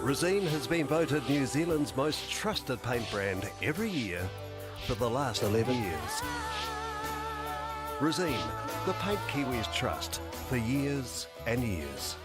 Resene has been voted New Zealand's most trusted paint brand every year for the last 11 years. Resene, the paint Kiwis trust for years and years.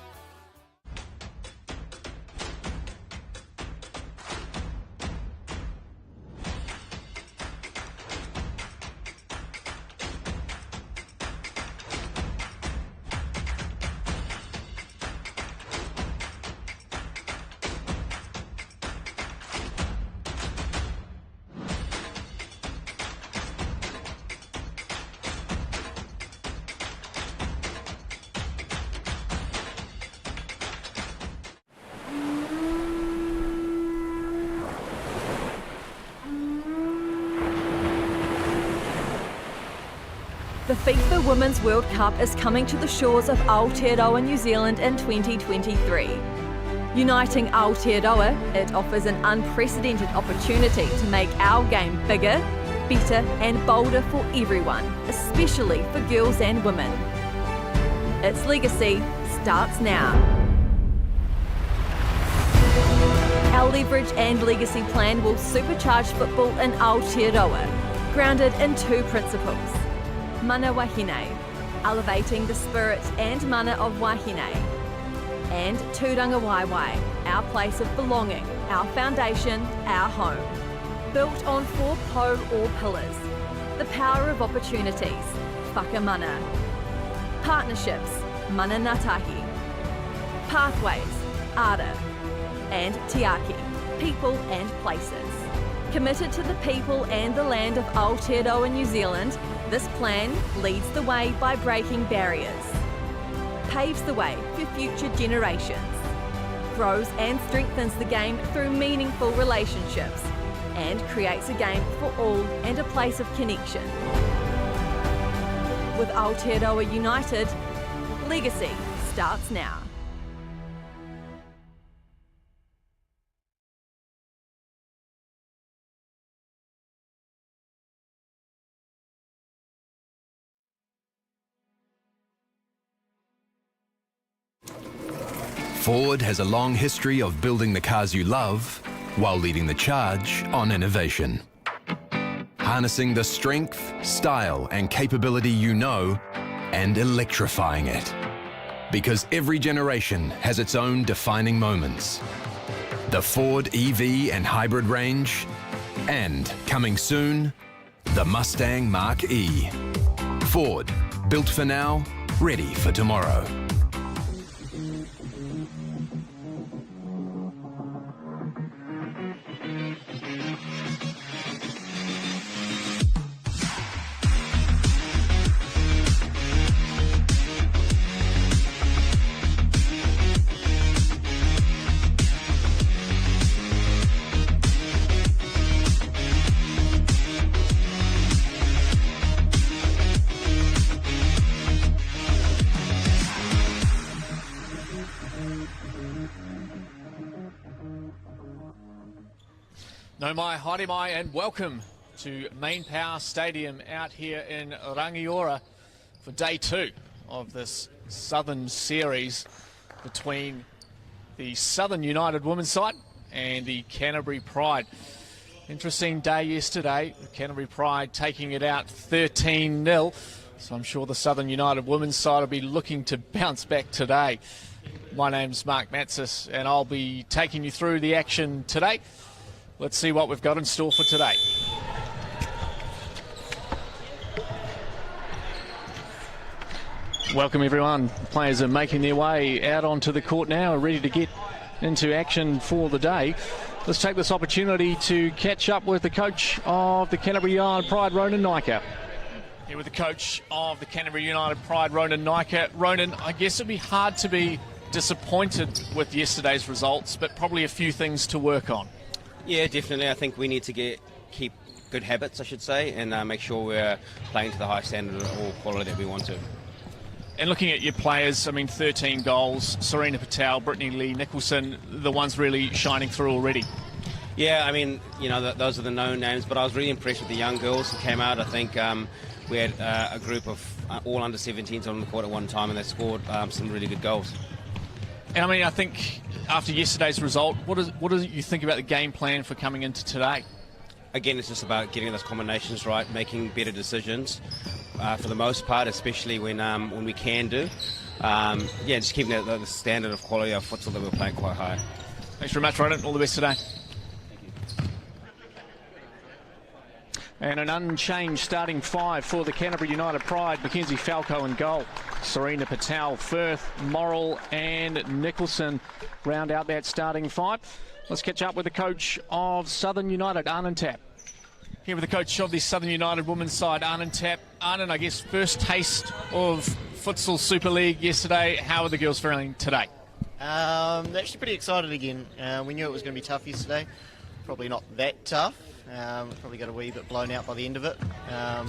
The FIFA Women's World Cup is coming to the shores of Aotearoa, New Zealand in 2023. Uniting Aotearoa, it offers an unprecedented opportunity to make our game bigger, better and bolder for everyone, especially for girls and women. Its legacy starts now. Our Leverage and Legacy plan will supercharge football in Aotearoa, grounded in two principles. Mana Wahine, elevating the spirit and mana of Wahine. And Tūranga Waiwai, our place of belonging, our foundation, our home. Built on 4 po or pillars. The power of opportunities, whakamana. Partnerships, mana ngātahi. Pathways, ara. And tiaki, people and places. Committed to the people and the land of Aotearoa, New Zealand, this plan leads the way by breaking barriers, paves the way for future generations, grows and strengthens the game through meaningful relationships, and creates a game for all and a place of connection. With Aotearoa united, legacy starts now. Ford has a long history of building the cars you love while leading the charge on innovation. Harnessing the strength, style and capability you know and electrifying it. Because every generation has its own defining moments. The Ford EV and hybrid range, and coming soon, the Mustang Mach-E. Ford, built for now, ready for tomorrow. No mai, haere mai, and welcome to MainPower Stadium out here in Rangiora for day 2 of this Southern Series between the Southern United women's side and the Canterbury Pride. Interesting day yesterday, the Canterbury Pride taking it out 13-0, so I'm sure the Southern United women's side will be looking to bounce back today. My name's Mark Matsis and I'll be taking you through the action today. Let's see what we've got in store for today. Welcome everyone. The players are making their way out onto the court now, ready to get into action for the day. Let's take this opportunity to catch up with the coach of the Canterbury United Pride, Ronan Naicker. Here with the coach of the Canterbury United Pride, Ronan Naicker. Ronan, I guess it'd be hard to be disappointed with yesterday's results, but probably a few things to work on. Yeah, definitely. I think we need to keep good habits, I should say, and make sure we're playing to the high standard of all quality that we want to. And looking at your players, I mean, 13 goals, Serena Patel, Brittany Lee Nicholson, the ones really shining through already. Yeah, I mean, you know, those are the known names, but I was really impressed with the young girls who came out. I think we had a group of all under 17s on the court at one time, and they scored some really good goals. And I mean, I think after yesterday's result, what do you think about the game plan for coming into today? Again, it's just about getting those combinations right, making better decisions for the most part, especially when we can do. Just keeping the standard of quality of futsal that we're playing quite high. Thanks very much, Ronan. All the best today. And an unchanged starting 5 for the Canterbury United Pride. Mackenzie Falco in goal. Serena Patel, Firth, Morrill and Nicholson round out that starting 5. Let's catch up with the coach of Southern United, Arnon Tapp. Here with the coach of the Southern United women's side, Arnon Tapp. Arnon, I guess first taste of Futsal Super League yesterday. How are the girls feeling today? Actually pretty excited again. We knew it was going to be tough yesterday. Probably not that tough. Probably got a wee bit blown out by the end of it.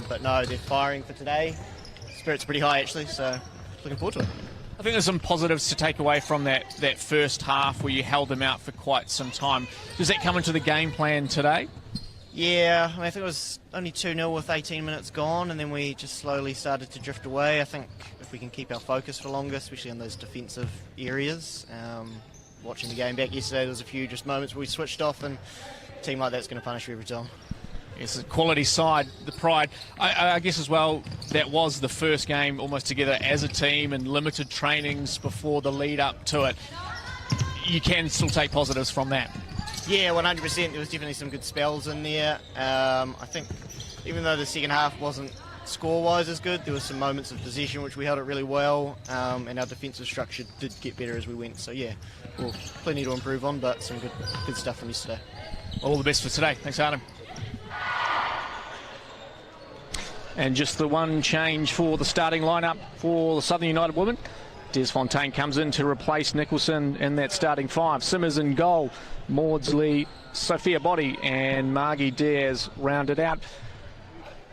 But no, they're firing for today. Spirit's pretty high actually, so looking forward to it. I think there's some positives to take away from that first half where you held them out for quite some time. Does that come into the game plan today? Yeah, I think it was only 2-0 with 18 minutes gone, and then we just slowly started to drift away. I think if we can keep our focus for longer, especially in those defensive areas. Watching the game back yesterday, there was a few just moments where we switched off, and a team like that's going to punish you every time. Yes, the quality side, the Pride. I guess as well, that was the first game almost together as a team and limited trainings before the lead up to it. You can still take positives from that. Yeah, 100%. There was definitely some good spells in there. I think even though the second half wasn't score-wise as good, there were some moments of possession which we held it really well, and our defensive structure did get better as we went. So yeah, well, plenty to improve on, but some good stuff from yesterday. All the best for today. Thanks, Adam. And just the one change for the starting lineup for the Southern United women. Des Fontaine comes in to replace Nicholson in that starting 5. Simmers in goal, Maudsley, Sophia Body and Margie Dares rounded out.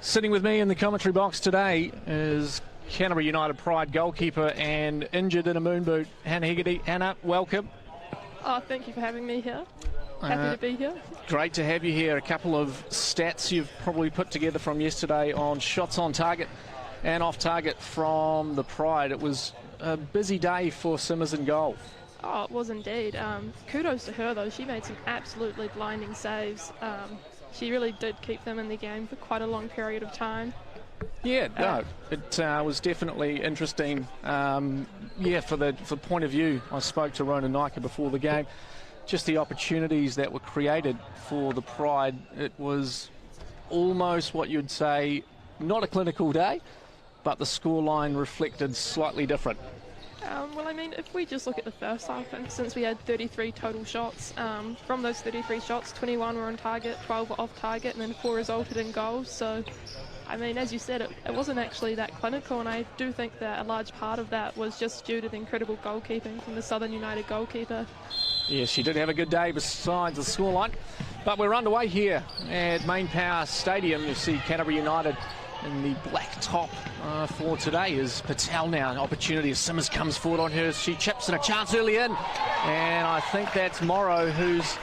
Sitting with me in the commentary box today is Canterbury United Pride goalkeeper and injured in a moon boot, Hannah Hegarty. Hannah, welcome. Oh, thank you for having me here. Happy to be here. Great to have you here. A couple of stats you've probably put together from yesterday on shots on target and off target from the Pride. It was a busy day for Simmers in goal. Oh, it was indeed. Kudos to her, though. She made some absolutely blinding saves. She really did keep them in the game for quite a long period of time. Yeah, no, it was definitely interesting. For point of view, I spoke to Ronan Nike before the game. Just the opportunities that were created for the Pride. It was almost what you'd say, not a clinical day, but the scoreline reflected slightly different. Well, I mean, if we just look at the first half, and since we had 33 total shots, from those 33 shots, 21 were on target, 12 were off target, and then 4 resulted in goals. So, I mean, as you said, it wasn't actually that clinical, and I do think that a large part of that was just due to the incredible goalkeeping from the Southern United goalkeeper. Yes, she did have a good day besides the scoreline. But we're underway here at MainPower Stadium. You see Canterbury United in the black top for today is Patel now. An opportunity as Simmers comes forward on her. She chips and a chance early in. And I think that's Morrow who's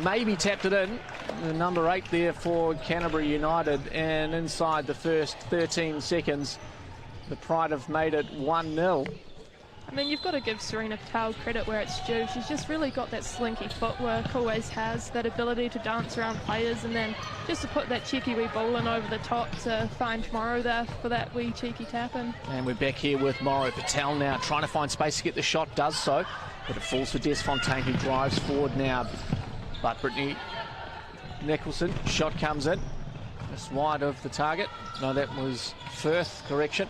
maybe tapped it in. The number 8 there for Canterbury United. And inside the first 13 seconds, the Pride have made it 1-0. I mean, you've got to give Serena Patel credit where it's due. She's just really got that slinky footwork, always has, that ability to dance around players, and then just to put that cheeky wee ball in over the top to find Morrow there for that wee cheeky tap in. And we're back here with Morrow. Patel now trying to find space to get the shot, does so, but it falls for Des Fontaine, who drives forward now. But Brittany Nicholson, shot comes in, just wide of the target. No, that was Firth, correction.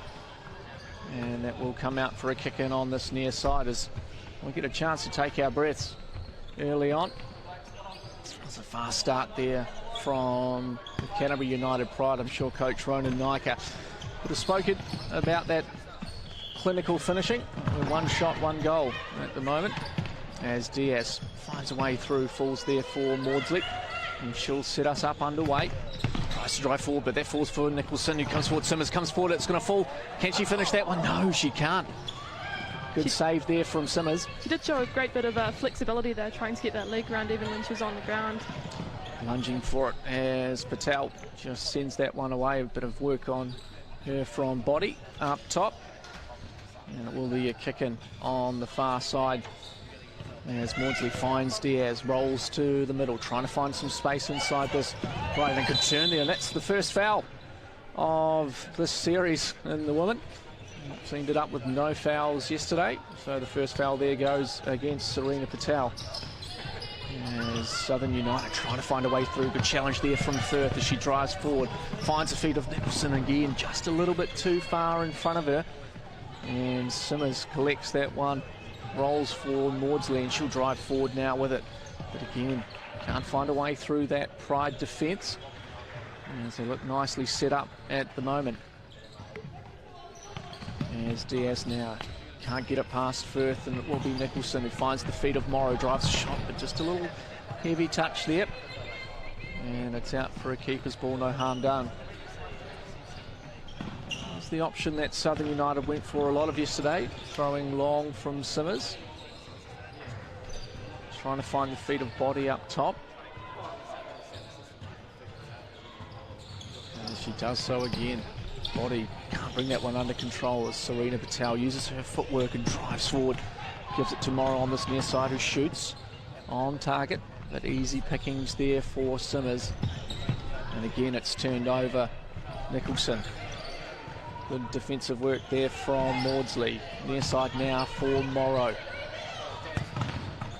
And that will come out for a kick in on this near side as we get a chance to take our breaths early on. It's a fast start there from the Canterbury United Pride. I'm sure Coach Ronan Nike would have spoken about that clinical finishing. One shot, one goal at the moment. As Diaz finds a way through, falls there for Maudsley. And she'll set us up underway. Tries to drive forward, but that falls for Nicholson, who comes forward. Simmers comes forward, it's going to fall. Can she finish that one? No, she can't. Good save there from Simmers. She did show a great bit of flexibility there, trying to get that leg round even when she was on the ground. Lunging for it as Patel just sends that one away. A bit of work on her from Body up top. And it will be a kick in on the far side As Maudsley finds Diaz, rolls to the middle, trying to find some space inside this. Right, and good turn there. That's the first foul of this series in the women. Ended up with no fouls yesterday, so the first foul there goes against Serena Patel. As Southern United trying to find a way through. Good challenge there from Firth as she drives forward. Finds the feet of Nicholson again, just a little bit too far in front of her. And Simmers collects that one. Rolls for Maudsley and she'll drive forward now with it. But again, can't find a way through that Pride defence. As they look nicely set up at the moment. As Diaz now can't get it past Firth, and it will be Nicholson who finds the feet of Morrow, drives a shot, but just a little heavy touch there. And it's out for a keeper's ball, no harm done. It's the option that Southern United went for a lot of yesterday, throwing long from Simmers. Trying to find the feet of Body up top. And she does so again. Body can't bring that one under control as Serena Patel uses her footwork and drives forward. Gives it to Morrow on this near side who shoots on target. But easy pickings there for Simmers. And again it's turned over Nicholson. Good defensive work there from Maudsley. Near side now for Morrow.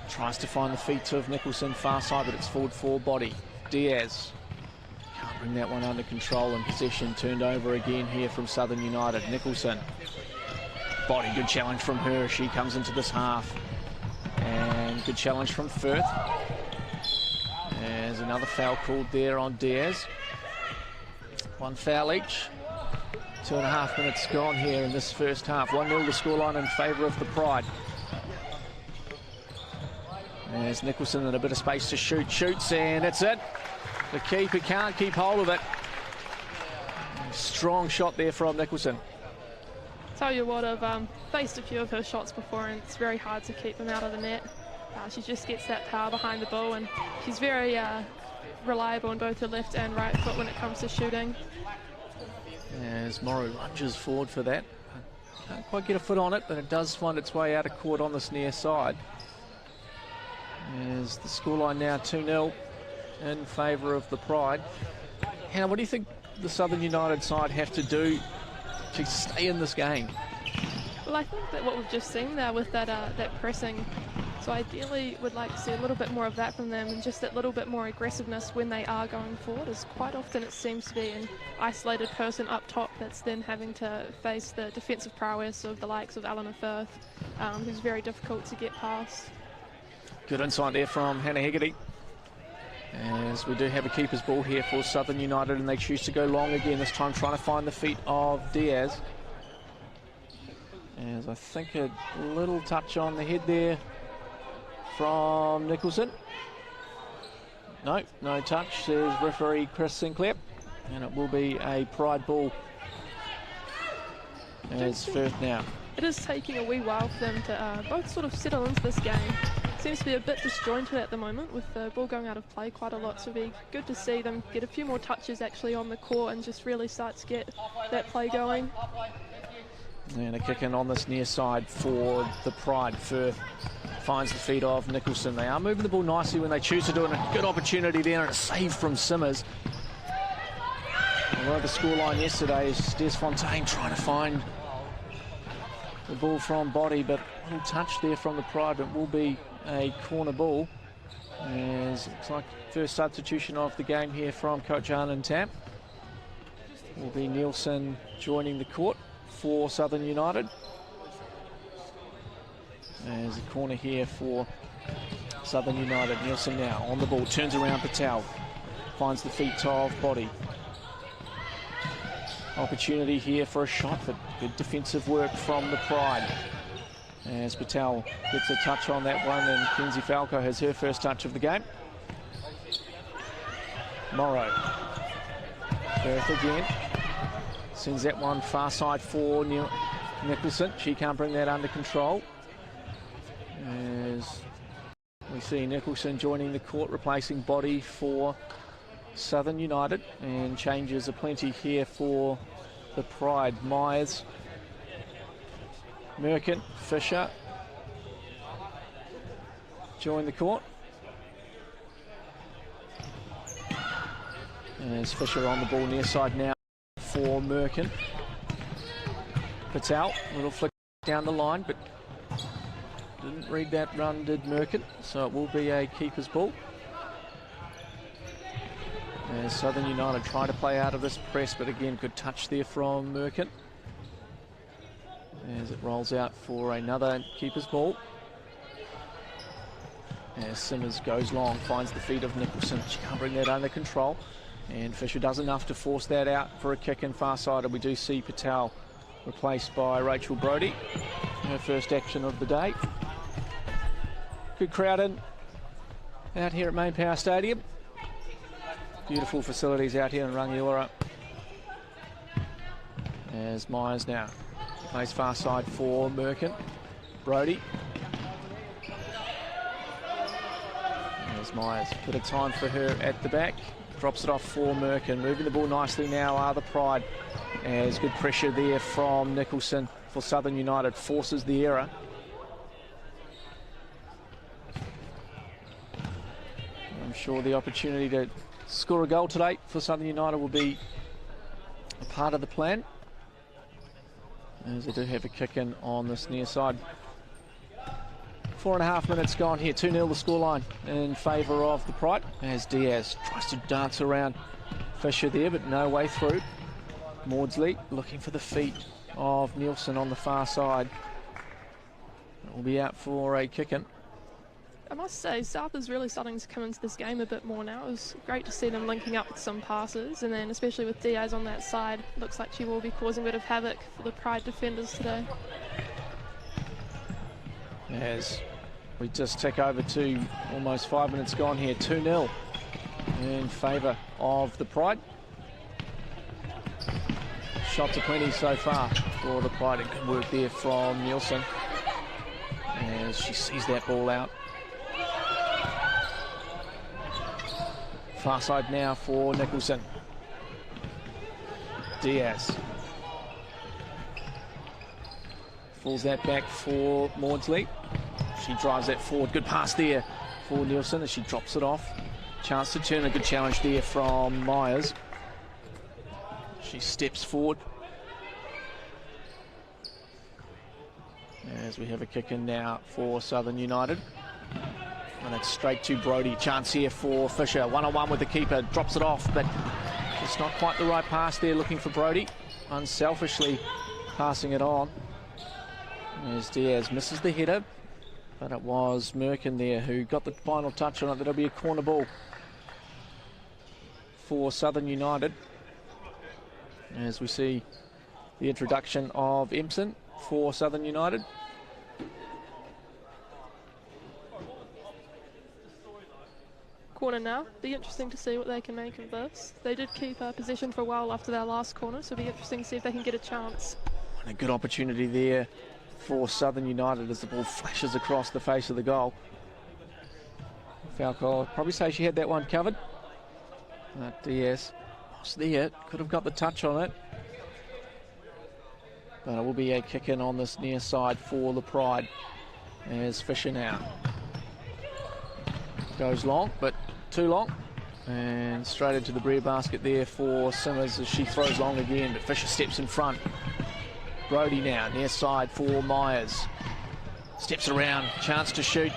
Tries to find the feet of Nicholson far side, but it's forward for Body. Diaz. Can't bring that one under control and possession turned over again here from Southern United. Nicholson. Body, good challenge from her. She comes into this half. And good challenge from Firth. There's another foul called there on Diaz. One foul each. 2.5 minutes gone here in this first half. 1-0 the scoreline in favour of the Pride. There's Nicholson in a bit of space to shoot. Shoots and that's it. The keeper can't keep hold of it. Strong shot there from Nicholson. Tell you what, I've faced a few of her shots before and it's very hard to keep them out of the net. She just gets that power behind the ball and she's very reliable on both her left and right foot when it comes to shooting. As Morrow lunges forward for that. Can't quite get a foot on it, but it does find its way out of court on this near side. As the scoreline now 2-0 in favour of the Pride. Hannah, what do you think the Southern United side have to do to stay in this game? Well, I think that what we've just seen there with that pressing, so ideally would like to see a little bit more of that from them and just that little bit more aggressiveness when they are going forward, as quite often it seems to be an isolated person up top that's then having to face the defensive prowess of the likes of Eleanor Firth, who's very difficult to get past. Good insight there from Hannah Hegarty. As we do have a keeper's ball here for Southern United and they choose to go long again, this time trying to find the feet of Diaz. As I think a little touch on the head there from Nicholson. No touch, says referee Chris Sinclair. And it will be a Pride ball as Firth now. It is taking a wee while for them to both sort of settle into this game. Seems to be a bit disjointed at the moment with the ball going out of play quite a lot, so it'll be good to see them get a few more touches actually on the court and just really start to get that play going. And a kick in on this near side for the Pride. Firth finds the feet of Nicholson. They are moving the ball nicely when they choose to do it. A good opportunity there and a save from Simmers. Although the scoreline yesterday is Desfontaine trying to find the ball from Body, but a little touch there from the Pride. It will be a corner ball. As looks like first substitution of the game here from Coach Arnon Tapp. Will be Nielsen joining the court for Southern United. There's a corner here for Southern United. Nielsen now on the ball, turns around Patel, finds the feet of Body. Opportunity here for a shot, but good defensive work from the Pride. As Patel gets a touch on that one and Kenzie Falco has her first touch of the game. Morrow. Firth again. Sends that one far side for Nicholson. She can't bring that under control. As we see Nicholson joining the court, replacing Body for Southern United, and changes aplenty here for the Pride. Myers, Merkin, Fisher, join the court. And there's Fisher on the ball near side now for Merkin. Patel, little flick down the line, but didn't read that run, did Merkin, so it will be a keeper's ball. As Southern United try to play out of this press, but again, good touch there from Merkin. As it rolls out for another keeper's ball. As Simmers goes long, finds the feet of Nicholson. She can't bring that under control. And Fisher does enough to force that out for a kick in far side. And we do see Patel replaced by Rachel Brodie. Her first action of the day. Good crowd in out here at MainPower Stadium. Beautiful facilities out here in Rangiora. As Myers now plays far side for Merkin. Brodie. There's Myers. Bit of time for her at the back. Drops it off for Merkin. Moving the ball nicely now are the Pride. As good pressure there from Nicholson for Southern United. Forces the error. I'm sure the opportunity to score a goal today for Southern United will be a part of the plan. As they do have a kick in on this near side. 4.5 minutes gone here. 2-0 the scoreline in favour of the Pride. As Diaz tries to dance around Fisher there, but no way through. Maudsley looking for the feet of Nielsen on the far side. It will be out for a kick in. I must say, South is really starting to come into this game a bit more now. It was great to see them linking up with some passes, and then especially with Diaz on that side, looks like she will be causing a bit of havoc for the Pride defenders today. As we just tick over to almost 5 minutes gone here, 2-0 in favour of the Pride. Shots are plenty so far for the Pride, and good work there from Nielsen as she sees that ball out. Far side now for Nicholson. Diaz. Falls that back for Maudsley. She drives that forward. Good pass there for Nielsen as she drops it off. Chance to turn. A good challenge there from Myers. She steps forward. As we have a kick in now for Southern United. And it's straight to Brodie. Chance here for Fisher. One-on-one with the keeper. Drops it off, but it's not quite the right pass there. Looking for Brodie. Unselfishly passing it on. As Diaz misses the header. But it was Merkin there who got the final touch on it. That'll be a corner ball for Southern United. As we see the introduction of Empson for Southern United. Corner now. Be interesting to see what they can make of this. They did keep possession for a while after their last corner, so it'll be interesting to see if they can get a chance. And a good opportunity there for Southern United as the ball flashes across the face of the goal. Falco, I'd probably say she had that one covered. But Diaz was there, could have got the touch on it. But it will be a kick in on this near side for the Pride. As Fisher now goes long, but too long. And straight into the breadbasket there for Simmers as she throws long again, but Fisher steps in front. Brodie now, near side for Myers. Steps around, chance to shoot.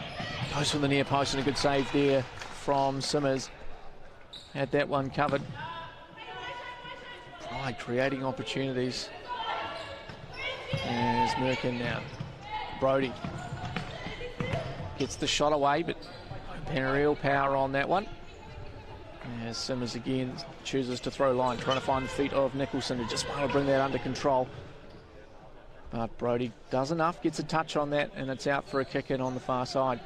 Goes from the near post and a good save there from Simmers. Had that one covered. Pride creating opportunities. There's Merkin now. Brodie gets the shot away, but real power on that one. As Simmers again chooses to throw line, trying to find the feet of Nicholson, who just want to bring that under control. But Brodie does enough, gets a touch on that, and it's out for a kick in on the far side.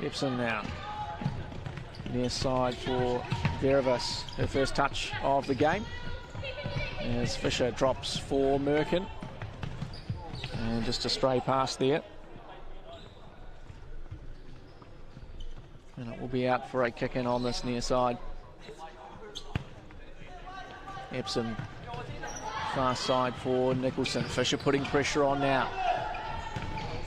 Epson now. Near side for Veravas, her first touch of the game. As Fisher drops for Merkin. And just a stray pass there. And it will be out for a kick in on this near side. Epsom Far side for Nicholson. Fisher putting pressure on now.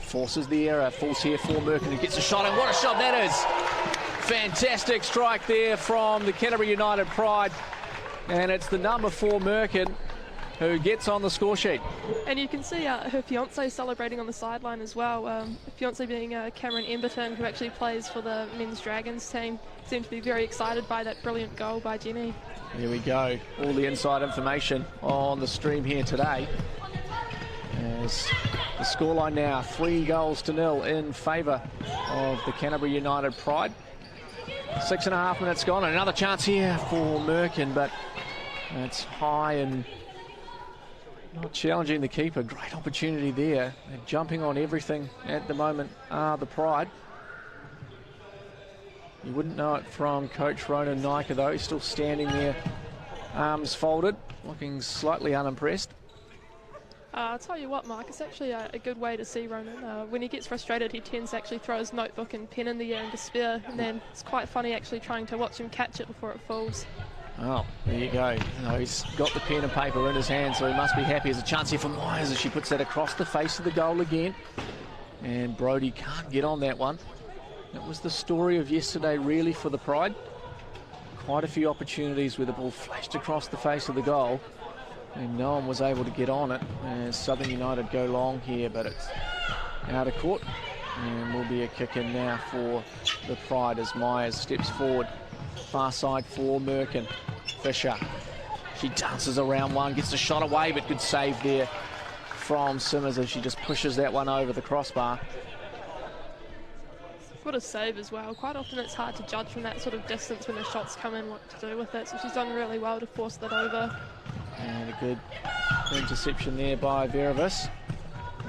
Forces the error. Falls here for Merkin, who gets a shot, and what a shot that is! Fantastic strike there from the Canterbury United Pride. And it's the number 4 Merkin who gets on the score sheet. And you can see her fiancé celebrating on the sideline as well. Fiancé being Cameron Emberton, who actually plays for the men's Dragons team. Seemed to be very excited by that brilliant goal by Jenny. Here we go. All the inside information on the stream here today. As the scoreline now, 3-0 in favour of the Canterbury United Pride. 6.5 minutes gone, and another chance here for Merkin, but it's high and not challenging the keeper. Great opportunity there. They're jumping on everything at the moment are the Pride. You wouldn't know it from Coach Ronan Nika though. He's still standing there, arms folded, looking slightly unimpressed. I'll tell you what, Mark, it's actually a good way to see Ronan. When he gets frustrated, he tends to actually throw his notebook and pen in the air in despair, and then it's quite funny actually trying to watch him catch it before it falls. Oh, there you go. No, he's got the pen and paper in his hand, so he must be happy. There's a chance here for Myers as she puts that across the face of the goal again. And Brodie can't get on that one. That was the story of yesterday, really, for the Pride. Quite a few opportunities where the ball flashed across the face of the goal, and no one was able to get on it. As Southern United go long here, but it's out of court. And will be a kick in now for the Pride as Myers steps forward. Far side for Merkin. Fisher. She dances around one, gets the shot away, but good save there from Simmers as she just pushes that one over the crossbar. What a save as well. Quite often it's hard to judge from that sort of distance when the shots come in what to do with it, so she's done really well to force that over. And a good interception there by Verevis,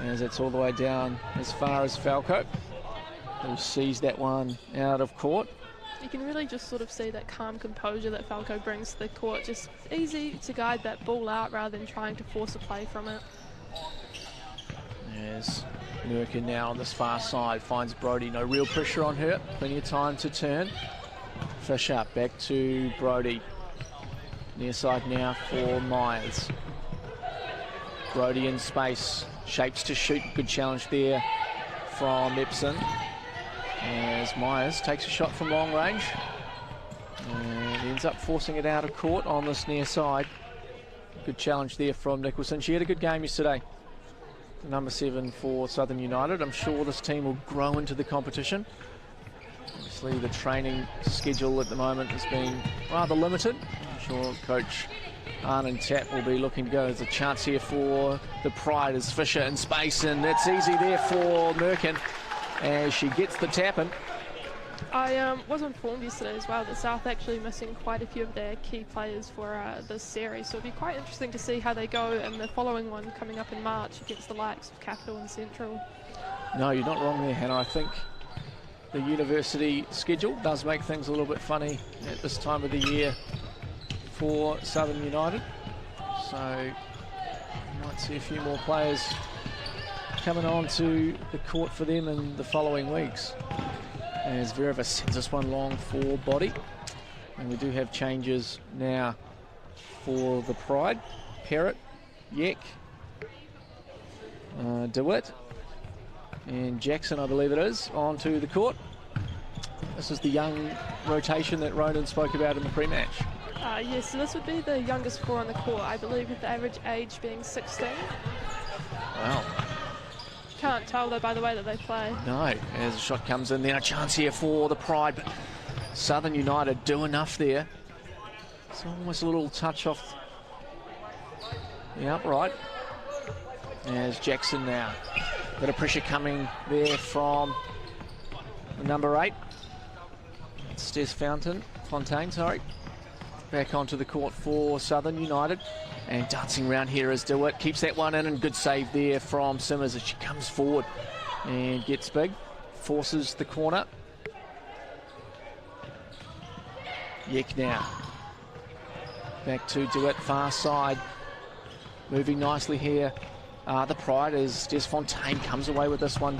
as it's all the way down as far as Falco, who sees that one out of court. You can really just sort of see that calm composure that Falco brings to the court. Just easy to guide that ball out rather than trying to force a play from it. As Merkin now on this far side finds Brodie. No real pressure on her. Plenty of time to turn. Fisher back to Brodie. Near side now for Myers. Brodie in space. Shapes to shoot. Good challenge there from Epson. As Myers takes a shot from long range and ends up forcing it out of court on this near side. Good challenge there from Nicholson. She had a good game yesterday. Number 7 for Southern United. I'm sure this team will grow into the competition. Obviously the training schedule at the moment has been rather limited. I'm sure Coach Arnon Tapp will be looking to go. There's a chance here for the Pride as Fisher in space, and it's easy there for Merkin as she gets the tap in. I was informed yesterday as well that South actually missing quite a few of their key players for this series, so it'll be quite interesting to see how they go in the following one coming up in March against the likes of Capital and Central. No, you're not wrong there, Hannah. I think the university schedule does make things a little bit funny at this time of the year for Southern United, so you might see a few more players coming on to the court for them in the following weeks. As Verevis sends this one long for Body. And we do have changes now for the Pride. Parrott, Yek, DeWitt, and Jackson, I believe it is, onto the court. This is the young rotation that Ronan spoke about in the pre-match. Yes, so this would be the youngest 4 on the court, I believe, with the average age being 16. Wow. Can't tell though by the way that they play. No, as a shot comes in there, a chance here for the Pride, but Southern United do enough there. It's almost a little touch off the upright. As Jackson now, bit of pressure coming there from the number 8. It's Steph Fontaine, sorry. Back onto the court for Southern United. And dancing around here is DeWitt. Keeps that one in, and good save there from Simmers as she comes forward and gets big. Forces the corner. Yek now. Back to DeWitt, far side. Moving nicely here. The Pride as Des Fontaine comes away with this one.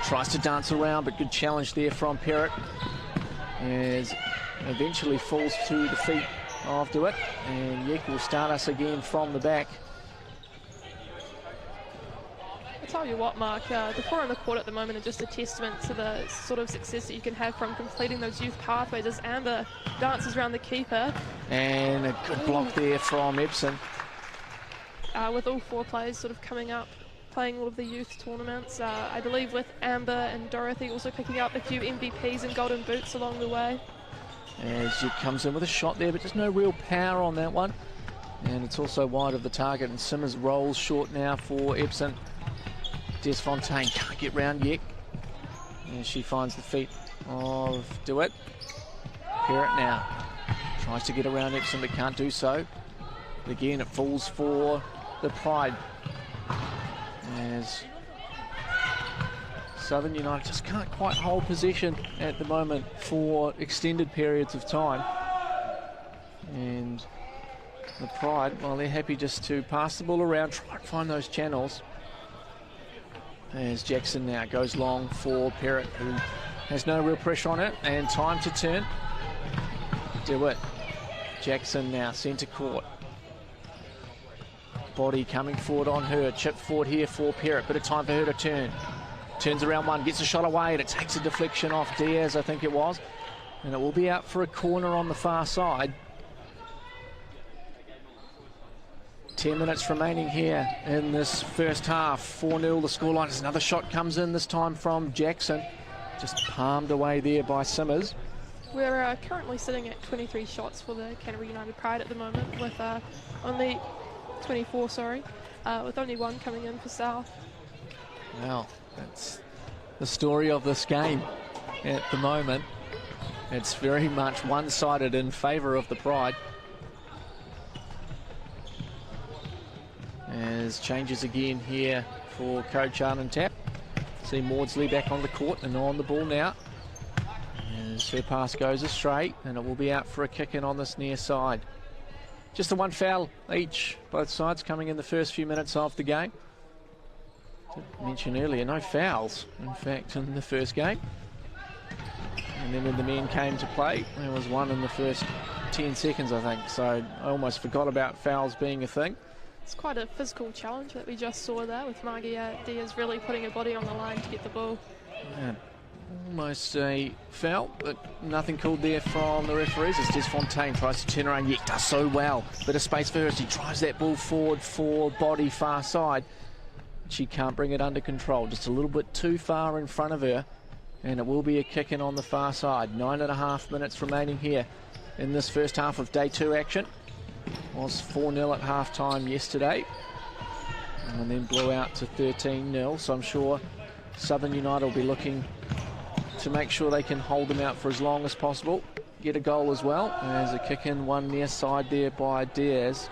Tries to dance around, but good challenge there from Parrott. As eventually falls to the feet of DeWitt, and Yek will start us again from the back. tell you what, Mark, the four on the court at the moment are just a testament to the sort of success that you can have from completing those youth pathways as Amber dances around the keeper. And a good block there from Epson. With all four players sort of coming up, playing all of the youth tournaments. I believe with Amber and Dorothy also picking up a few MVPs and golden boots along the way. As she comes in with a shot there, but just no real power on that one. And it's also wide of the target, and Simmers rolls short now for Epson. Desfontaine can't get round yet. And she finds the feet of DeWitt. Parrott now tries to get around Epson but can't do so. But again, it falls for the Pride. As Southern United just can't quite hold possession at the moment for extended periods of time. And the Pride, well, they're happy just to pass the ball around, try and find those channels. As Jackson now goes long for Parrott, who has no real pressure on it, and time to turn. DeWitt. Jackson now centre court. Body coming forward on her, chip forward here for Parrott, bit of time for her to turn. Turns around one, gets a shot away, and it takes a deflection off Diaz, I think it was. And it will be out for a corner on the far side. 10 minutes remaining here in this first half. 4-0 the scoreline as another shot comes in, this time from Jackson. Just palmed away there by Simmers. We're currently sitting at 23 shots for the Canterbury United Pride at the moment, with only 24, sorry, with only one coming in for South. Well, that's the story of this game at the moment. It's very much one-sided in favour of the Pride. As changes again here for Coach Arnon Tapp. See Maudsley back on the court and on the ball now. As her pass goes astray, and it will be out for a kick in on this near side. Just the one foul each, both sides coming in the first few minutes of the game. Did mention earlier, no fouls, in fact, in the first game. And then when the men came to play, there was one in the first 10 seconds, I think. So I almost forgot about fouls being a thing. It's quite a physical challenge that we just saw there, with Margie Diaz really putting her body on the line to get the ball. Yeah, almost a foul, but nothing called there from the referees as Desfontaine tries to turn around, yet does so well. Bit of space for her, she drives that ball forward for Body far side. She can't bring it under control, just a little bit too far in front of her, and it will be a kick in on the far side. 9.5 minutes remaining here in this first half of day 2 action. Was 4-0 at half-time yesterday, and then blew out to 13-0, so I'm sure Southern United will be looking to make sure they can hold them out for as long as possible. Get a goal as well. There's a kick in, one near side there by Diaz.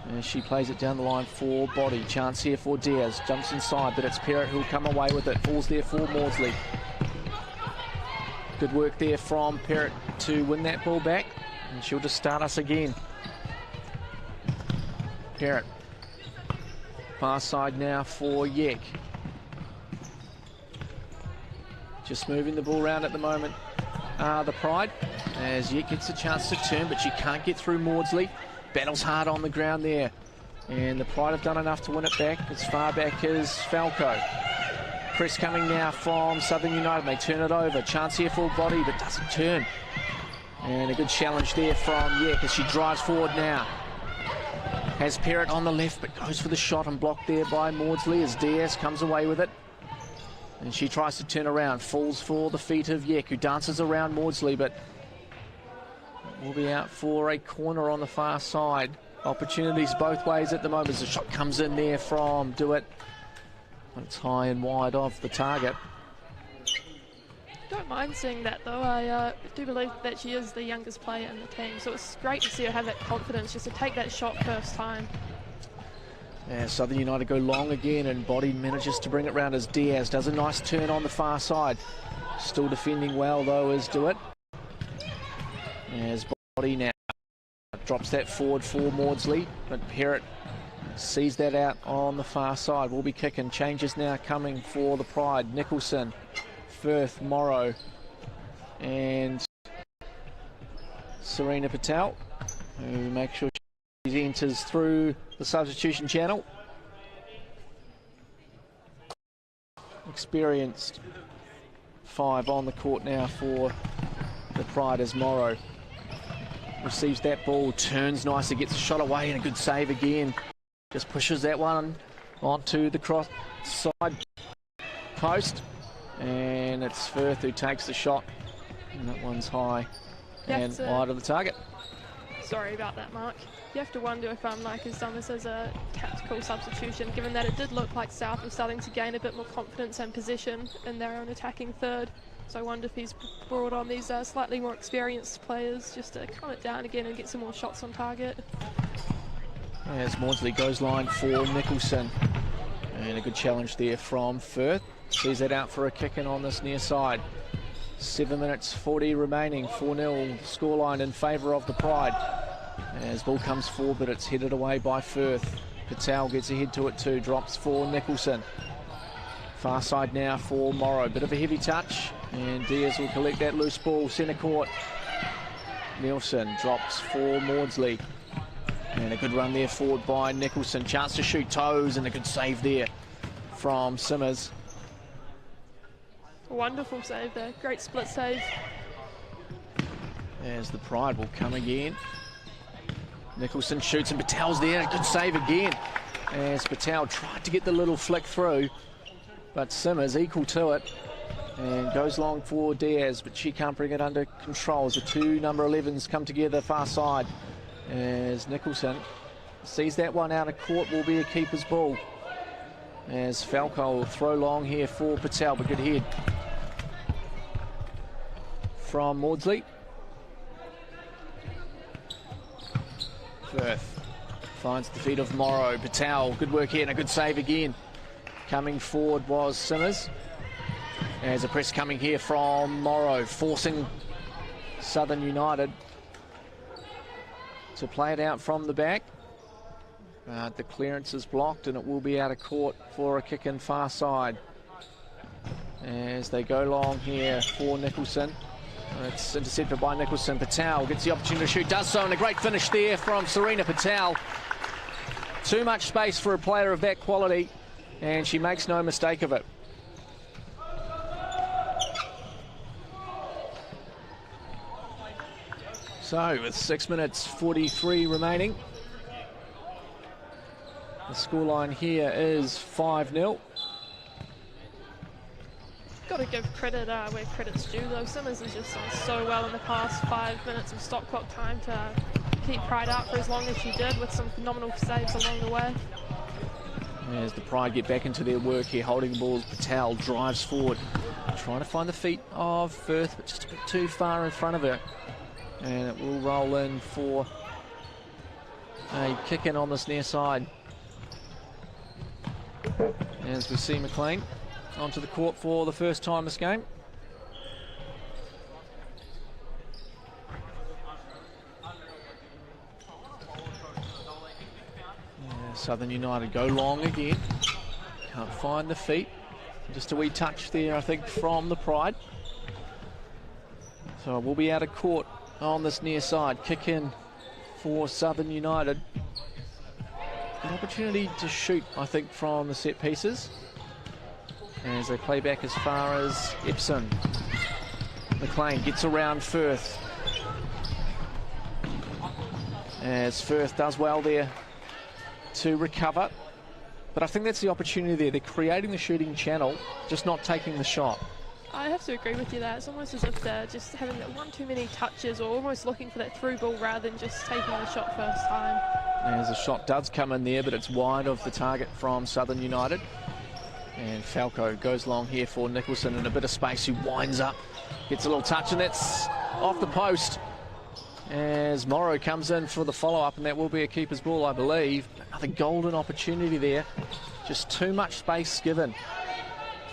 And she plays it down the line for Body. Chance here for Diaz. Jumps inside, but it's Parrott who'll come away with it. Falls there for Maudsley. Good work there from Parrott to win that ball back. And she'll just start us again. Parrott. Far side now for Yek. Just moving the ball around at the moment. The Pride. As Yek gets a chance to turn, but she can't get through Maudsley. Battles hard on the ground there. And the Pride have done enough to win it back. As far back as Falco. Press coming now from Southern United. They turn it over. Chance here for Body, but doesn't turn. And a good challenge there from Yek as she drives forward now. Has Parrott on the left, but goes for the shot and blocked there by Maudsley as Diaz comes away with it. And she tries to turn around, falls for the feet of Yek, who dances around Maudsley, but will be out for a corner on the far side. Opportunities both ways at the moment as the shot comes in there from DeWitt. It's high and wide of the target. Don't mind seeing that though. I do believe that she is the youngest player in the team, so it's great to see her have that confidence just to take that shot first time. Yeah, Southern United go long again, and Body manages to bring it round as Diaz does a nice turn on the far side. Still defending well though is DeWitt. As Body now drops that forward for Maudsley, but Parrott sees that out on the far side. Will be kicking. Changes now coming for the Pride. Nicholson, Firth, Morrow, and Serena Patel, who makes sure she enters through the substitution channel. experienced 5 on the court now for the Pride as Morrow receives that ball, turns nicely, gets a shot away and a good save again. Just pushes that one onto the cross side post, and it's Firth who takes the shot, and that one's high and wide of the target. Sorry about that, Mark. You have to wonder if Mike has done this as a tactical substitution, given that it did look like South was starting to gain a bit more confidence and possession in their own attacking third. So I wonder if he's brought on these slightly more experienced players just to calm it down again and get some more shots on target. As Maudsley goes line for Nicholson, and a good challenge there from Firth. Sees that out for a kick in on this near side. 7 minutes 40 remaining, 4-0 scoreline in favour of the Pride. As ball comes forward, but it's headed away by Firth. Patel gets ahead to it too, drops for Nicholson. Far side now for Morrow, bit of a heavy touch, and Diaz will collect that loose ball, centre court. Nielsen drops for Maudsley. And a good run there forward by Nicholson. Chance to shoot toes, and a good save there from Simmers. A wonderful save there, great split save. As the Pride will come again. Nicholson shoots and Patel's there, a good save again. As Patel tried to get the little flick through, but Simmers equal to it. And goes long for Diaz, but she can't bring it under control as the two number 11s come together far side. As Nicholson sees that one out of court, will be a keeper's ball. As Falco will throw long here for Patel, but good head from Maudsley. Firth finds the feet of Morrow. Patel, good work here and a good save again. Coming forward was Simmers. As a press coming here from Morrow, forcing Southern United to play it out from the back. The clearance is blocked and it will be out of court for a kick in far side. As they go long here for Nicholson. It's intercepted by Nicholson. Patel gets the opportunity to shoot, does so, and a great finish there from Serena Patel. Too much space for a player of that quality, and she makes no mistake of it. So, with 6 minutes 43 remaining, the scoreline here is 5-0. Got to give credit where credit's due, though. Simmers has just done so well in the past 5 minutes of stop clock time to keep Pride out for as long as she did, with some phenomenal saves along the way. As the Pride get back into their work here, holding the ball, Patel drives forward, trying to find the feet of Firth, but just a bit too far in front of her. And it will roll in for a kick in on this near side. As we see McLean onto the court for the first time this game. Southern United go long again. Can't find the feet. Just a wee touch there, I think, from the Pride. So we'll be out of court on this near side. Kick in for Southern United. An opportunity to shoot, I think, from the set pieces. As they play back as far as Epsom. McLean gets around Firth. As Firth does well there to recover. But I think that's the opportunity there. They're creating the shooting channel, just not taking the shot. I have to agree with you there. It's almost as if they're just having one too many touches, or almost looking for that through ball rather than just taking the shot first time. As a shot does come in there, but it's wide of the target from Southern United. And Falco goes long here for Nicholson in a bit of space, who winds up, gets a little touch, and that's off the post. As Morrow comes in for the follow-up, and that will be a keeper's ball, I believe. Another golden opportunity there. Just too much space given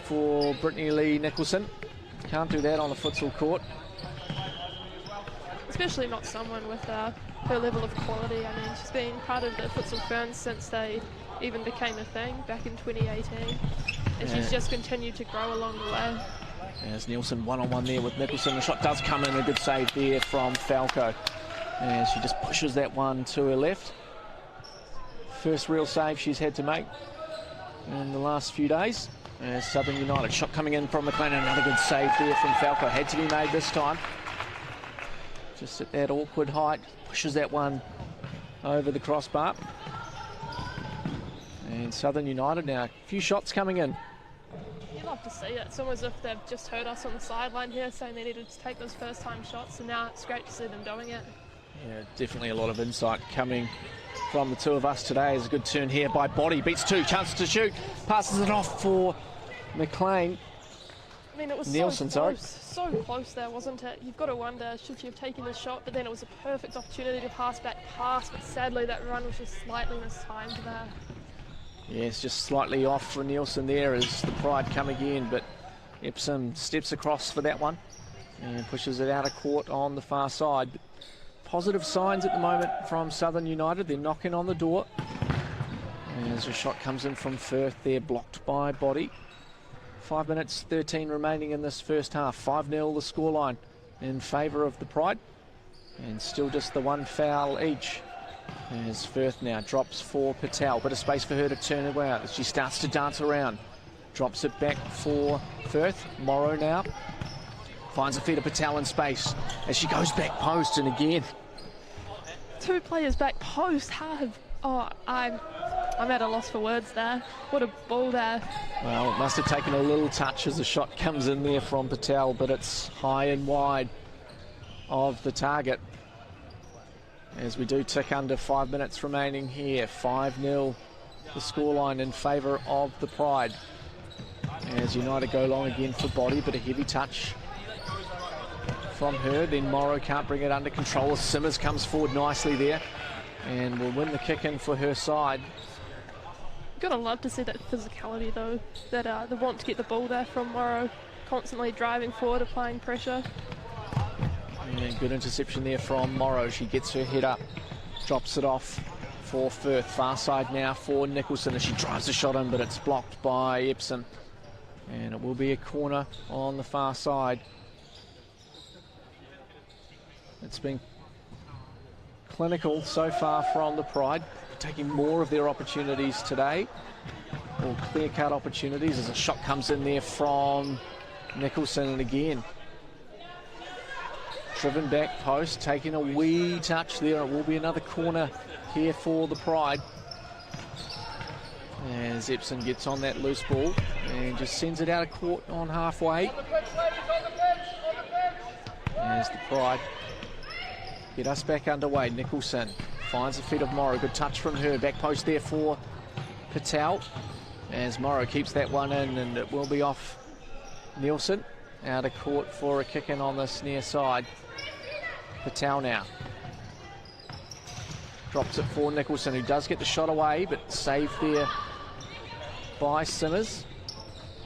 for Brittany Lee Nicholson. Can't do that on a futsal court. Especially not someone with her level of quality. I mean, she's been part of the futsal ferns since they even became a thing back in 2018. And she's just continued to grow along the way. As Nielsen one-on-one there with Nicholson. The shot does come in, a good save there from Falco. And she just pushes that one to her left. First real save she's had to make in the last few days. Southern United. Shot coming in from McLean. Another good save there from Falco. Had to be made this time. Just at that awkward height. Pushes that one over the crossbar. And Southern United now. A few shots coming in. You love to see it. It's almost as if they've just heard us on the sideline here saying they needed to take those first-time shots, and now it's great to see them doing it. Yeah, definitely a lot of insight coming from the two of us today. Is a good turn here by Body. Beats two. Chance to shoot. Passes it off for McLean. I mean, it was Nielsen, so close there, wasn't it? You've got to wonder, should she have taken the shot? But then it was a perfect opportunity to pass back pass, but sadly that run was just slightly mistimed there. Yes, just slightly off for Nielsen there as the Pride come again, but Epsom steps across for that one and pushes it out of court on the far side. Positive signs at the moment from Southern United. They're knocking on the door. As a shot comes in from Firth there, blocked by Body. 5 minutes 13 remaining in this first half. 5-0 the scoreline in favour of the Pride. And still just the one foul each. As Firth now drops for Patel. Bit of space for her to turn it out as she starts to dance around. Drops it back for Firth. Morrow now finds a feed of Patel in space as she goes back post, and again. Two players back post. I'm at a loss for words there. What a ball there. Well, it must have taken a little touch as the shot comes in there from Patel, but it's high and wide of the target. As we do tick under 5 minutes remaining here. 5-0 the scoreline in favour of the Pride. As United go long again for Body, but a heavy touch from her. Then Morrow can't bring it under control. Simmers comes forward nicely there and will win the kick in for her side. Gotta love to see that physicality though, that the want to get the ball there from Morrow, constantly driving forward, applying pressure. And good interception there from Morrow. She gets her head up, drops it off for Firth. Far side now for Nicholson as she drives the shot in, but it's blocked by Epsom. And it will be a corner on the far side. It's been clinical so far from the Pride, taking more of their opportunities today, or clear-cut opportunities, as a shot comes in there from Nicholson, and again driven back post, taking a wee touch there. It will be another corner here for the Pride as Epsom gets on that loose ball and just sends it out of court on halfway as the Pride get us back underway. Nicholson finds the feet of Morrow. Good touch from her. Back post there for Patel as Morrow keeps that one in, and it will be off Nielsen. Out of court for a kick in on this near side. Patel now drops it for Nicholson, who does get the shot away, but saved there by Simmers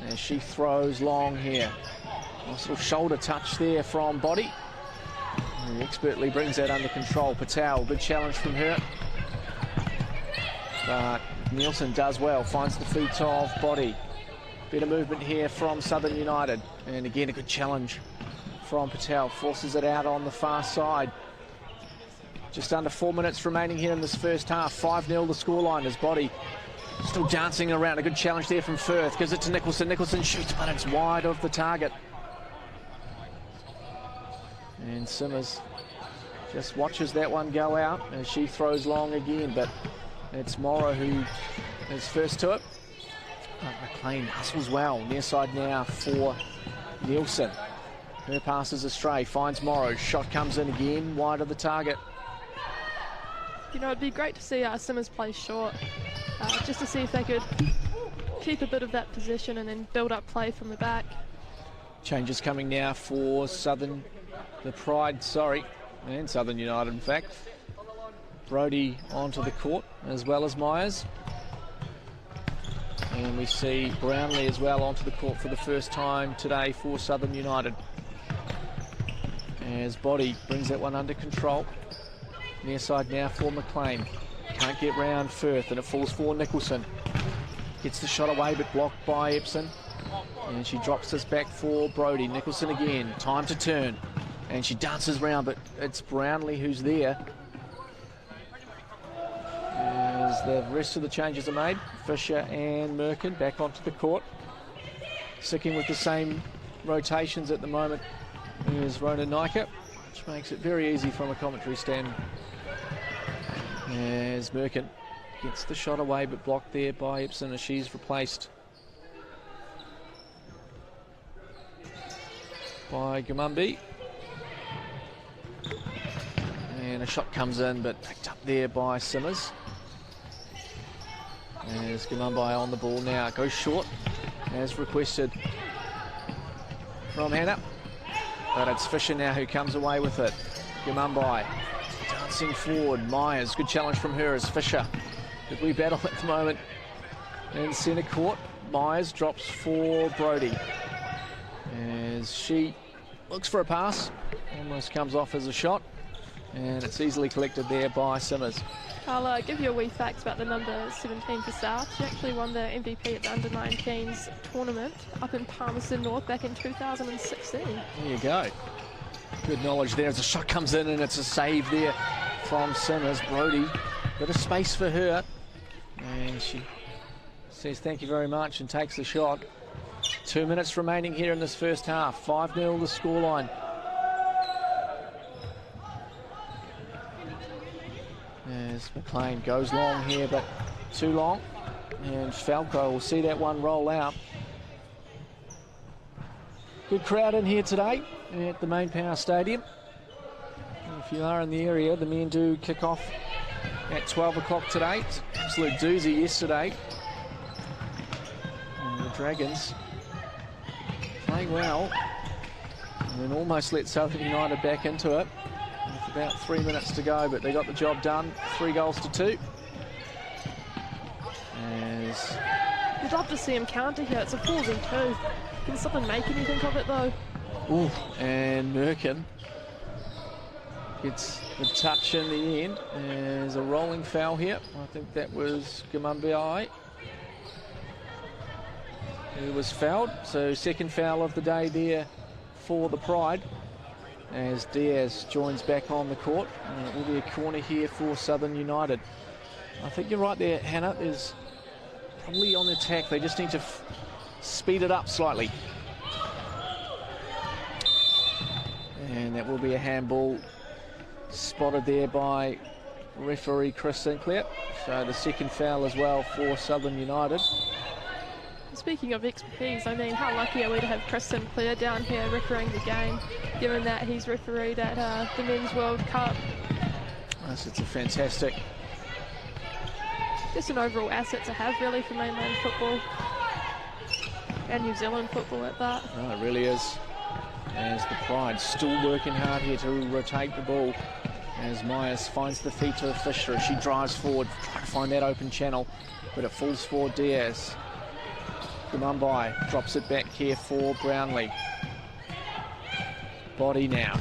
as she throws long here. Nice little shoulder touch there from Body. He expertly brings that under control. Patel, good challenge from her. But Nielsen does well, finds the feet of Body. Better movement here from Southern United. And again, a good challenge from Patel. Forces it out on the far side. Just under 4 minutes remaining here in this first half. 5-0 the scoreline as Body still dancing around. A good challenge there from Firth. Gives it to Nicholson. Nicholson shoots, but it's wide of the target. And Simmers just watches that one go out as she throws long again, but it's Morrow who is first to it. But McLean hustles well. Near side now for Nielsen. Her passes astray, finds Morrow. Shot comes in again, wide of the target. You know, it'd be great to see Simmers play short, just to see if they could keep a bit of that position and then build up play from the back. Changes coming now for the Pride, and Southern United, in fact. Brody onto the court, as well as Myers. And we see Brownlee as well onto the court for the first time today for Southern United. As Body brings that one under control. Near side now for McLean. Can't get round Firth, and it falls for Nicholson. Gets the shot away, but blocked by Epsom. And she drops this back for Brody. Nicholson again, time to turn. And she dances round, but it's Brownlee who's there. As the rest of the changes are made, Fisher and Merkin back onto the court. sticking with the same rotations at the moment as Rona Naika, which makes it very easy from a commentary stand. As Merkin gets the shot away, but blocked there by Epson as she's replaced by Gamumbi. And a shot comes in, but picked up there by Simmers. As Gamumbi on the ball now, goes short as requested from Hannah, but it's Fisher now who comes away with it. Gamumbi dancing forward. Myers, good challenge from her as Fisher. Good wee battle at the moment in centre court. Myers drops for Brody as she looks for a pass, almost comes off as a shot, and it's easily collected there by Simmers. I'll give you a wee fact about the number 17 for South. She actually won the MVP at the Under-19s tournament up in Palmerston North back in 2016. There you go. Good knowledge there as the shot comes in, and it's a save there from Simmers. Brody, bit of space for her, and she says thank you very much and takes the shot. 2 minutes remaining here in this first half. 5-0 the scoreline. As McLean goes long here, but too long, and Falco will see that one roll out. Good crowd in here today at the MainPower Stadium. And if you are in the area, the men do kick off at 12 o'clock today. It's an absolute doozy yesterday. And the Dragons playing well, and then almost let Southern United back into it. With about 3 minutes to go, but they got the job done. 3 goals to 2. As We'd love to see him counter here. It's a 4v2. Can someone make anything of it though? ooh, and Merkin gets the touch in the end. There's a rolling foul here. I think that was Gamumbi who was fouled. So second foul of the day there for the Pride, as Diaz joins back on the court. And it will be a corner here for Southern United. I think you're right there, Hannah. There's probably on the attack. They just need to speed it up slightly. And that will be a handball spotted there by referee Chris Sinclair. So the second foul as well for Southern United. Speaking of expertise, I mean, how lucky are we to have Chris Sinclair down here refereeing the game, given that he's refereed at the Men's World Cup. Yes, it's a fantastic. Just an overall asset to have, really, for mainland football. And New Zealand football at that. Oh, it really is. As the Pride still working hard here to rotate the ball. As Myers finds the feet of Fisher as she drives forward, trying to find that open channel, but it falls for Diaz. Gamumbi drops it back here for Brownlee. Body now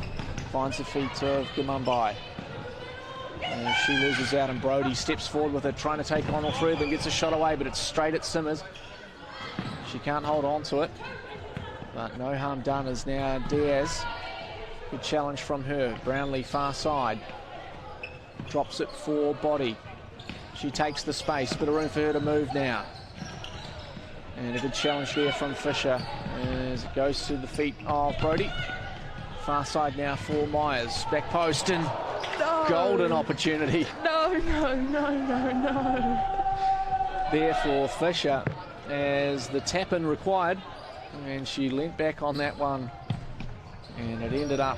finds the feet of Gamumbi. And she loses out, and Brody steps forward with it, trying to take on all three of them, gets a shot away, but it's straight at Simmers. She can't hold on to it, but no harm done as now Diaz. Good challenge from her. Brownlee far side. Drops it for Body. She takes the space, bit of room for her to move now. And a good challenge there from Fisher as it goes to the feet of Brody. Far side now for Myers. Back post and golden opportunity. No. There for Fisher as the tap-in required. And she leant back on that one. And it ended up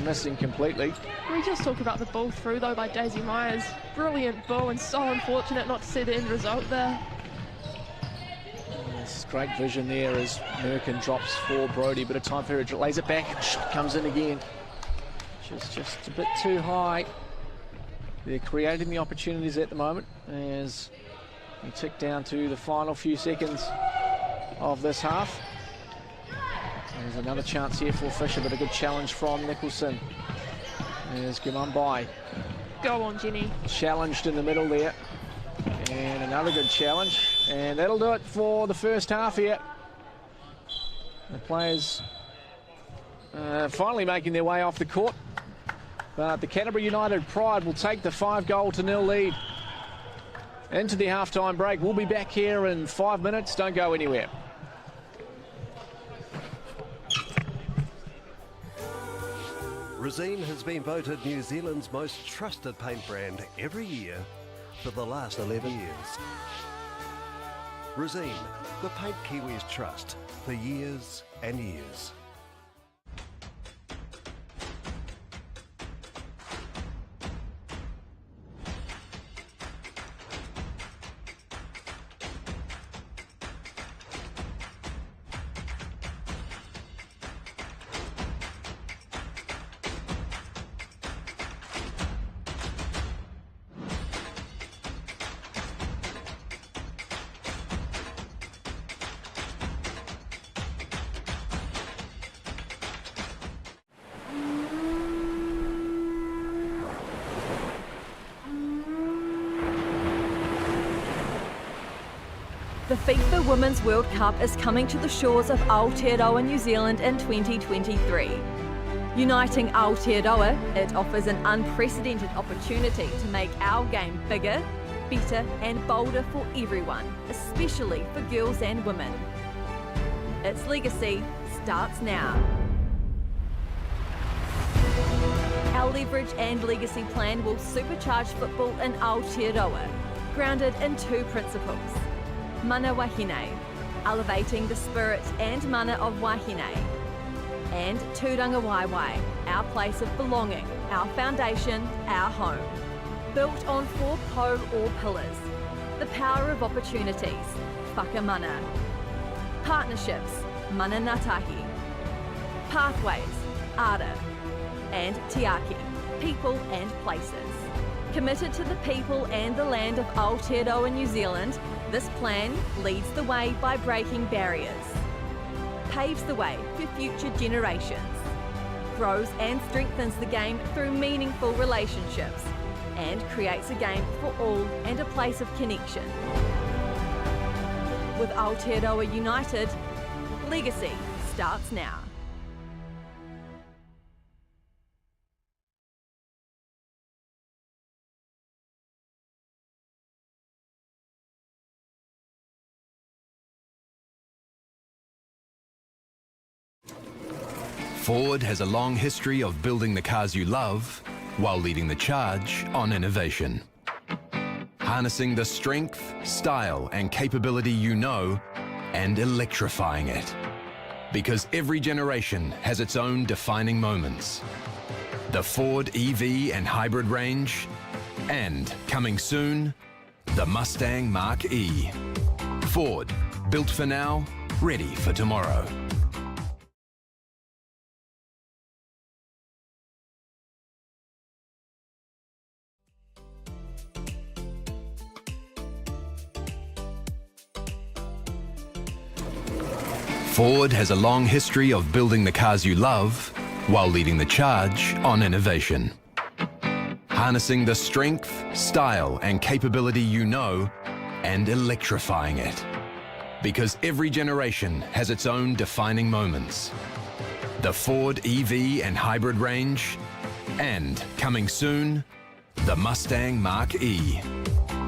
missing completely. We just talk about the ball through though by Daisy Myers. Brilliant ball, and so unfortunate not to see the end result there. It's great vision there as Merkin drops for Brody. Bit of time for her, lays it back, and the shot comes in again. She's just a bit too high. They're creating the opportunities at the moment as we tick down to the final few seconds of this half. There's another chance here for Fisher, but a good challenge from Nicholson. There's Gamumbi. Go on, Jenny. Challenged in the middle there. And another good challenge. And that'll do it for the first half here. The players finally making their way off the court. But the Canterbury United Pride will take the 5-0 lead into the halftime break. We'll be back here in 5 minutes. Don't go anywhere. Resene has been voted New Zealand's most trusted paint brand every year for the last 11 years. Resene, the paint Kiwis trust for years and years. The FIFA Women's World Cup is coming to the shores of Aotearoa, New Zealand in 2023. Uniting Aotearoa, it offers an unprecedented opportunity to make our game bigger, better and bolder for everyone, especially for girls and women. Its legacy starts now. Our leverage and legacy plan will supercharge football in Aotearoa, grounded in two principles. Mana wahine, elevating the spirit and mana of wahine. And Tūranga Waiwai, our place of belonging, our foundation, our home. Built on 4 po or pillars. The power of opportunities, whakamana. Partnerships, mana ngātahi. Pathways, ara. And tiaki, people and places. Committed to the people and the land of Aotearoa, New Zealand, this plan leads the way by breaking barriers, paves the way for future generations, grows and strengthens the game through meaningful relationships, and creates a game for all and a place of connection. With Aotearoa united, legacy starts now. Ford has a long history of building the cars you love while leading the charge on innovation. Harnessing the strength, style and capability you know and electrifying it. Because every generation has its own defining moments. The Ford EV and hybrid range, and coming soon, the Mustang Mach-E. Ford, built for now, ready for tomorrow. Ford has a long history of building the cars you love while leading the charge on innovation. Harnessing the strength, style and capability you know and electrifying it. Because every generation has its own defining moments. The Ford EV and hybrid range, and coming soon, the Mustang Mach-E.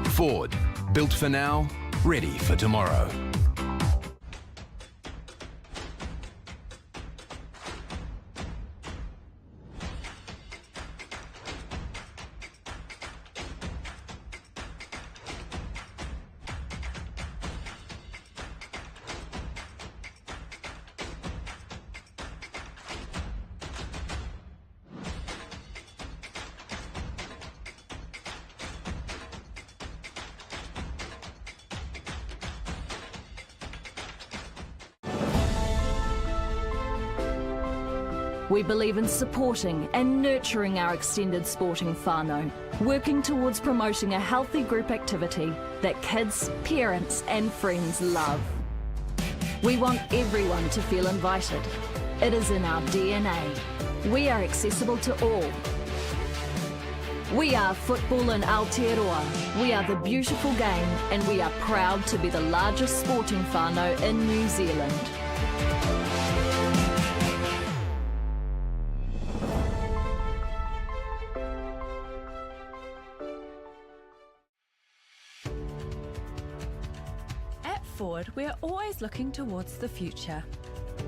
Ford, built for now, ready for tomorrow. We believe in supporting and nurturing our extended sporting whānau, working towards promoting a healthy group activity that kids, parents and friends love. We want everyone to feel invited. It is in our DNA. We are accessible to all. We are football in Aotearoa. We are the beautiful game and we are proud to be the largest sporting whānau in New Zealand. Ford, we're always looking towards the future.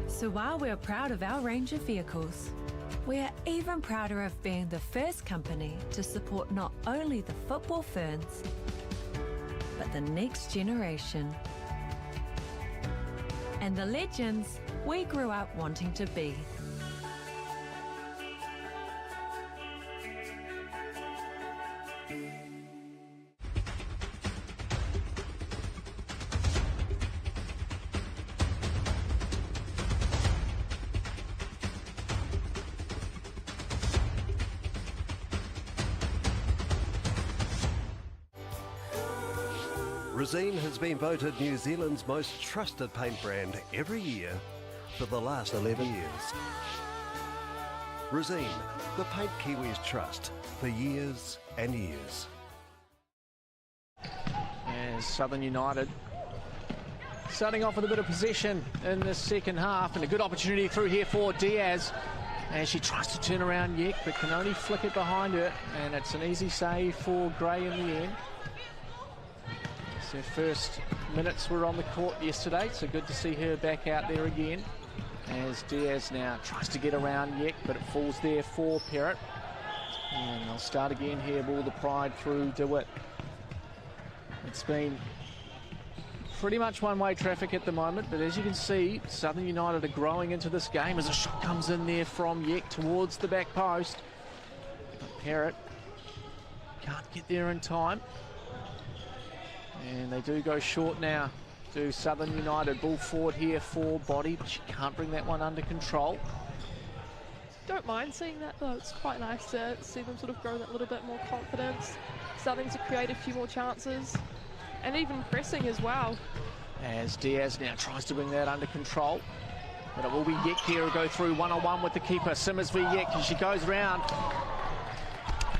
So while we're proud of our range of vehicles, We are even prouder of being the first company to support not only the football ferns, but the next generation. And the legends we grew up wanting to be. Resene has been voted New Zealand's most trusted paint brand every year for the last 11 years. Resene, the paint Kiwis trust for years and years. And Southern United starting off with a bit of possession in the second half, and a good opportunity through here for Diaz. And she tries to turn around Yek, but can only flick it behind her, and it's an easy save for Gray in the end. Her first minutes were on the court yesterday, so good to see her back out there again. As Diaz now tries to get around Yek, but it falls there for Perrott. And they'll start again here, ball the Pride through DeWitt. It's been pretty much one-way traffic at the moment, but as you can see, Southern United are growing into this game as a shot comes in there from Yek towards the back post. But Perrott can't get there in time. And they do go short now to Southern United. Ball forward here for Body, but she can't bring that one under control. Don't mind seeing that though. It's quite nice to see them sort of grow that little bit more confidence, starting to create a few more chances, and even pressing as well. As Diaz now tries to bring that under control. But it will be Yek here who go through one-on-one with the keeper. Simmers v Yek, and she goes round.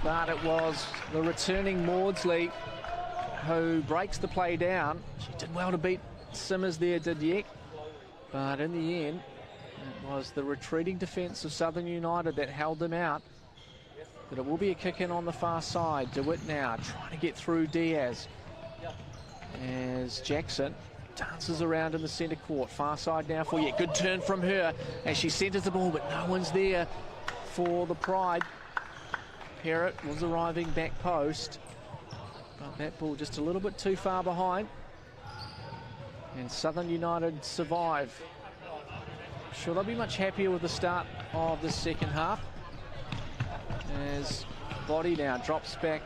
But it was the returning Maudsley who breaks the play down. She did well to beat Simmers there, did Yek. But in the end, it was the retreating defence of Southern United that held them out. But it will be a kick in on the far side. DeWitt now trying to get through Diaz. As Jackson dances around in the centre court. Far side now for Yek. Good turn from her as she centres the ball, but no one's there for the Pride. Perrott was arriving back post. But that ball just a little bit too far behind. And Southern United survive. Sure, they'll be much happier with the start of the second half. As Body now drops back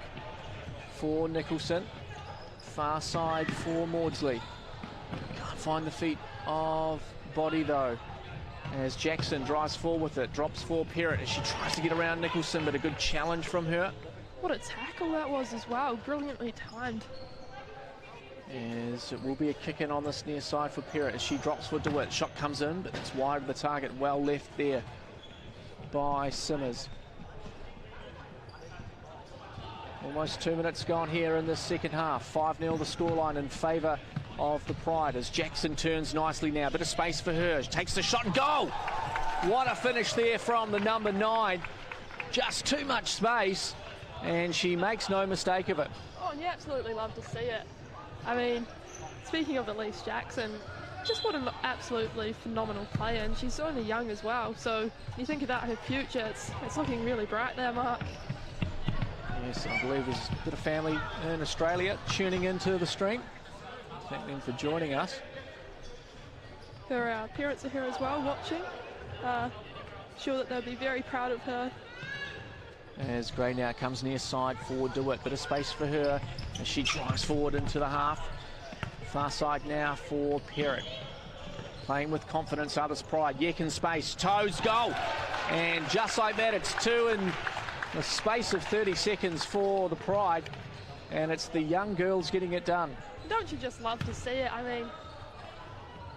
for Nicholson. Far side for Maudsley. Can't find the feet of Body though. As Jackson drives forward with it. Drops for Perrott as she tries to get around Nicholson, but a good challenge from her. What a tackle that was as well, brilliantly timed. As it will be a kick in on this near side for Perrott as she drops for DeWitt. Shot comes in, but it's wide of the target. Well left there by Simmers. Almost 2 minutes gone here in the second half. 5-0 the scoreline in favour of the Pride as Jackson turns nicely now. Bit of space for her. She takes the shot and goal! What a finish there from the number 9. Just too much space. And she makes no mistake of it. Oh, and you absolutely love to see it. I mean, speaking of Elise Jackson, just what an absolutely phenomenal player, and she's only young as well. So you think about her future, it's looking really bright there, Mark. Yes, I believe there's a bit of family in Australia tuning into the stream. Thank them for joining us. Her parents are here as well, watching. Sure that they'll be very proud of her. As Gray now comes near side for DeWitt. Bit of space for her as she drives forward into the half. Far side now for Perrott. Playing with confidence, others Pride. Yek in space, toes, goal! And just like that, it's 2 in the space of 30 seconds for the Pride. And it's the young girls getting it done. Don't you just love to see it? I mean,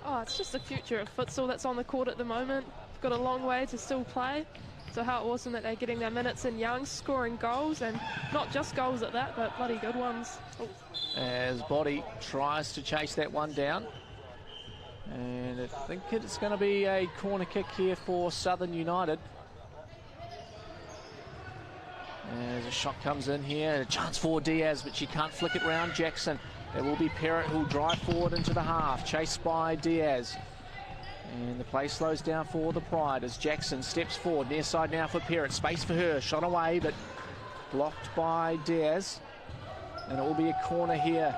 oh, it's just the future of futsal that's on the court at the moment. Got a long way to still play. So how awesome that they're getting their minutes in young, scoring goals, and not just goals at that, but bloody good ones. Oh. As Body tries to chase that one down. And I think it's going to be a corner kick here for Southern United. As a shot comes in here, a chance for Diaz, but she can't flick it round Jackson. There will be Perrott who'll drive forward into the half, chased by Diaz. And the play slows down for the Pride as Jackson steps forward. Near side now for Perrott. Space for her. Shot away, but blocked by Diaz. And it will be a corner here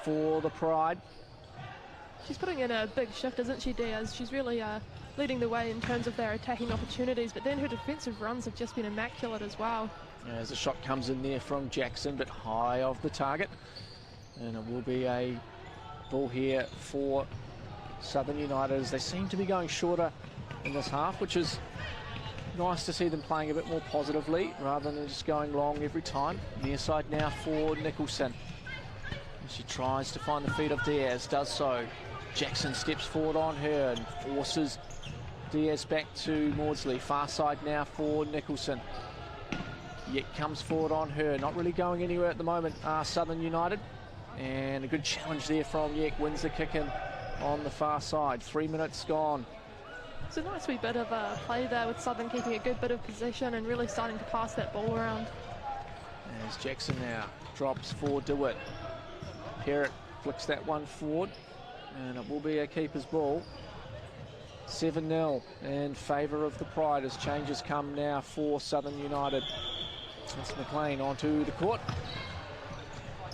for the Pride. She's putting in a big shift, isn't she, Diaz? She's really leading the way in terms of their attacking opportunities, but then her defensive runs have just been immaculate as well. As the shot comes in there from Jackson, but high of the target. And it will be a ball here for Southern United as they seem to be going shorter in this half, which is nice to see them playing a bit more positively rather than just going long every time. Near side now for Nicholson. She tries to find the feet of Diaz, does so. Jackson steps forward on her and forces Diaz back to Maudsley. Far side now for Nicholson. Yet comes forward on her, not really going anywhere at the moment, Southern United. And a good challenge there from Yek, wins the kick in on the far side. 3 minutes gone. It's a nice wee bit of play there with Southern keeping a good bit of possession and really starting to pass that ball around. As Jackson now drops for DeWitt. Perrott flicks that one forward and it will be a keeper's ball. 7-0 in favour of the Pride as changes come now for Southern United. It's McLean onto the court.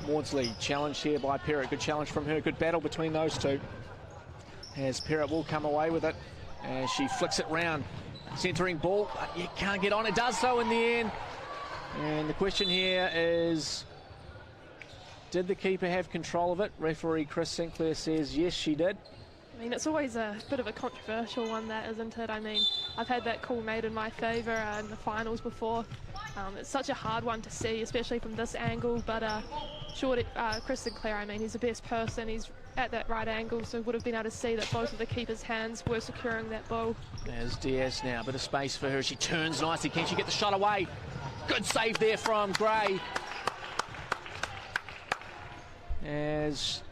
Maudsley challenged here by Perrott. Good challenge from her. Good battle between those two. As Perrott will come away with it as she flicks it round. Centering ball, but you can't get on. It does so in the end. And the question here is, did the keeper have control of it? Referee Chris Sinclair says yes, she did. I mean, it's always a bit of a controversial one, that, isn't it? I mean, I've had that call made in my favour in the finals before. It's such a hard one to see, especially from this angle, but Chris Sinclair, I mean, he's the best person. He's at that right angle, so would have been able to see that both of the keeper's hands were securing that ball. There's Diaz now, a bit of space for her. She turns nicely. Can she get the shot away? Good save there from Gray. As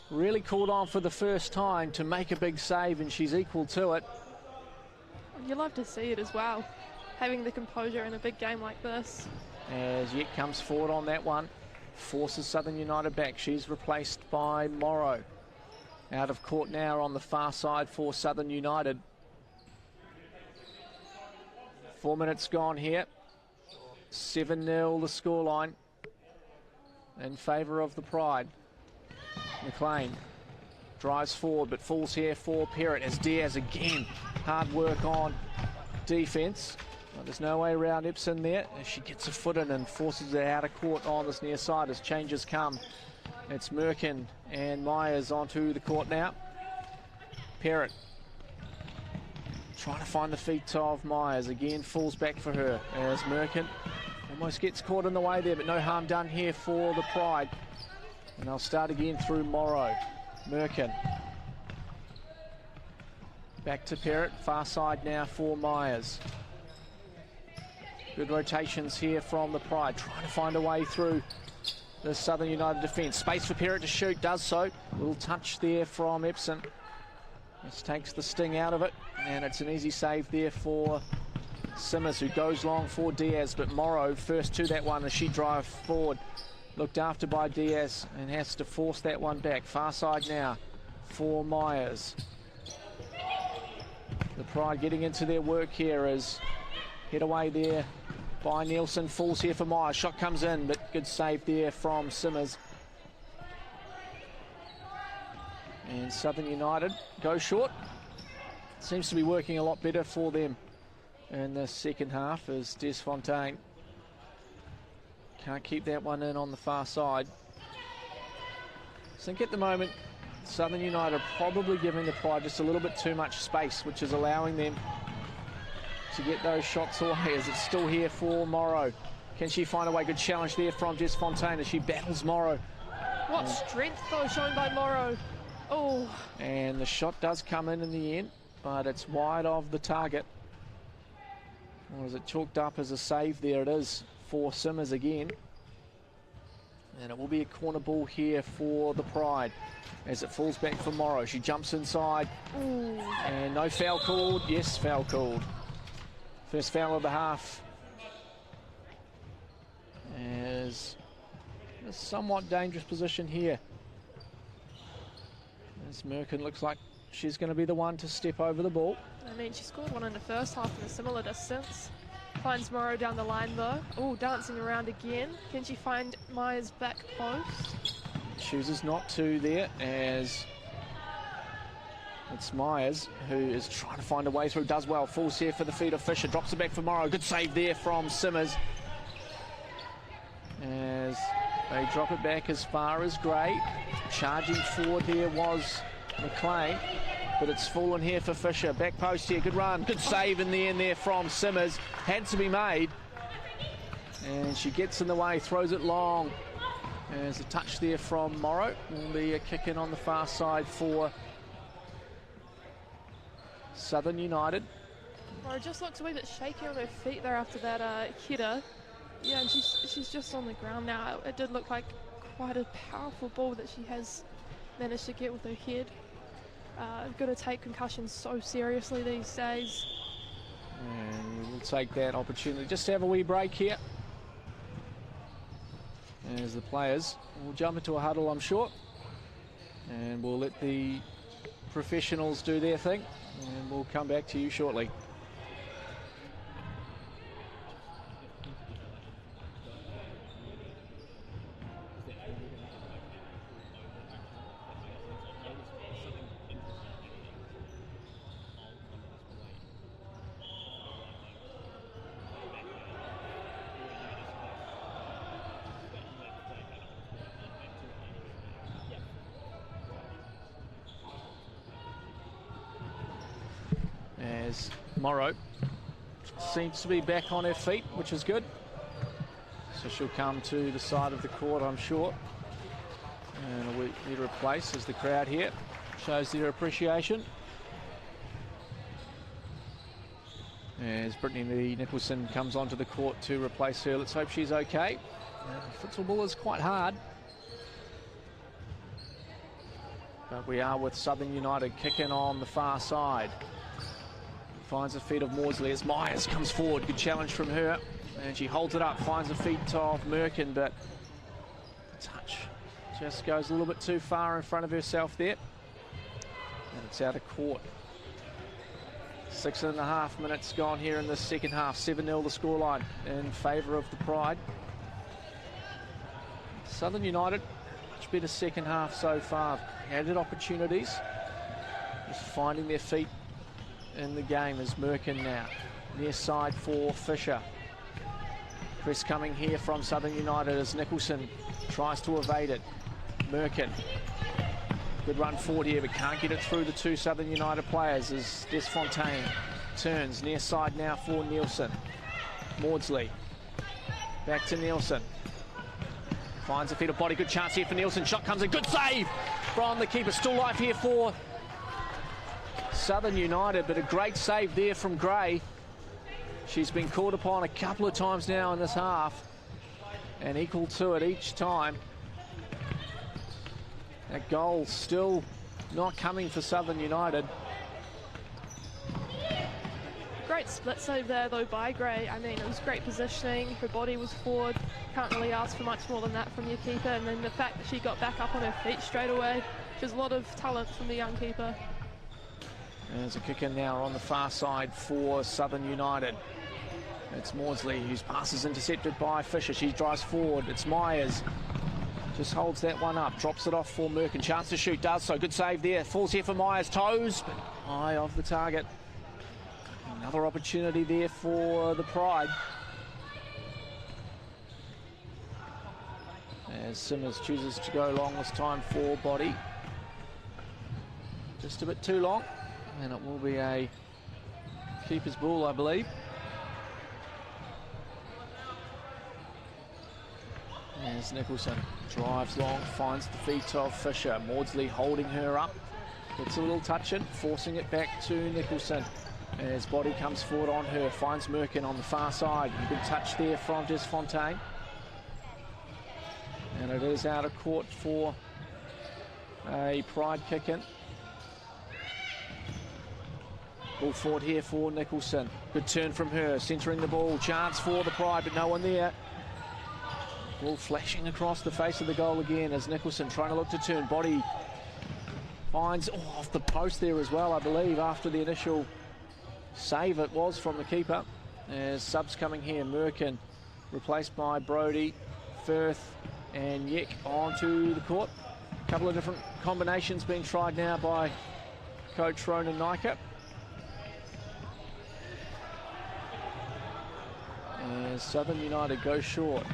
really called on for the first time to make a big save, and she's equal to it. You love to see it as well, having the composure in a big game like this. As Yet comes forward on that one, forces Southern United back. She's replaced by Morrow. Out of court now on the far side for Southern United. 4 minutes gone here. 7-0 the scoreline in favour of the Pride. McLean drives forward but falls here for Perrott as Diaz again. Hard work on defence. Well, there's no way around Epson there as she gets a foot in and forces it out of court on this near side as changes come. It's Merkin and Myers onto the court now. Perrott trying to find the feet of Myers. Again falls back for her as Merkin almost gets caught in the way there, but no harm done here for the Pride. And they'll start again through Morrow. Merkin. Back to Perrott. Far side now for Myers. Good rotations here from the Pride. Trying to find a way through the Southern United defence. Space for Perrott to shoot. Does so. Little touch there from Epson. This takes the sting out of it. And it's an easy save there for Simmers, who goes long for Diaz. But Morrow first to that one as she drives forward. Looked after by Diaz and has to force that one back. Far side now for Myers. The Pride getting into their work here as head away there by Nielsen. Falls here for Myers. Shot comes in, but good save there from Simmers. And Southern United go short. Seems to be working a lot better for them in the second half as Desfontaine can't keep that one in on the far side. I think at the moment Southern United are probably giving the Pride just a little bit too much space, which is allowing them to get those shots away as it's still here for Morrow. Can she find a way? Good challenge there from Desfontaine as she battles Morrow. What strength though shown by Morrow. Oh. And the shot does come in the end, but it's wide of the target. Or is it chalked up as a save? There it is for Simmers again. And it will be a corner ball here for the Pride as it falls back for Morrow. She jumps inside. Ooh. And no foul called. Yes, foul called. First foul of the half. As a somewhat dangerous position here. As Merkin looks like she's going to be the one to step over the ball. I mean, she scored one in the first half in a similar distance. Finds Morrow down the line though. Oh, dancing around again. Can she find Myers' back post? Chooses not to there, as it's Myers who is trying to find a way through. Does well. Falls here for the feet of Fisher. Drops it back for Morrow. Good save there from Simmers. As they drop it back as far as Gray. Charging forward there was McLean, but it's fallen here for Fisher. Back post here, good run, good save in the end there from Simmers. Had to be made, and she gets in the way, throws it long. There's a touch there from Morrow. Will be a kick in on the far side for Southern United. Morrow just looks a wee bit shaky on her feet there after that header. Yeah, and she's just on the ground now. It did look like quite a powerful ball that she has managed to get with her head. Got to take concussions so seriously these days. And we'll take that opportunity just to have a wee break here, as the players will jump into a huddle, I'm sure, and we'll let the professionals do their thing, and we'll come back to you shortly. As Morrow seems to be back on her feet, which is good. So she'll come to the side of the court, I'm sure. And we need to replace as the crowd here shows their appreciation. As Brittany Nicholson comes onto the court to replace her. Let's hope she's okay. Futsal ball is quite hard. But we are with Southern United kicking on the far side. Finds the feet of Maudsley as Myers comes forward. Good challenge from her. And she holds it up, finds the feet of Merkin, but the touch just goes a little bit too far in front of herself there. And it's out of court. 6.5 minutes gone here in the second half. 7-0 the scoreline in favour of the Pride. Southern United, much better second half so far. Added opportunities. Just finding their feet in the game is Merkin now. Near side for Fisher. Press coming here from Southern United as Nicholson tries to evade it. Merkin. Good run forward here, but can't get it through the two Southern United players as Desfontaine turns near side now for Nielsen. Maudsley. Back to Nielsen. Finds a feet of body. Good chance here for Nielsen. Shot comes in. Good save from the keeper. Still life here for Southern United, but a great save there from Gray. She's been called upon a couple of times now in this half and equal to it each time. That goal still not coming for Southern United. Great split save there though by Gray. I mean, it was great positioning. Her body was forward. Can't really ask for much more than that from your keeper. And then the fact that she got back up on her feet straight away. There's a lot of talent from the young keeper. There's a kick in now on the far side for Southern United. It's Maudsley whose pass is intercepted by Fisher. She drives forward. It's Myers. Just holds that one up. Drops it off for Merkin. Chance to shoot. Does so. Good save there. Falls here for Myers. Toes, but high of the target. Another opportunity there for the Pride. As Simmers chooses to go long this time for body. Just a bit too long. And it will be a keeper's ball, I believe. As Nicholson drives long, finds the feet of Fisher. Maudsley holding her up. Gets a little touch in, forcing it back to Nicholson. As body comes forward on her, finds Merkin on the far side. Good touch there from Desfontaine. And it is out of court for a Pride kick-in. Ball forward here for Nicholson. Good turn from her, centering the ball. Chance for the Pride, but no one there. Ball flashing across the face of the goal again as Nicholson trying to look to turn. Body Finds off the post there as well, I believe, after the initial save it was from the keeper. As subs coming here, Merkin replaced by Brody, Firth and Yek onto the court. A couple of different combinations being tried now by coach Ronan Nyka. As Southern United goes short.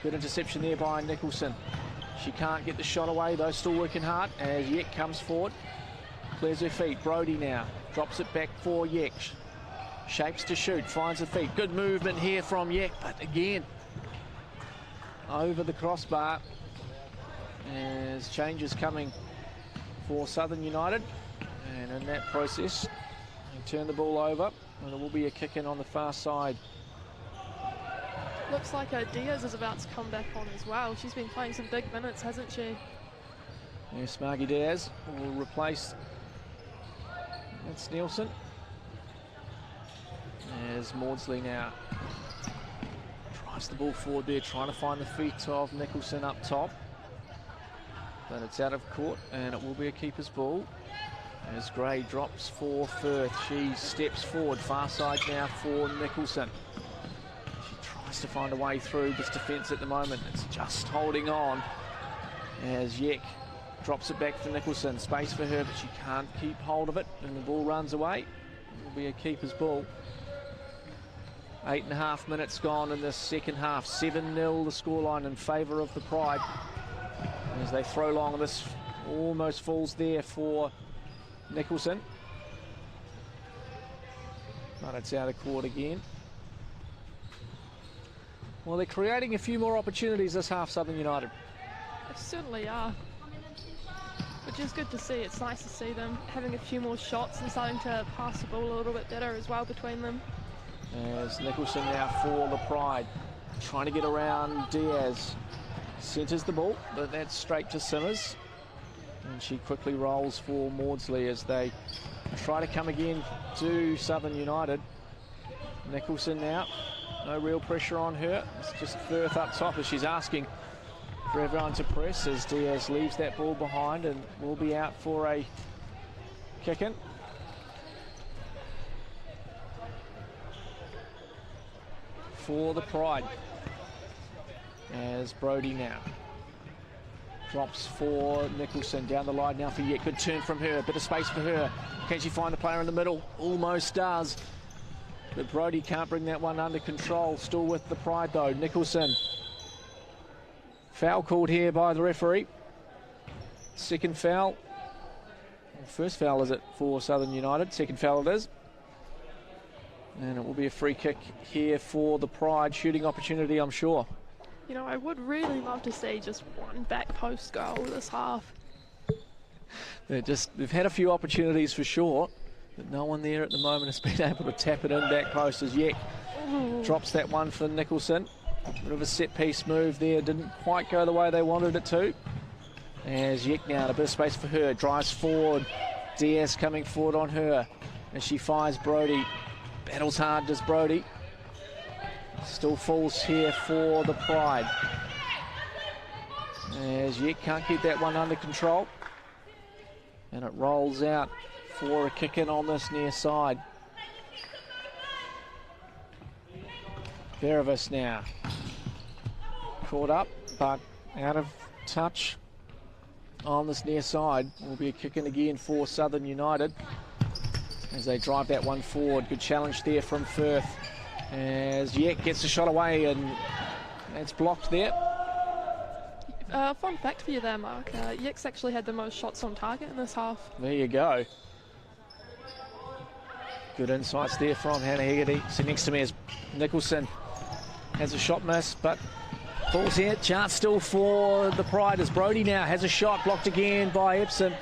Good interception there by Nicholson. She can't get the shot away though, still working hard as Yek comes forward. Clears her feet, Brody now. Drops it back for Yek. Shapes to shoot, finds her feet. Good movement here from Yek, but again, over the crossbar. As changes coming for Southern United. And in that process, they turn the ball over and it will be a kick in on the far side. Looks like Diaz is about to come back on as well. She's been playing some big minutes, hasn't she? Yes, Margie Diaz will replace that's Nielsen. As Maudsley now drives the ball forward there, trying to find the feet of Nicholson up top. But it's out of court and it will be a keeper's ball. As Gray drops for Firth, she steps forward, far side now for Nicholson. To find a way through this defence at the moment. It's just holding on as Yek drops it back for Nicholson. Space for her, but she can't keep hold of it and the ball runs away. It will be a keeper's ball. 8.5 minutes gone in this second half. 7-0 the scoreline in favour of the Pride. As they throw long, this almost falls there for Nicholson. But it's out of court again. Well, they're creating a few more opportunities this half, Southern United. They certainly are, which is good to see. It's nice to see them having a few more shots and starting to pass the ball a little bit better as well between them. As Nicholson now for the Pride, trying to get around Diaz. Centres the ball, but that's straight to Simmers. And she quickly rolls for Maudsley as they try to come again to Southern United. Nicholson now. No real pressure on her. It's just Firth up top as she's asking for everyone to press as Diaz leaves that ball behind and will be out for a kick-in. For the Pride. As Brody now drops for Nicholson. Down the line now for Yek. Good turn from her. A bit of space for her. Can she find the player in the middle? Almost does. But Brody can't bring that one under control. Still with the Pride though. Nicholson. Foul called here by the referee. Second foul. First foul is it for Southern United. Second foul it is. And it will be a free kick here for the Pride. Shooting opportunity, I'm sure. You know, I would really love to see just one back post goal this half. They've had a few opportunities for sure. But no one there at the moment has been able to tap it in back post as Yek drops that one for Nicholson. Bit of a set piece move there, didn't quite go the way they wanted it to. As Yek now, a bit of space for her, drives forward. Diaz coming forward on her as she fires Brody. Battles hard, does Brody. Still falls here for the Pride. As Yek can't keep that one under control. And it rolls out for a kick in on this near side. Verevis now. Caught up, but out of touch on this near side. Will be a kick in again for Southern United as they drive that one forward. Good challenge there from Firth as Yek gets the shot away and it's blocked there. Fun fact for you there, Mark. Yek's actually had the most shots on target in this half. There you go. Good insights there from Hannah Hegarty. So next to me is Nicholson. Has a shot miss, but falls here. Chance still for the Pride as Brody now has a shot blocked again by Epson.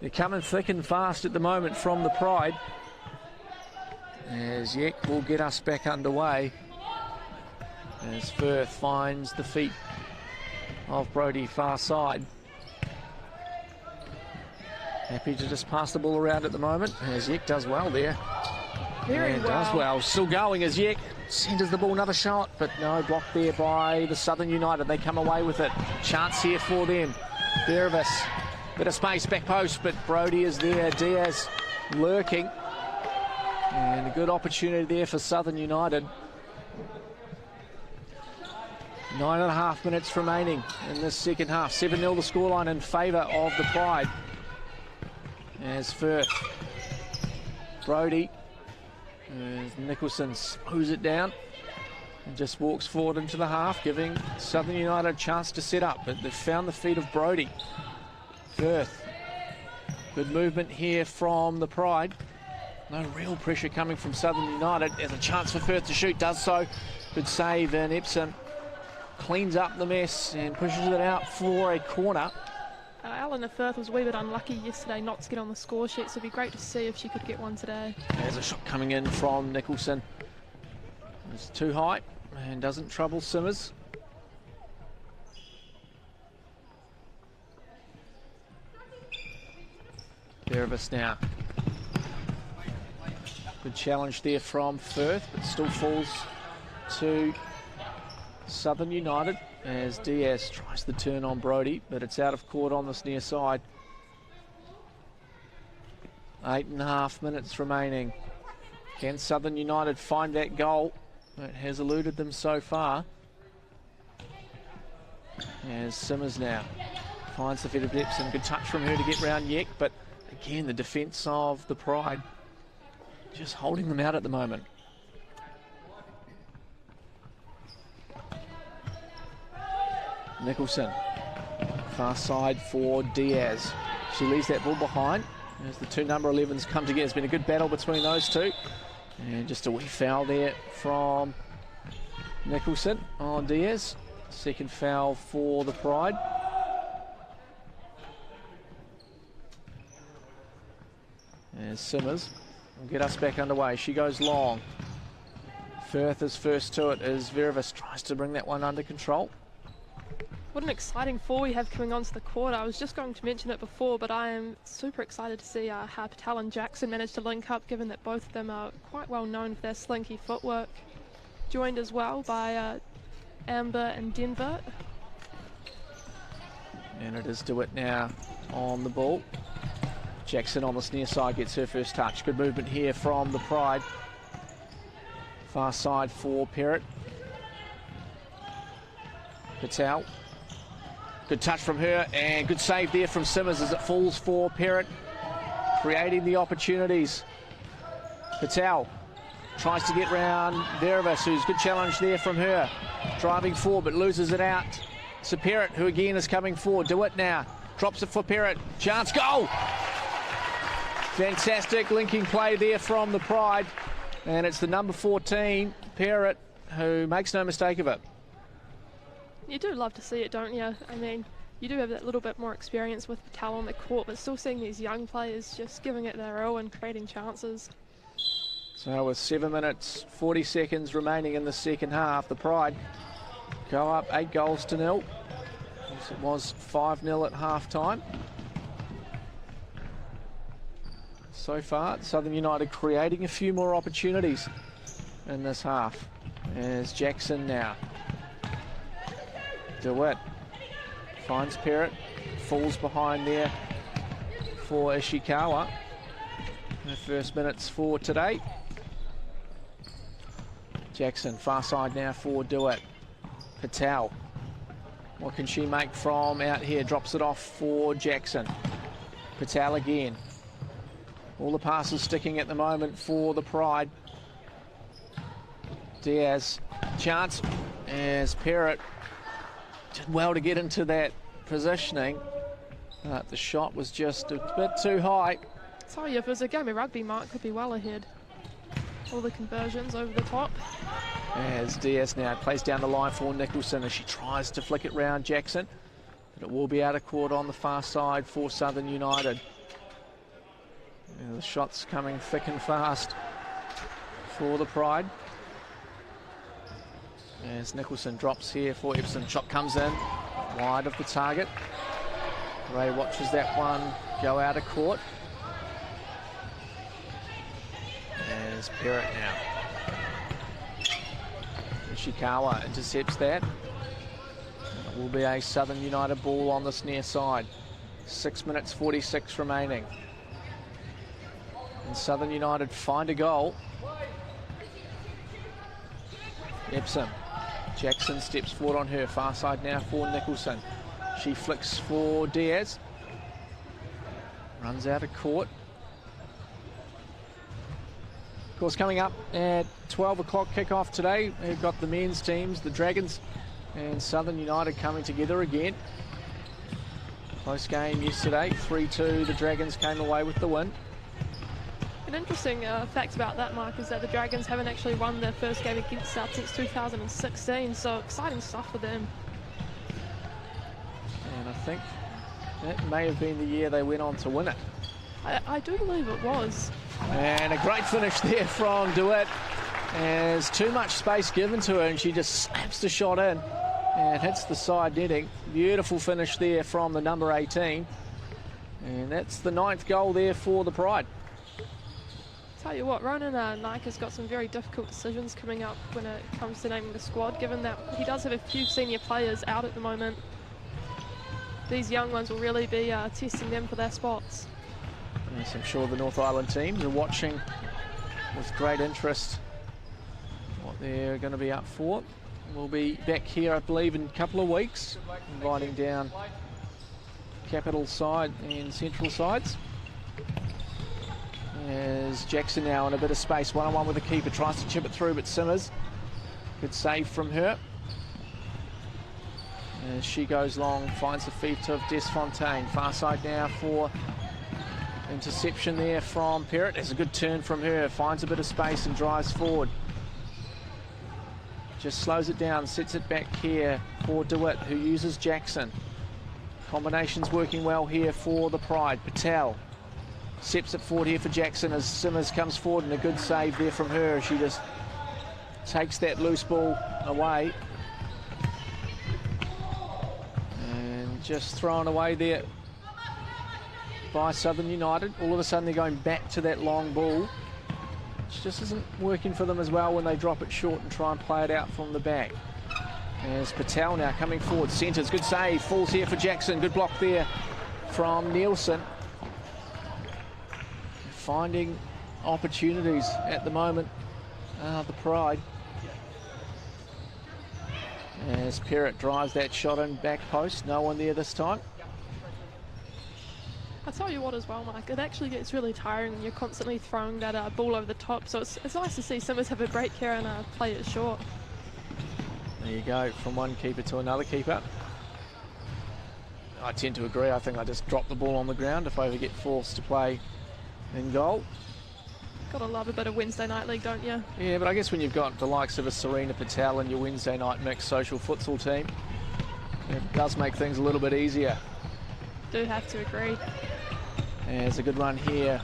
They're coming thick and fast at the moment from the Pride. As Yek will get us back underway. As Firth finds the feet of Brody far side. Happy to just pass the ball around at the moment as Yek does well there. Very well. Does well. Still going as Yek centres the ball, another shot, but no, blocked there by the Southern United. They come away with it. Chance here for them. Verevis Bit of space, back post, but Brodie is there. Diaz lurking. And a good opportunity there for Southern United. 9.5 minutes remaining in this second half. 7-0 the scoreline in favour of the Pride. As Firth, Brodie, as Nicholson smooths it down and just walks forward into the half, giving Southern United a chance to set up, but they've found the feet of Brodie. Firth, good movement here from the Pride. No real pressure coming from Southern United. There's a chance for Firth to shoot, does so. Good save, and Epsom cleans up the mess and pushes it out for a corner. Eleanor Firth was a wee bit unlucky yesterday not to get on the score sheet, so it'd be great to see if she could get one today. There's a shot coming in from Nicholson. It's too high and doesn't trouble Simmers. Berevis now. Good challenge there from Firth, but still falls to Southern United as Diaz tries the turn on Brodie, but it's out of court on this near side. 8.5 minutes remaining. Can Southern United find that goal? It has eluded them so far. As Simmers now finds the feet of Epsom. Good touch from her to get round Yek, but again the defence of the Pride just holding them out at the moment. Nicholson, far side for Diaz. She leaves that ball behind as the two number 11s come together. It's been a good battle between those two. And just a wee foul there from Nicholson on Diaz. Second foul for the Pride. And Simmers will get us back underway. She goes long. Firth is first to it as Verevis tries to bring that one under control. What an exciting four we have coming onto the court. I was just going to mention it before, but I am super excited to see how Patel and Jackson managed to link up, given that both of them are quite well known for their slinky footwork. Joined as well by Amber and Denver. And it is DeWitt now on the ball. Jackson on the near side gets her first touch. Good movement here from the Pride. Far side for Perrott. Patel. Good touch from her and good save there from Simmers as it falls for Perrott, creating the opportunities. Patel tries to get round Verevis, who's good challenge there from her. Driving forward but loses it out. So Perrott, who again is coming forward. DeWitt now drops it for Perrott. Chance, goal! Fantastic linking play there from the Pride. And it's the number 14, Perrott, who makes no mistake of it. You do love to see it, don't you? I mean, you do have that little bit more experience with Patel on the court, but still seeing these young players just giving it their all and creating chances. So with 7 minutes, 40 seconds remaining in the second half, the Pride go up 8-0. It was 5-0 at half-time. So far, Southern United creating a few more opportunities in this half. As Jackson now. DeWitt finds Perrott, falls behind there for Ishikawa. Her first minutes for today. Jackson, far side now for DeWitt. Patel, what can she make from out here? Drops it off for Jackson. Patel again. All the passes sticking at the moment for the Pride. Diaz, chance as Perrott did well to get into that positioning, but the shot was just a bit too high. Sorry, if it was a game of rugby, Mark could be well ahead. All the conversions over the top. As Diaz now plays down the line for Nicholson as she tries to flick it round Jackson, but it will be out of court on the far side for Southern United. And the shots coming thick and fast for the Pride. As Nicholson drops here for Epsom. Shot comes in, wide of the target. Ray watches that one go out of court. As Perrott now. Ishikawa intercepts that. It will be a Southern United ball on this near side. 6 minutes 46 remaining. And Southern United find a goal. Epsom. Jackson steps forward on her. Far side now for Nicholson. She flicks for Diaz. Runs out of court. Of course, coming up at 12 o'clock kickoff today, we've got the men's teams, the Dragons and Southern United coming together again. Close game yesterday, 3-2. The Dragons came away with the win. An interesting fact about that, Mark, is that the Dragons haven't actually won their first game against South since 2016, so exciting stuff for them. And I think that may have been the year they went on to win it. I do believe it was. And a great finish there from DeWitt. There's too much space given to her and she just slaps the shot in and hits the side netting. Beautiful finish there from the number 18. And that's the 9th goal there for the Pride. Tell you what, Ronan Nike has got some very difficult decisions coming up when it comes to naming the squad, given that he does have a few senior players out at the moment. These young ones will really be testing them for their spots. Yes, I'm sure the North Island teams are watching with great interest what they're going to be up for. We'll be back here, I believe, in a couple of weeks, inviting down Capital side and Central sides. As Jackson now in a bit of space, one-on-one with the keeper, tries to chip it through, but Simmers, good save from her. As she goes long, finds the feet of Desfontaine. Far side now for interception there from Perrott. There's a good turn from her, finds a bit of space and drives forward. Just slows it down, sets it back here for DeWitt, who uses Jackson. Combinations working well here for the Pride. Patel steps it forward here for Jackson as Simmers comes forward, and a good save there from her. She just takes that loose ball away. And just thrown away there by Southern United. All of a sudden they're going back to that long ball, which just isn't working for them as well when they drop it short and try and play it out from the back. As Patel now coming forward, centres, good save, falls here for Jackson, good block there from Nielsen. Finding opportunities at the moment, the Pride. As Perrott drives that shot in back post, no one there this time. I'll tell you what as well, Mike, it actually gets really tiring when you're constantly throwing that ball over the top, so it's nice to see Simmers have a break here and play it short. There you go, from one keeper to another keeper. I tend to agree. I think I just drop the ball on the ground if I ever get forced to play in goal. Gotta love a bit of Wednesday night league, don't you? Yeah, but I guess when you've got the likes of a Serena Patel in your Wednesday night mixed social futsal team, it does make things a little bit easier. Do have to agree. There's a good run here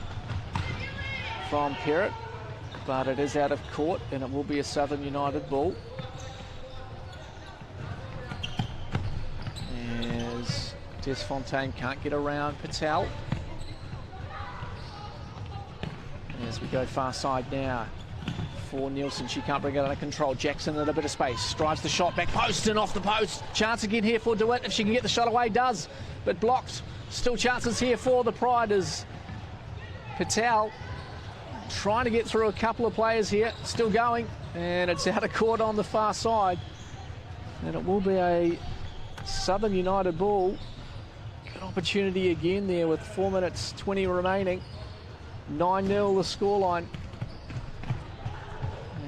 from Perrott, but it is out of court and it will be a Southern United ball. As Desfontaine can't get around Patel. As we go far side now for Nielsen, she can't bring it under control. Jackson in a bit of space, drives the shot back post and off the post. Chance again here for DeWitt, if she can get the shot away, does, but blocked. Still chances here for the Pride as Patel trying to get through a couple of players here, still going, and it's out of court on the far side. And it will be a Southern United ball. Good opportunity again there with 4 minutes 20 remaining. 9-0 the scoreline.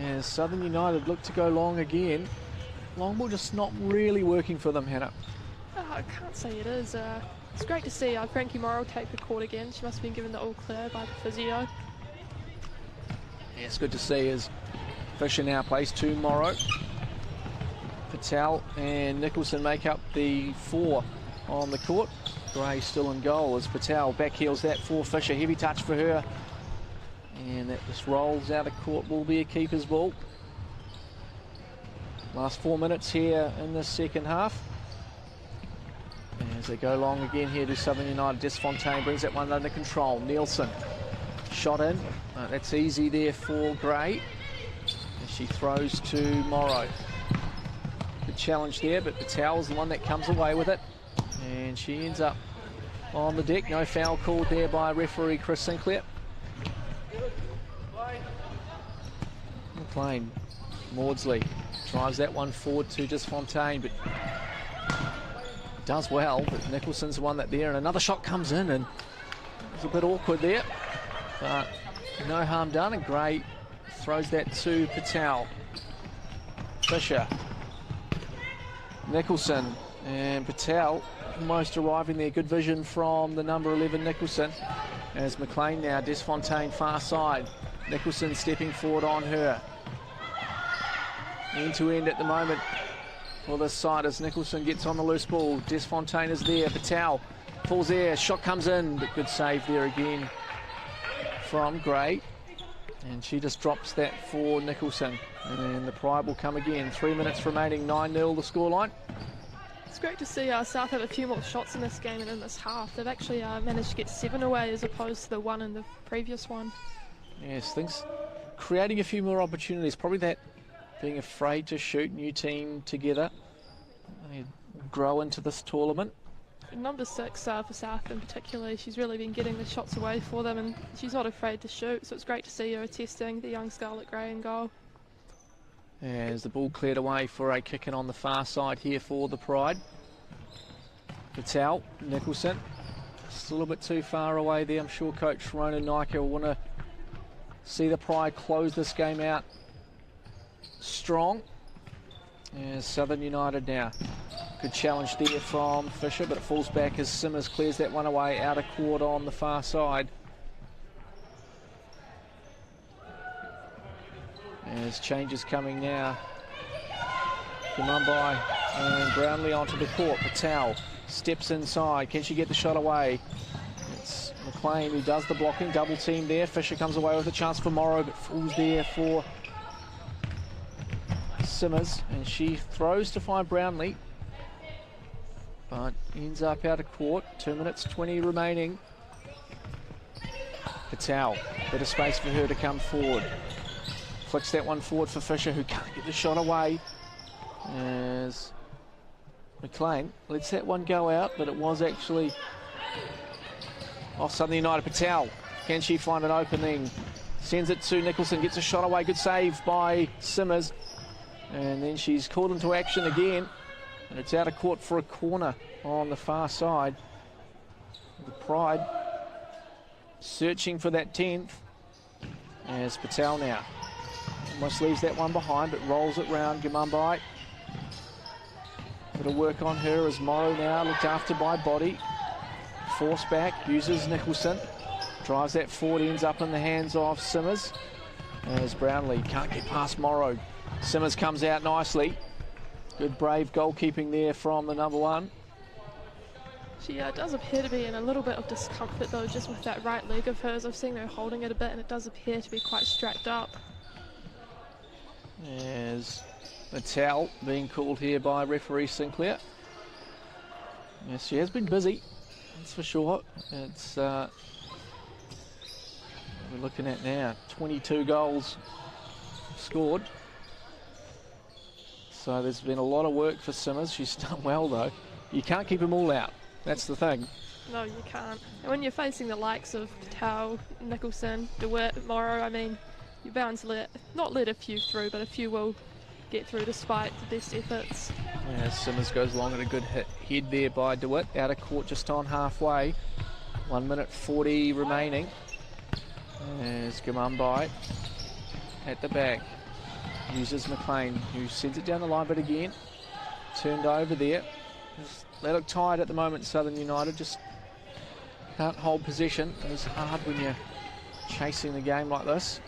As Southern United look to go long again. Long ball just not really working for them, Hannah. I can't say it is. It's great to see Frankie Morrow take the court again. She must have been given the all clear by the physio. Yeah, it's good to see as Fisher now plays to Morrow. Patel and Nicholson make up the 4 on the court. Gray still in goal as Patel backheels that for Fisher. Heavy touch for her. And that just rolls out of court, will be a keeper's ball. Last 4 minutes here in the second half. As they go long again here to Southern United, Desfontaine brings that one under control. Nielsen, shot in. That's easy there for Gray. As she throws to Morrow. Good challenge there, but Patel's the one that comes away with it. And she ends up on the deck. No foul called there by referee Chris Sinclair. McLean, Maudsley drives that one forward to Desfontaine, but does well, but Nicholson's the one that there, and another shot comes in, and it's a bit awkward there, but no harm done, and Gray throws that to Patel. Fisher, Nicholson, and Patel almost arriving there. Good vision from the number 11 Nicholson. As McLean now, Desfontaine far side. Nicholson stepping forward on her. End to end at the moment for this side as Nicholson gets on the loose ball. Desfontaine is there. Patel falls there. Shot comes in, but good save there again from Gray. And she just drops that for Nicholson. And then the Pride will come again. 3 minutes remaining, 9-0 the scoreline. It's great to see South have a few more shots in this game and in this half. They've actually managed to get 7 away as opposed to the 1 in the previous one. Yes, things creating a few more opportunities. Probably that being afraid to shoot, new team together. They grow into this tournament. Number 6 for South in particular, she's really been getting the shots away for them, and she's not afraid to shoot, so it's great to see her testing the young Scarlet Grey in goal. As the ball cleared away for a kick in on the far side here for the Pride. Patel, Nicholson, just a little bit too far away there. I'm sure Coach Ronan Nike will want to see the Pride close this game out strong. As Southern United now. Good challenge there from Fisher, but it falls back as Simmers clears that one away out of court on the far side. As changes coming now. Mumbai and Brownlee onto the court. Patel steps inside. Can she get the shot away? It's McLean who does the blocking. Double team there. Fisher comes away with a chance for Morrow, but falls there for Simmers. And she throws to find Brownlee, but ends up out of court. 2 minutes 20 remaining. Patel, bit of space for her to come forward. Flicks that one forward for Fisher, who can't get the shot away. As McLean lets that one go out, but it was actually off Southern United. Patel, can she find an opening? Sends it to Nicholson, gets a shot away. Good save by Simmers. And then she's called into action again. And it's out of court for a corner on the far side. The Pride searching for that 10th. As Patel now almost leaves that one behind, but rolls it round. Gamumbai. Bit of work on her as Morrow now looked after by Body. Force back, uses Nicholson. Drives that forward, ends up in the hands of Simmers. As Brownlee can't get past Morrow. Simmers comes out nicely. Good brave goalkeeping there from the number 1. She does appear to be in a little bit of discomfort though, just with that right leg of hers. I've seen her holding it a bit and it does appear to be quite strapped up. As Patel being called here by referee Sinclair. Yes, she has been busy, that's for sure. It's we're looking at now 22 goals scored. So there's been a lot of work for Simmers. She's done well though. You can't keep them all out. That's the thing. No, you can't. And when you're facing the likes of Patel, Nicholson, DeWitt, Morrow, I mean, you're bound to not let a few through, but a few will get through despite the best efforts. Yeah, Simmers goes long at a good head there by DeWitt. Out of court just on halfway. 1 minute 40 remaining. There's Gamumbai at the back. Uses McLean, who sends it down the line, but again turned over there. They look tired at the moment, Southern United. Just can't hold possession. It's hard when you're chasing the game like this.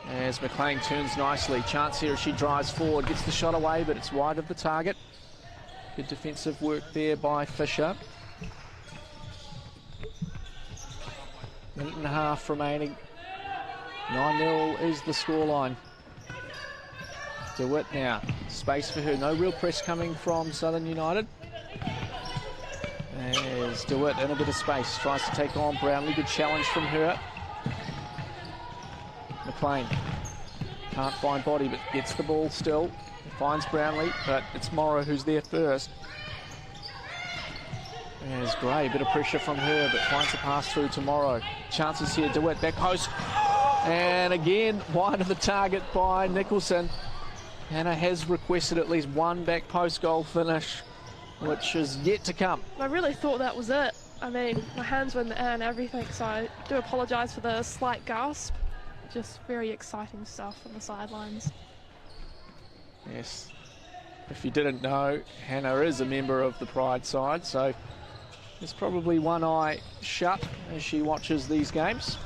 As McLean turns nicely. Chance here as she drives forward. Gets the shot away, but it's wide of the target. Good defensive work there by Fisher. Minute and a half remaining. 9-0 is the scoreline. DeWitt now. Space for her. No real press coming from Southern United. As DeWitt in a bit of space. Tries to take on Brownlee. Good challenge from her. McLean can't find Body, but gets the ball still. Finds Brownlee, but it's Morrow who's there first. There's Gray, bit of pressure from her, but finds the pass through tomorrow. Chances here, DeWitt, back post. And again, wide of the target by Nicholson. Hannah has requested at least one back post goal finish, which is yet to come. I really thought that was it. I mean, my hands were in the air and everything, so I do apologise for the slight gasp. Just very exciting stuff on the sidelines. Yes. If you didn't know, Hannah is a member of the Pride side, so there's probably one eye shut as she watches these games.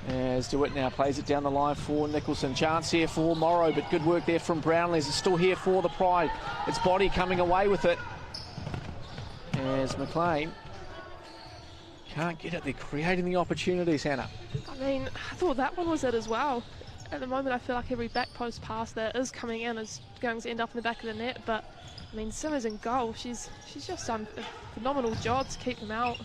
As DeWitt now plays it down the line for Nicholson. Chance here for Morrow, but good work there from Brownlees. It's still here for the Pride. It's Body coming away with it. As McLean can't get it. They're creating the opportunities, Hannah. I mean, I thought that one was it as well. At the moment, I feel like every back post pass that is coming in is going to end up in the back of the net, but I mean, Simmers in goal, she's just done a phenomenal job to keep them out.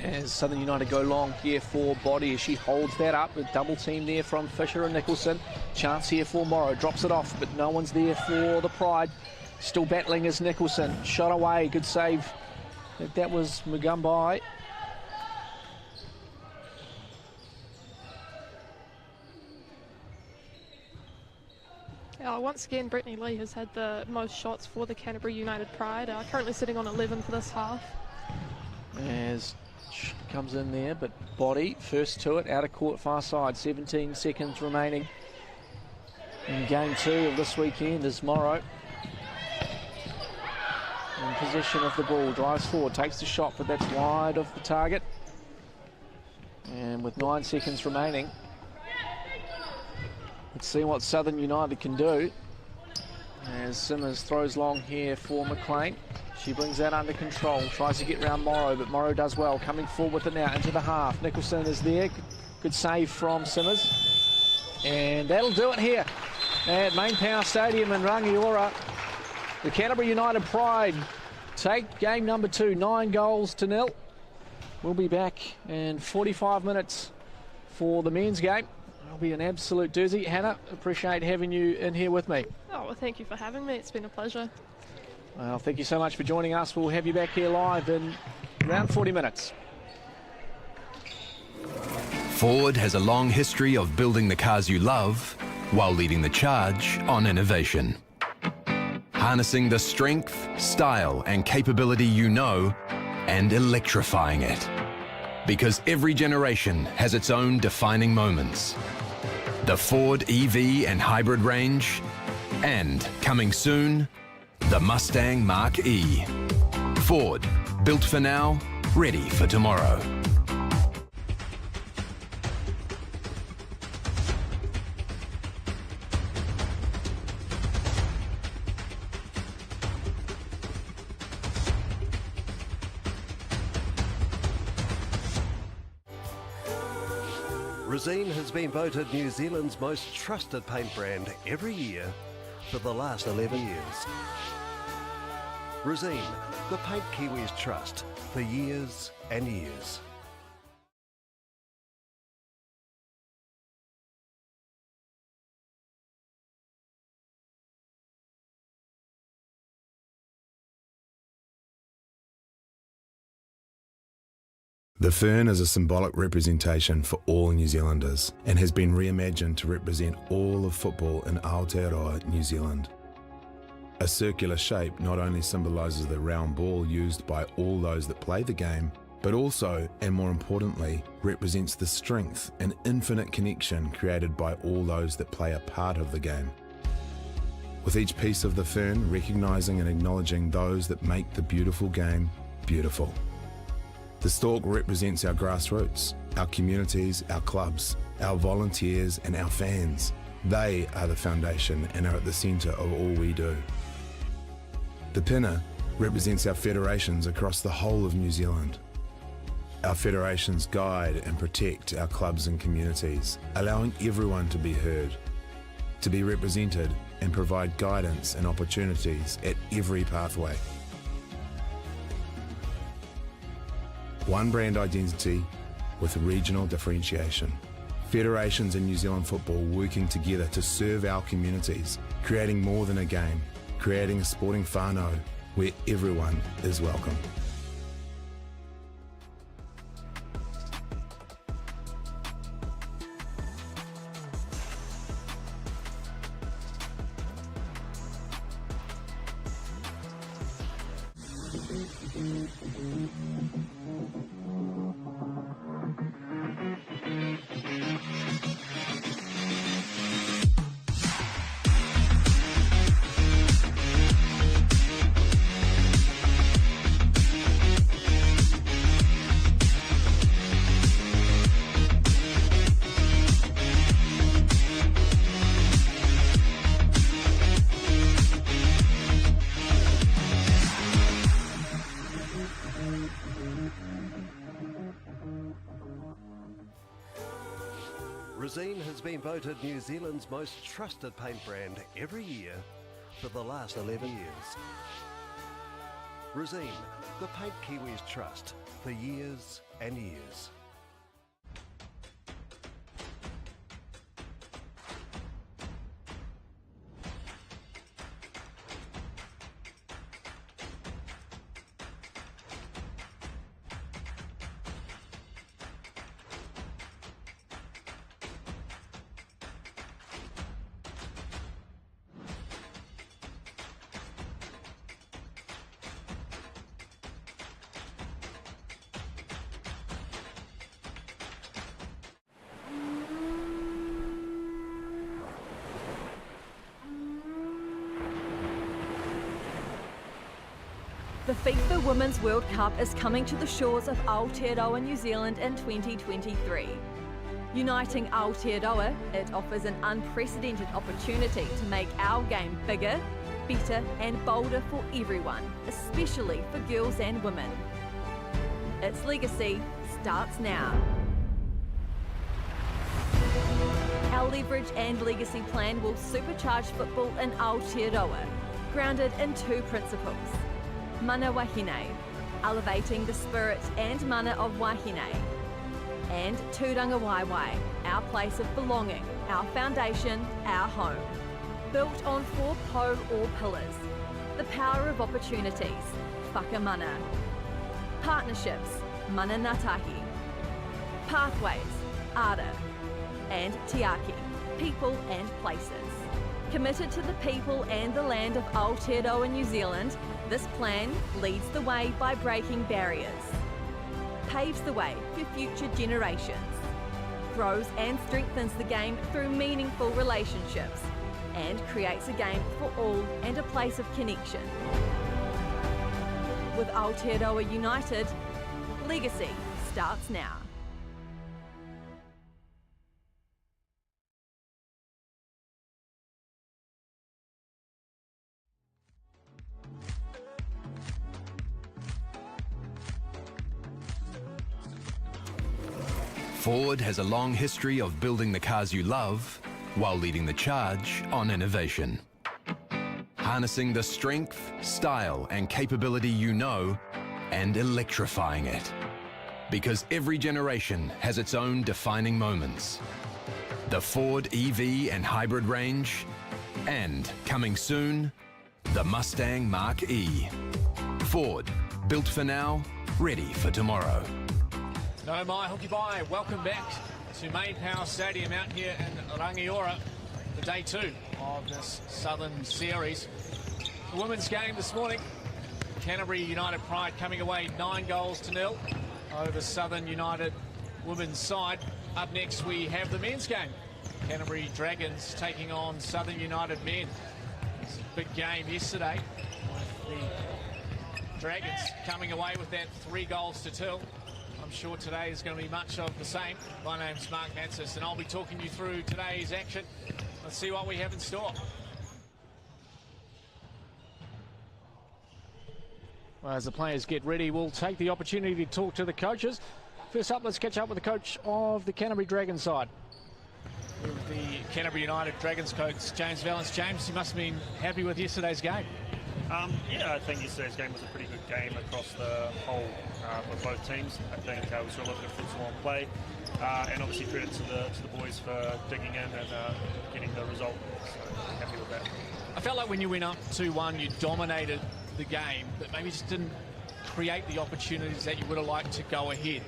As Southern United go long here for Body as she holds that up. A double team there from Fisher and Nicholson. Chance here for Morrow, drops it off, but no one's there for the Pride. Still battling is Nicholson. Shot away, good save. That was Mugumbai. Once again, Brittany Lee has had the most shots for the Canterbury United Pride, currently sitting on 11 for this half. As comes in there, but Body first to it, out of court, far side. 17 seconds remaining in game 2 of this weekend is Morrow. In possession of the ball, drives forward, takes the shot, but that's wide of the target. And with 9 seconds remaining, let's see what Southern United can do. As Simmers throws long here for McLean. She brings that under control, tries to get round Morrow, but Morrow does well. Coming forward with it now into the half. Nicholson is there. Good save from Simmers. And that'll do it here at MainPower Stadium in Rangiora. The Canterbury United Pride take game number 2, 9-0. We'll be back in 45 minutes for the men's game. It'll be an absolute doozy. Hannah, appreciate having you in here with me. Oh, well, thank you for having me. It's been a pleasure. Well, thank you so much for joining us. We'll have you back here live in around 40 minutes. Ford has a long history of building the cars you love while leading the charge on innovation. Harnessing the strength, style and capability you know and electrifying it. Because every generation has its own defining moments. The Ford EV and hybrid range, and coming soon, the Mustang Mach-E. Ford, built for now, ready for tomorrow. Resene has been voted New Zealand's most trusted paint brand every year for the last 11 years. Resene, the paint Kiwis trust for years and years. The fern is a symbolic representation for all New Zealanders and has been reimagined to represent all of football in Aotearoa, New Zealand. A circular shape not only symbolises the round ball used by all those that play the game, but also, and more importantly, represents the strength and infinite connection created by all those that play a part of the game. With each piece of the fern recognising and acknowledging those that make the beautiful game beautiful. The stalk represents our grassroots, our communities, our clubs, our volunteers and our fans. They are the foundation and are at the centre of all we do. The pinner represents our federations across the whole of New Zealand. Our federations guide and protect our clubs and communities, allowing everyone to be heard, to be represented and provide guidance and opportunities at every pathway. One brand identity with regional differentiation. Federations in New Zealand football working together to serve our communities, creating more than a game, creating a sporting whānau, where everyone is welcome. Resene has been voted New Zealand's most trusted paint brand every year for the last 11 years. Resene, the paint Kiwis trust for years and years. The FIFA Women's World Cup is coming to the shores of Aotearoa, New Zealand in 2023. Uniting Aotearoa, it offers an unprecedented opportunity to make our game bigger, better and bolder for everyone, especially for girls and women. Its legacy starts now. Our leverage and legacy plan will supercharge football in Aotearoa, grounded in two principles. Mana wahine, elevating the spirit and mana of wahine. And Tūranga Waiwai, our place of belonging, our foundation, our home. Built on 4 po or pillars. The power of opportunities, whakamana. Partnerships, mana ngātahi. Pathways, ara. And tiaki, people and places. Committed to the people and the land of Aotearoa, New Zealand, this plan leads the way by breaking barriers, paves the way for future generations, grows and strengthens the game through meaningful relationships, and creates a game for all and a place of connection. With Aotearoa United, legacy starts now. Ford has a long history of building the cars you love while leading the charge on innovation. Harnessing the strength, style and capability you know and electrifying it. Because every generation has its own defining moments. The Ford EV and hybrid range, and coming soon, the Mustang Mach-E. Ford, built for now, ready for tomorrow. No mai, hoki bai. Welcome back to MainPower Stadium out here in Rangiora for day 2 of this Southern Series. The women's game this morning, Canterbury United Pride coming away 9-0 over Southern United women's side. Up next we have the men's game. Canterbury Dragons taking on Southern United men. It's a big game yesterday with the Dragons coming away with that 3-2. I'm sure today is going to be much of the same. My name's Mark Mansis and I'll be talking you through today's action. Let's see what we have in store. Well, as the players get ready, we'll take the opportunity to talk to the coaches. First up, let's catch up with the coach of the Canterbury Dragons side. With the Canterbury United Dragons coach, James Valence. James, you must have been happy with yesterday's game. Yeah, I think yesterday's game was a pretty good game across the whole for both teams. I think it was a lot of good futsal on play, and obviously credit to the boys for digging in and getting the result. So happy with that. I felt like when you went up 2-1, you dominated the game, but maybe just didn't create the opportunities that you would have liked to go ahead?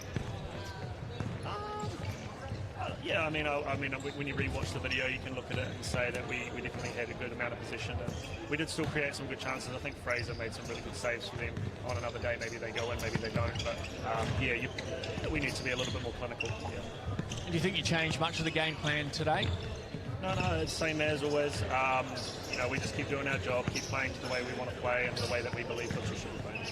Yeah, I mean, when you rewatch the video, you can look at it and say that we definitely had a good amount of possession, and we did still create some good chances. I think Fraser made some really good saves for them. On another day, maybe they go in, maybe they don't, but we need to be a little bit more clinical. Yeah. And do you think you changed much of the game plan today? No, it's the same as always. We just keep doing our job, keep playing to the way we want to play and the way that we believe Futsal should be playing.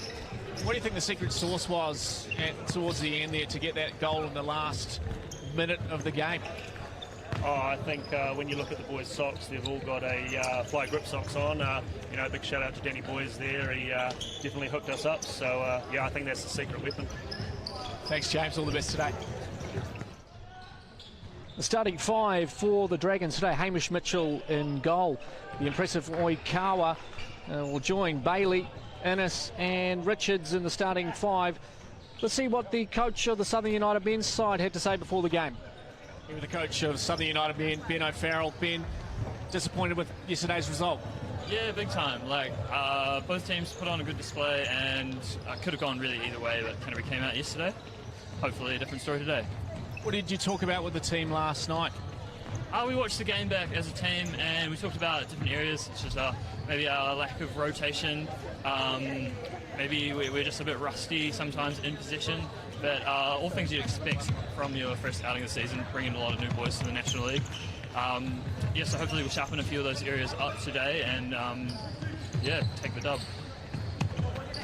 What do you think the secret sauce was towards the end there to get that goal in the last minute of the game? I think when you look at the boys' socks, they've all got a fly grip socks on. Big shout out to Danny Boys there. He definitely hooked us up. So, I think that's the secret weapon. Thanks, James. All the best today. The starting 5 for the Dragons today: Hamish Mitchell in goal. The impressive Oikawa will join Bailey, Innes and Richards in the starting 5. Let's see what the coach of the Southern United men's side had to say before the game. Here with the coach of Southern United men, Ben O'Farrell. Ben, disappointed with yesterday's result? Yeah, big time. Both teams put on a good display, and I could have gone really either way, but Canterbury came out yesterday. Hopefully a different story today. What did you talk about with the team last night? We watched the game back as a team, and we talked about different areas, such as maybe our lack of rotation. Maybe we're just a bit rusty sometimes in possession, but all things you'd expect from your first outing of the season, bringing a lot of new boys to the National League. So hopefully we'll sharpen a few of those areas up today and, take the dub.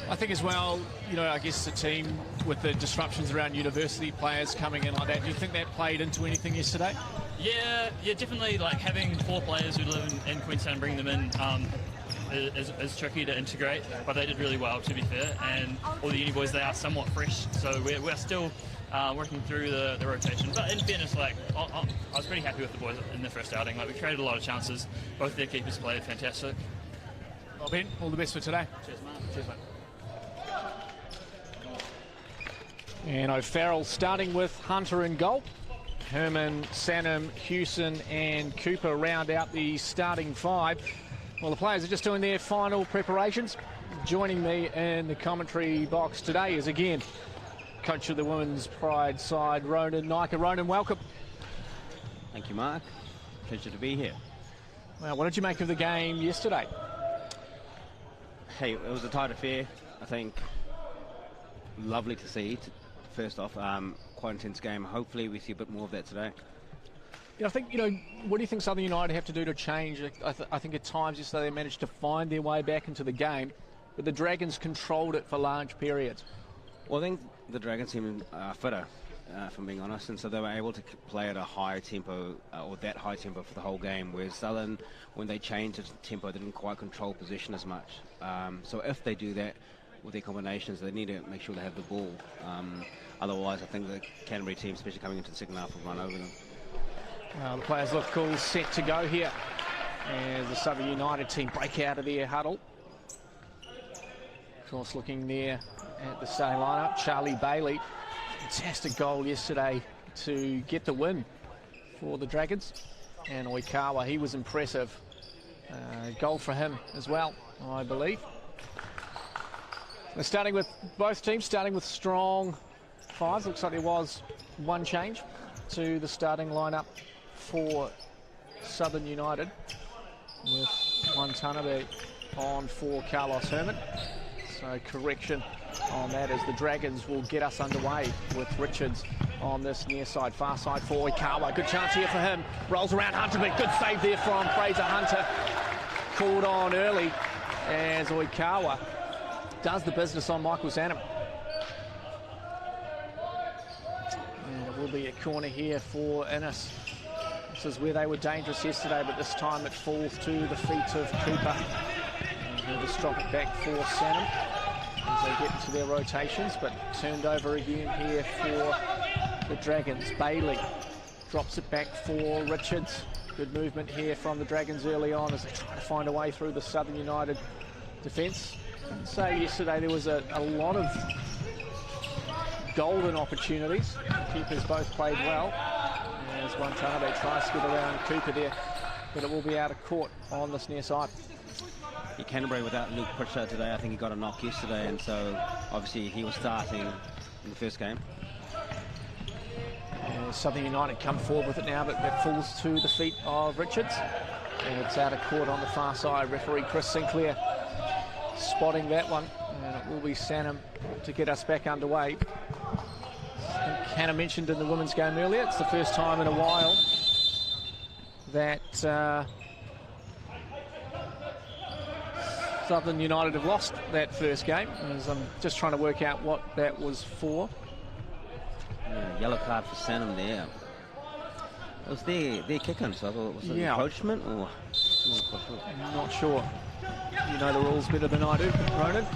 I think as well, I guess the team with the disruptions around university players coming in like that, do you think that played into anything yesterday? Yeah, definitely. Having 4 players who live in Queenstown and bringing them in is tricky to integrate, but they did really well, to be fair. And all the uni boys, they are somewhat fresh, so we're still working through the rotation. But in fairness, I was pretty happy with the boys in the first outing. We created a lot of chances. Both their keepers played fantastic. Well, Ben, all the best for today. Cheers, mate. Cheers, mate. And O'Farrell starting with Hunter in goal. Herman, Sanham, Hewson and Cooper round out the starting 5. Well, the players are just doing their final preparations. Joining me in the commentary box today is again coach of the Women's Pride side, Ronan Nika. Ronan, welcome. Thank you, Mark. Pleasure to be here. Well, what did you make of the game yesterday? Hey, it was a tight affair. I think lovely to see. First off, quite intense game. Hopefully we see a bit more of that today. I think, what do you think Southern United have to do to change? I think at times yesterday they managed to find their way back into the game, but the Dragons controlled it for large periods. Well, I think the Dragons seemed fitter, if I'm being honest, and so they were able to play at a high tempo, or that high tempo for the whole game, whereas Southern, when they changed the tempo, they didn't quite control possession as much. So if they do that with their combinations, they need to make sure they have the ball. Otherwise, I think the Canterbury team, especially coming into the second half, will run over them. The players look cool, set to go here as the Southern United team break out of their huddle. Of course, looking there at the starting lineup, Charlie Bailey. Fantastic goal yesterday to get the win for the Dragons. And Oikawa, he was impressive. Goal for him as well, I believe. We're starting with both teams, starting with strong 5s. Looks like there was one change to the starting lineup for Southern United, with Watanabe on for Carlos Herman. So correction on that as the Dragons will get us underway with Richards on this near side, far side for Oikawa. Good chance here for him. Rolls around Hunter, but good save there from Fraser Hunter. Called on early as Oikawa does the business on Michael Sanham. And it will be a corner here for Innes. This is where they were dangerous yesterday, but this time it falls to the feet of Cooper. And he'll just drop it back for Sanham as they get into their rotations, but turned over again here for the Dragons. Bailey drops it back for Richards. Good movement here from the Dragons early on as they try to find a way through the Southern United defence. I'd say yesterday there was a lot of golden opportunities. The keepers both played well. As Watanabe tries to get around Cooper there, but it will be out of court on this near side. Canterbury without Luke Pritchard today. I think he got a knock yesterday, and so obviously he was starting in the first game. Southern United come forward with it now, but that falls to the feet of Richards. And it's out of court on the far side. Referee Chris Sinclair spotting that one. And it will be Sanham to get us back underway. I think Hannah mentioned in the women's game earlier, it's the first time in a while that Southern United have lost that first game. As I'm just trying to work out what that was for. Yeah, yellow card for Sanham there. It was their kicking, so I thought, was it encroachment or? I'm not sure. You know the rules better than I do, Ronan.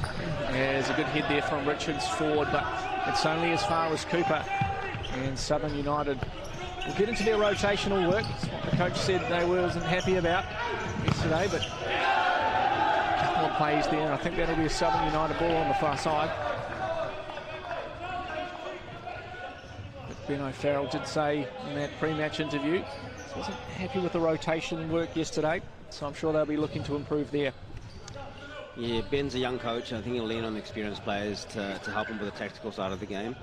There's a good head there from Richards forward, but it's only as far as Cooper. And Southern United will get into their rotational work. It's what the coach said they wasn't happy about yesterday, but a couple of plays there, and I think that'll be a Southern United ball on the far side. But Ben O'Farrell did say in that pre-match interview he wasn't happy with the rotation work yesterday, so I'm sure they'll be looking to improve there. Yeah, Ben's a young coach. I think he'll lean on the experienced players to help him with the tactical side of the game,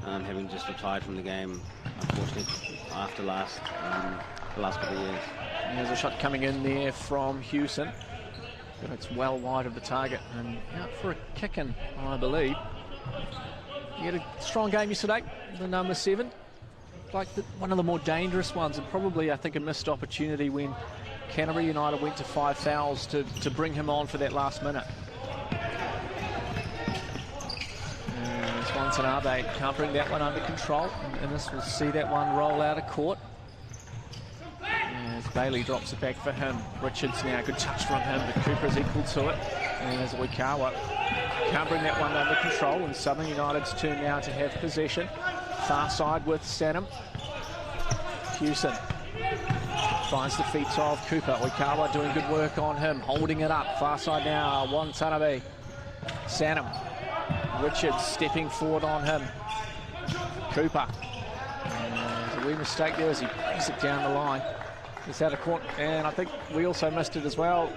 having just retired from the game, unfortunately, after the last couple of years. And there's a shot coming in there from Hewson, but it's well wide of the target and out for a kick-in, I believe. He had a strong game yesterday, the number 7. Like one of the more dangerous ones, and probably, I think, a missed opportunity when Canterbury United went to 5 fouls to bring him on for that last minute. And it's Watanabe can't bring that one under control, and this will see that one roll out of court. As Bailey drops it back for him. Richards now, good touch from him, but Cooper's equal to it. And there's Oikawa. Can't bring that one under control, and Southern United's turn now to have possession. Far side with Sanham. Hewson finds the feet of Cooper. Oikawa doing good work on him, holding it up. Far side now, Watanabe. Sanham. Richards stepping forward on him. Cooper. And there's a wee mistake there as he brings it down the line. It's out of court, and I think we also missed it as well,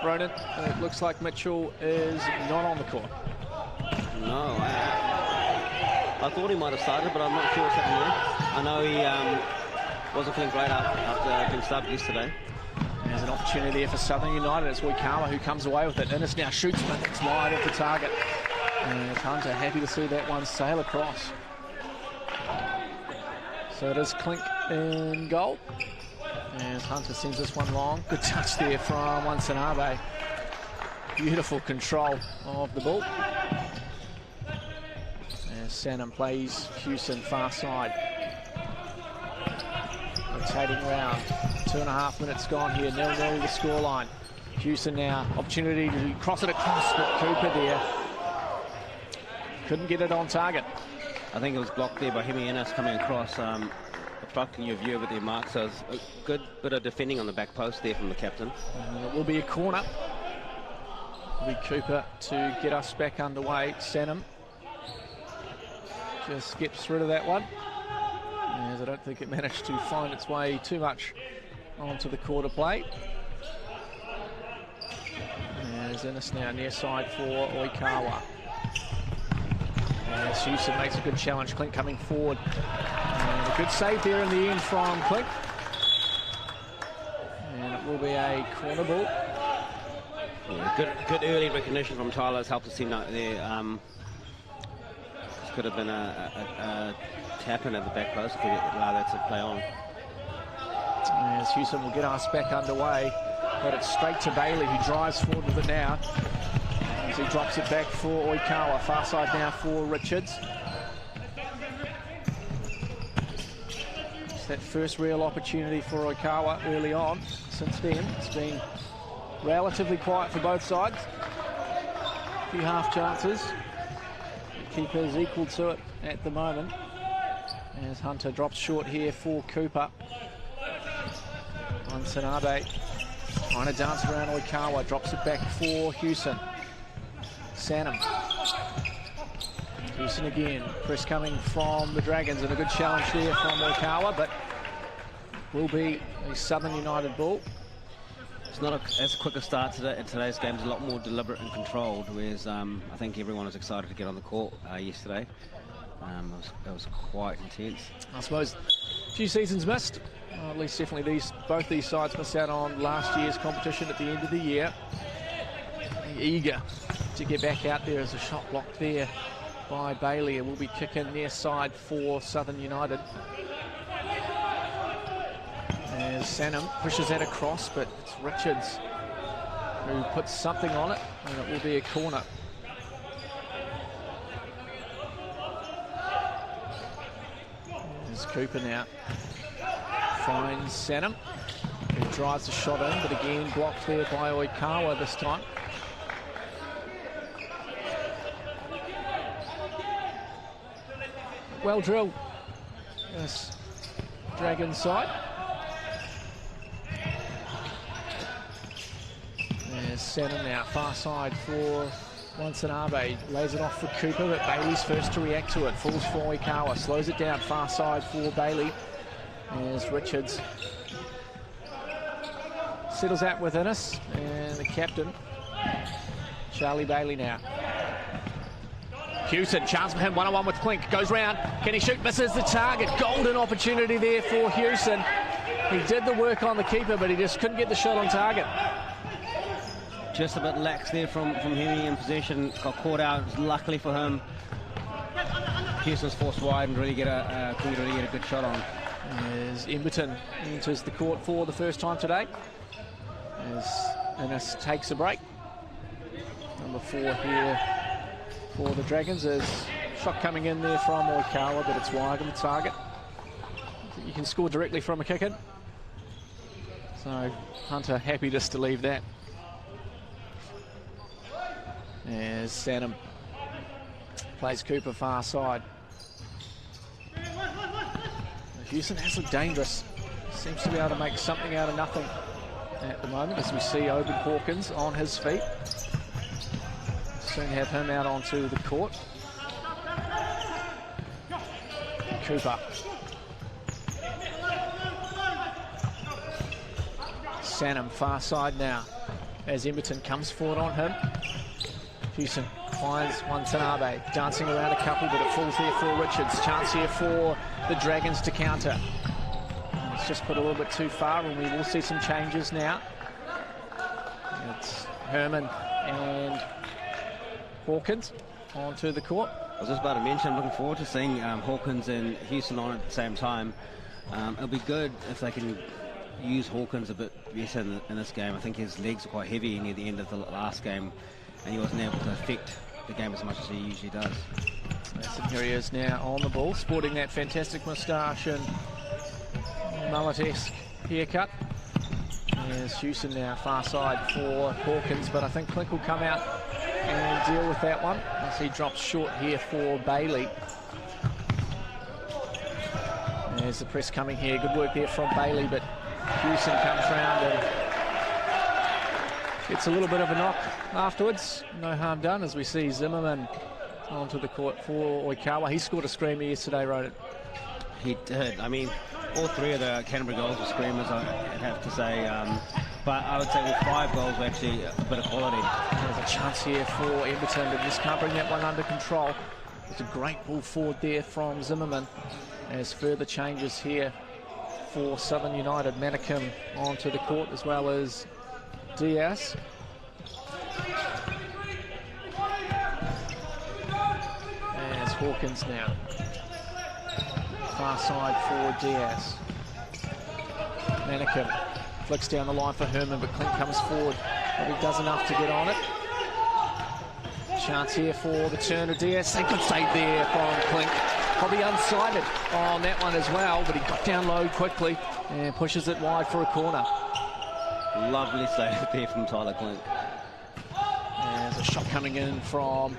Ronan. It looks like Mitchell is not on the court. No, I thought he might have started, but I'm not sure what's happening there. I know he wasn't feeling great after being subbed yesterday. There's an opportunity there for Southern United. It's Oikawa who comes away with it. Innes now shoots, but it's wide of the target. And Hunter happy to see that one sail across. So it is Clink in goal. As Hunter sends this one long. Good touch there from Watanabe. Beautiful control of the ball. As Sanham plays Hewson far side. Rotating around. 2.5 minutes gone here. 0-0 the scoreline. Hewson now. Opportunity to cross it across, but Cooper there couldn't get it on target. I think it was blocked there by Hemi Innes coming across. Obstructing your view with their mark, so it's a good bit of defending on the back post there from the captain. And it will be a corner. It'll be Cooper to get us back underway. Sanham just skips rid of that one, as I don't think it managed to find its way too much onto the quarter plate. As Innes now near side for Oikawa. As Hewson makes a good challenge. Clink coming forward. And a good save there in the end from Clink. And it will be a corner ball. Yeah, good early recognition from Tyler has helped the team out there. This could have been a tap-in at the back post if we allow that to play on. As Hewson will get us back underway. But it's straight to Bailey, who drives forward with it now. As he drops it back for Oikawa. Far side now for Richards. It's that first real opportunity for Oikawa early on. Since then, it's been relatively quiet for both sides. A few half chances. The keeper's equal to it at the moment. As Hunter drops short here for Cooper. Watanabe trying to dance around Oikawa. Drops it back for Hewson. Sanham. Hewson again. Press coming from the Dragons, and a good challenge there from Oikawa, but will be a Southern United ball. It's not as quick a start to today's game. It's a lot more deliberate and controlled, whereas I think everyone was excited to get on the court yesterday. It was quite intense. I suppose a few seasons missed. At least definitely both these sides missed out on last year's competition at the end of the year. Eager to get back out there as a shot blocked there by Bailey. It will be kicking near side for Southern United. As Sanham pushes that across, but it's Richards who puts something on it, and it will be a corner. There's Cooper now. Finds Sanham, who drives the shot in, but again blocked there by Oikawa this time. Well drilled. Yes. Dragon side. There's Sanham now, far side for Wansanabe. Lays it off for Cooper, but Bailey's first to react to it. Falls for Oikawa, slows it down, far side for Bailey. There's Richards. Settles out within us, and the captain, Charlie Bailey now. Hewson, chance for him, 1-on-1 with Clink, goes round, can he shoot, misses the target. Golden opportunity there for Hewson. He did the work on the keeper, but he just couldn't get the shot on target. Just a bit lax there from Hemi in possession, got caught out, luckily for him. Hewson's forced wide and couldn't really get a good shot on. As Emberton enters the court for the first time today. As Innes takes a break. Number 4 here for the Dragons. There's shot coming in there from Oikawa, but it's wide on the target. You can score directly from a kick-in. So Hunter happy just to leave that. As Sanham plays Cooper far side. Hewson has looked dangerous. Seems to be able to make something out of nothing at the moment, as we see Oban Hawkins on his feet. Soon have him out onto the court. Cooper. Sanham far side now as Emberton comes forward on him. Hewson finds Watanabe, dancing around a couple, but it falls there for Richards. Chance here for the Dragons to counter. It's just put a little bit too far, and we will see some changes now. It's Herman and Hawkins onto the court. I was just about to mention, I'm looking forward to seeing Hawkins and Hewson on at the same time. It'll be good if they can use Hawkins a bit better in this game. I think his legs are quite heavy near the end of the last game, and he wasn't able to affect the game as much as he usually does. And here he is now on the ball, sporting that fantastic moustache and mullet-esque haircut. There's Hewson now, far side for Hawkins, but I think Clink will come out and deal with that one as he drops short here for Bailey. There's the press coming here. Good work there from Bailey, but Hewson comes round and gets a little bit of a knock afterwards. No harm done as we see Zimmerman onto the court for Oikawa. He scored a screamer yesterday, wrote it. He did. I mean, all 3 of the Canterbury goals were screamers, I'd have to say. But I would say all 5 goals were actually a bit of quality. There's a chance here for Emberton, but just can't bring that one under control. It's a great ball forward there from Zimmerman. As further changes here for Southern United. Manikim onto the court as well as Diaz. There's Hawkins now. Far side for Diaz. Manikim flicks down the line for Herman, but Clint comes forward. But he does enough to get on it. Chance here for the turn of Diaz. Good save there from Clint. Probably unsighted on that one as well, but he got down low quickly and pushes it wide for a corner. Lovely save there from Tyler Clink. There's a shot coming in from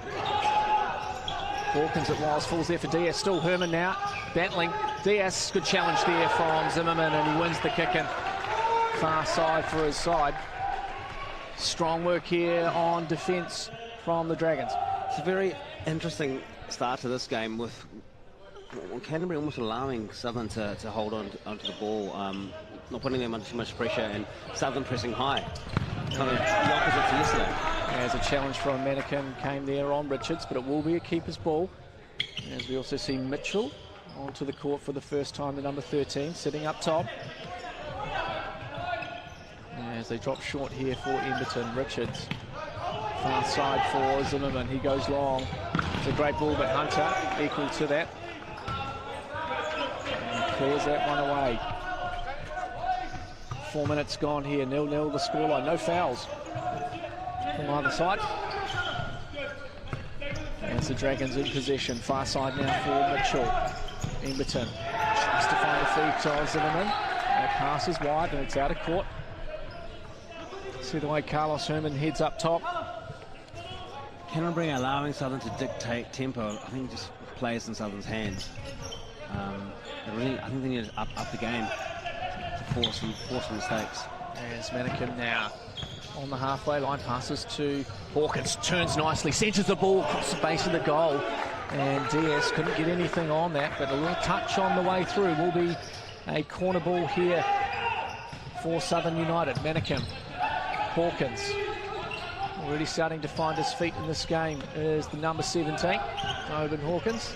Hawkins. It was, falls there for Diaz. Still Herman now, battling. Diaz, good challenge there from Zimmerman, and he wins the kick-in. Far side for his side. Strong work here on defence from the Dragons. It's a very interesting start to this game with Canterbury almost allowing Southern to hold on onto the ball. not putting them under too much pressure, and Southern pressing high. Kind of the opposite to yesterday. As a challenge from Mannequin came there on Richards, but it will be a keeper's ball. As we also see Mitchell onto the court for the first time, the number 13, sitting up top. As they drop short here for Emberton, Richards. Far side for Zimmerman, he goes long. It's a great ball, but Hunter equal to that. And clears that one away. 4 minutes gone here, 0-0 the scoreline, no fouls from either side. As the Dragons in possession, far side now for Mitchell. Emberton tries to find the feet of Zimmerman. That pass is wide and it's out of court. See the way Carlos Herman heads up top. Canterbury allowing Southern to dictate tempo, I think just plays in Southern's hands. I think they need to up the game to force some mistakes. As Mannequin now on the halfway line, passes to Hawkins, turns nicely, centres the ball across the base of the goal, and DS couldn't get anything on that, but a little touch on the way through. Will be a corner ball here for Southern United. Mannequin, Hawkins, already starting to find his feet in this game is the number 17, Oban Hawkins.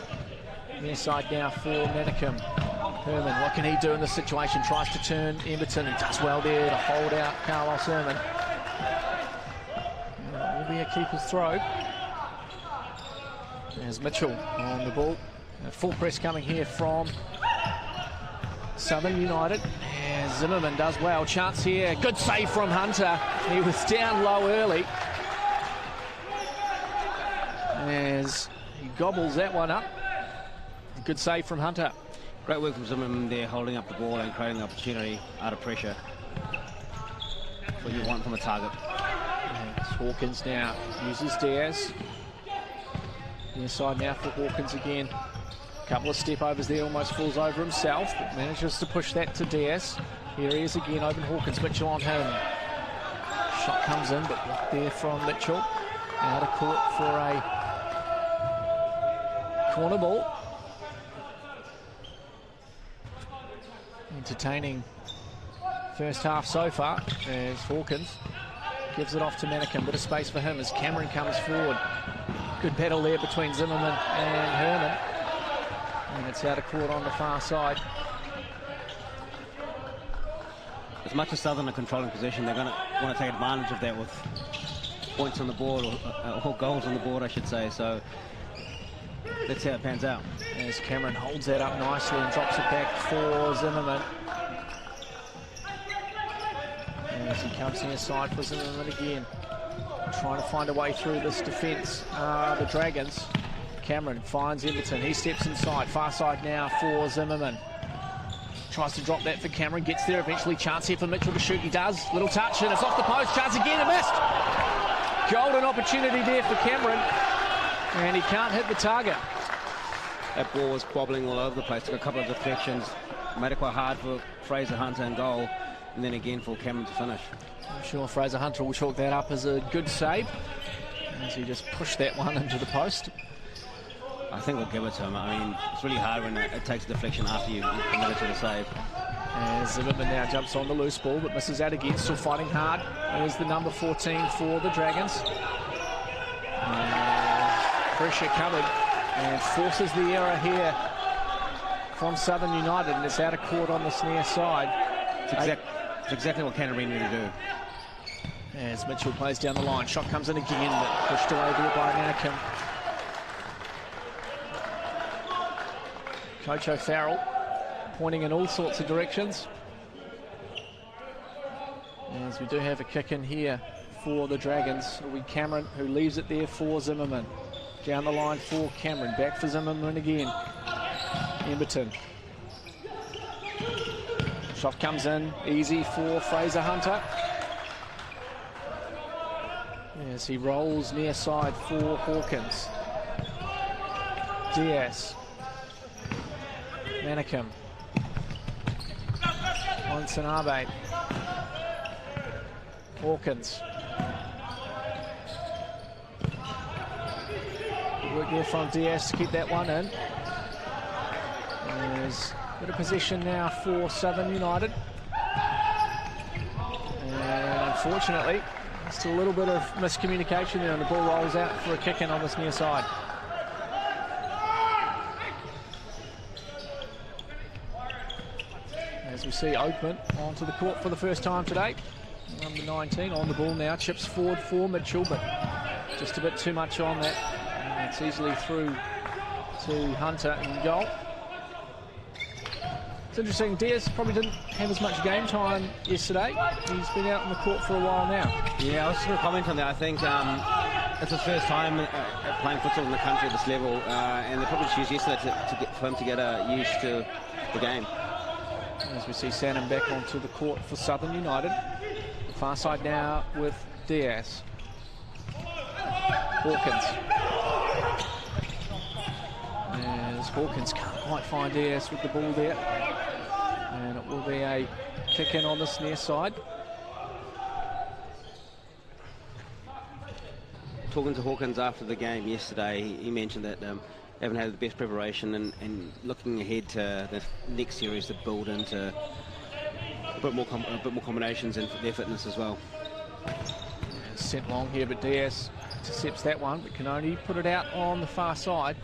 Near side now for Mannequin. Herman, what can he do in this situation? Tries to turn Emberton and does well there to hold out Carlos Herman. It will be a keeper's throw. There's Mitchell on the ball. A full press coming here from Southern United. And Zimmerman does well. Chance here. Good save from Hunter. He was down low early. As he gobbles that one up. Good save from Hunter. Great work from Zimmerman there, holding up the ball and creating the opportunity out of pressure. What you want from a target. Hawkins now uses Diaz. Inside now for Hawkins again. Couple of step overs there, almost falls over himself, but manages to push that to Diaz. Here he is again, Oban Hawkins, Mitchell on him. Shot comes in, but blocked there from Mitchell. Out of court for a corner ball. Entertaining first half so far as Hawkins gives it off to Mannequin. Bit of space for him as Cameron comes forward. Good battle there between Zimmerman and Herman. And it's out of court on the far side. As much as Southern are controlling possession, they're going to want to take advantage of that with points on the board, or goals on the board, I should say. So let's see how it pans out. As Cameron holds that up nicely and drops it back for Zimmerman. As he comes near side for Zimmerman again. Trying to find a way through this defence. The Dragons. Cameron finds Emberton. He steps inside. Far side now for Zimmerman. Tries to drop that for Cameron. Gets there eventually. Chance here for Mitchell to shoot. He does. Little touch and it's off the post. Chance again and missed. Golden opportunity there for Cameron. And he can't hit the target. That ball was wobbling all over the place. Took a couple of deflections. Made it quite hard for Fraser Hunter in goal. And then again for Cameron to finish. I'm sure Fraser Hunter will chalk that up as a good save. As he just pushed that one into the post. I think we'll give it to him. I mean, it's really hard when it takes a deflection after you commit it to the save. As Zimmerman now jumps on the loose ball, but misses out again. Still fighting hard. There's the number 14 for the Dragons. Pressure covered and forces the error here from Southern United, and it's out of court on the near side. It's exactly what Canterbury need to do. As Mitchell plays down the line, shot comes in again, but pushed away there by Mannequin. Coach O'Farrell pointing in all sorts of directions. As we do have a kick in here for the Dragons. It'll be Cameron who leaves it there for Zimmerman. Down the line for Cameron, back for Zimmerman again. Emberton. Shot comes in, easy for Fraser Hunter. As he rolls near side for Hawkins. Diaz. Mannequin. On Sanabe. Hawkins. Work there from Diaz to keep that one in. There's a bit of possession now for Southern United. unfortunately, just a little bit of miscommunication there, and the ball rolls out for a kick in on this near side. As we see Oakman onto the court for the first time today. Number 19 on the ball now, chips forward for Mitchell, but just a bit too much on that. And it's easily through to Hunter in goal. It's interesting, Diaz probably didn't have as much game time yesterday. He's been out on the court for a while now. Yeah, I was just going to comment on that. I think it's his first time playing futsal in the country at this level, and they probably just used yesterday for him to get used to the game. As we see Sanham back onto the court for Southern United. Far side now with Diaz. Hawkins. As Hawkins can't quite find Diaz with the ball there. And it will be a kick in on this near side. Talking to Hawkins after the game yesterday, he mentioned that haven't had the best preparation, and looking ahead to the next series to build into a bit more combinations and their fitness as well. Sent long here, but Diaz intercepts that one, but can only put it out on the far side.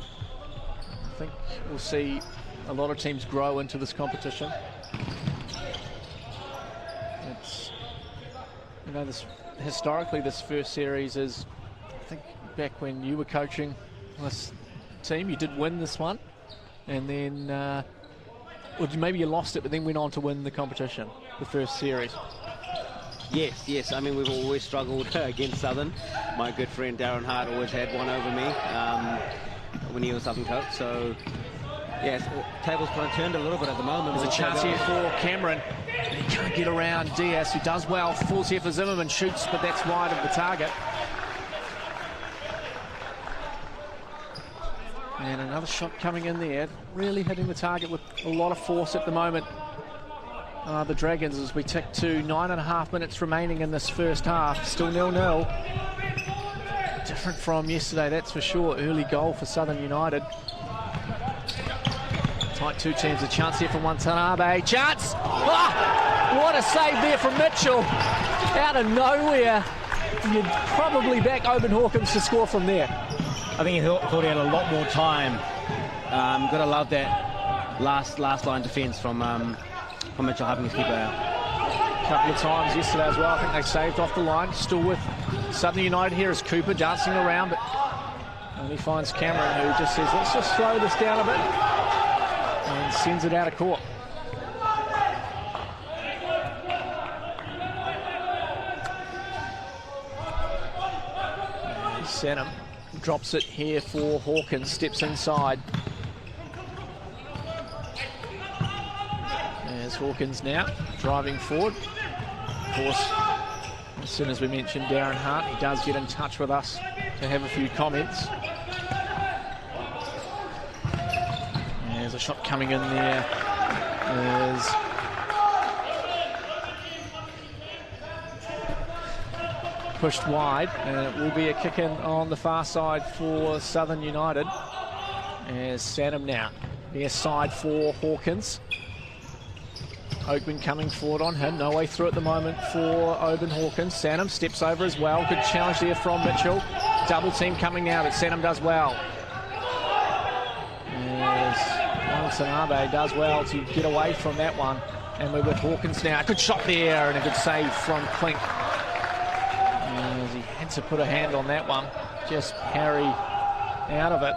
I think we'll see a lot of teams grow into this competition. It's, you know, historically this first series is, I think back when you were coaching this team, you did win this one, and then or maybe you lost it but then went on to win the competition, the first series. Yes, I mean, we've always struggled against Southern. My good friend Darren Hart always had one over me when he was Southern coach, so yes, table's kind of turned a little bit at the moment. There's a chance here for Cameron. He can't get around Diaz, who does well, falls here for Zimmerman, shoots, but that's wide of the target. And another shot coming in there, really hitting the target with a lot of force at the moment. The Dragons, as we tick to 9.5 minutes remaining in this first half, still 0-0. Different from yesterday, that's for sure. Early goal for Southern United. Tight two teams, a chance here from Watanabe. Chance! Ah, what a save there from Mitchell. Out of nowhere. You'd probably back Oban Hawkins to score from there. I think he thought he had a lot more time. Got to love that last line defence from Mitchell having his keeper out. A couple of times yesterday as well. I think they saved off the line. Still with Southern United here is Cooper dancing around, but only finds Cameron, who just says, let's just slow this down a bit, and sends it out of court. Sanham drops it here for Hawkins, steps inside. There's Hawkins now, driving forward. Of course, as soon as we mentioned Darren Hart, he does get in touch with us to have a few comments. There's a shot coming in there. There's pushed wide, and it will be a kick in on the far side for Southern United. As Sanham now, near side for Hawkins. Oakman coming forward on him, no way through at the moment for Oban Hawkins. Sanham steps over as well, good challenge there from Mitchell. Double team coming now, but Sanham does well. As Watanabe does well to get away from that one. And we're with Hawkins now, good shot there and a good save from Klink. As he had to put a hand on that one, just parry out of it.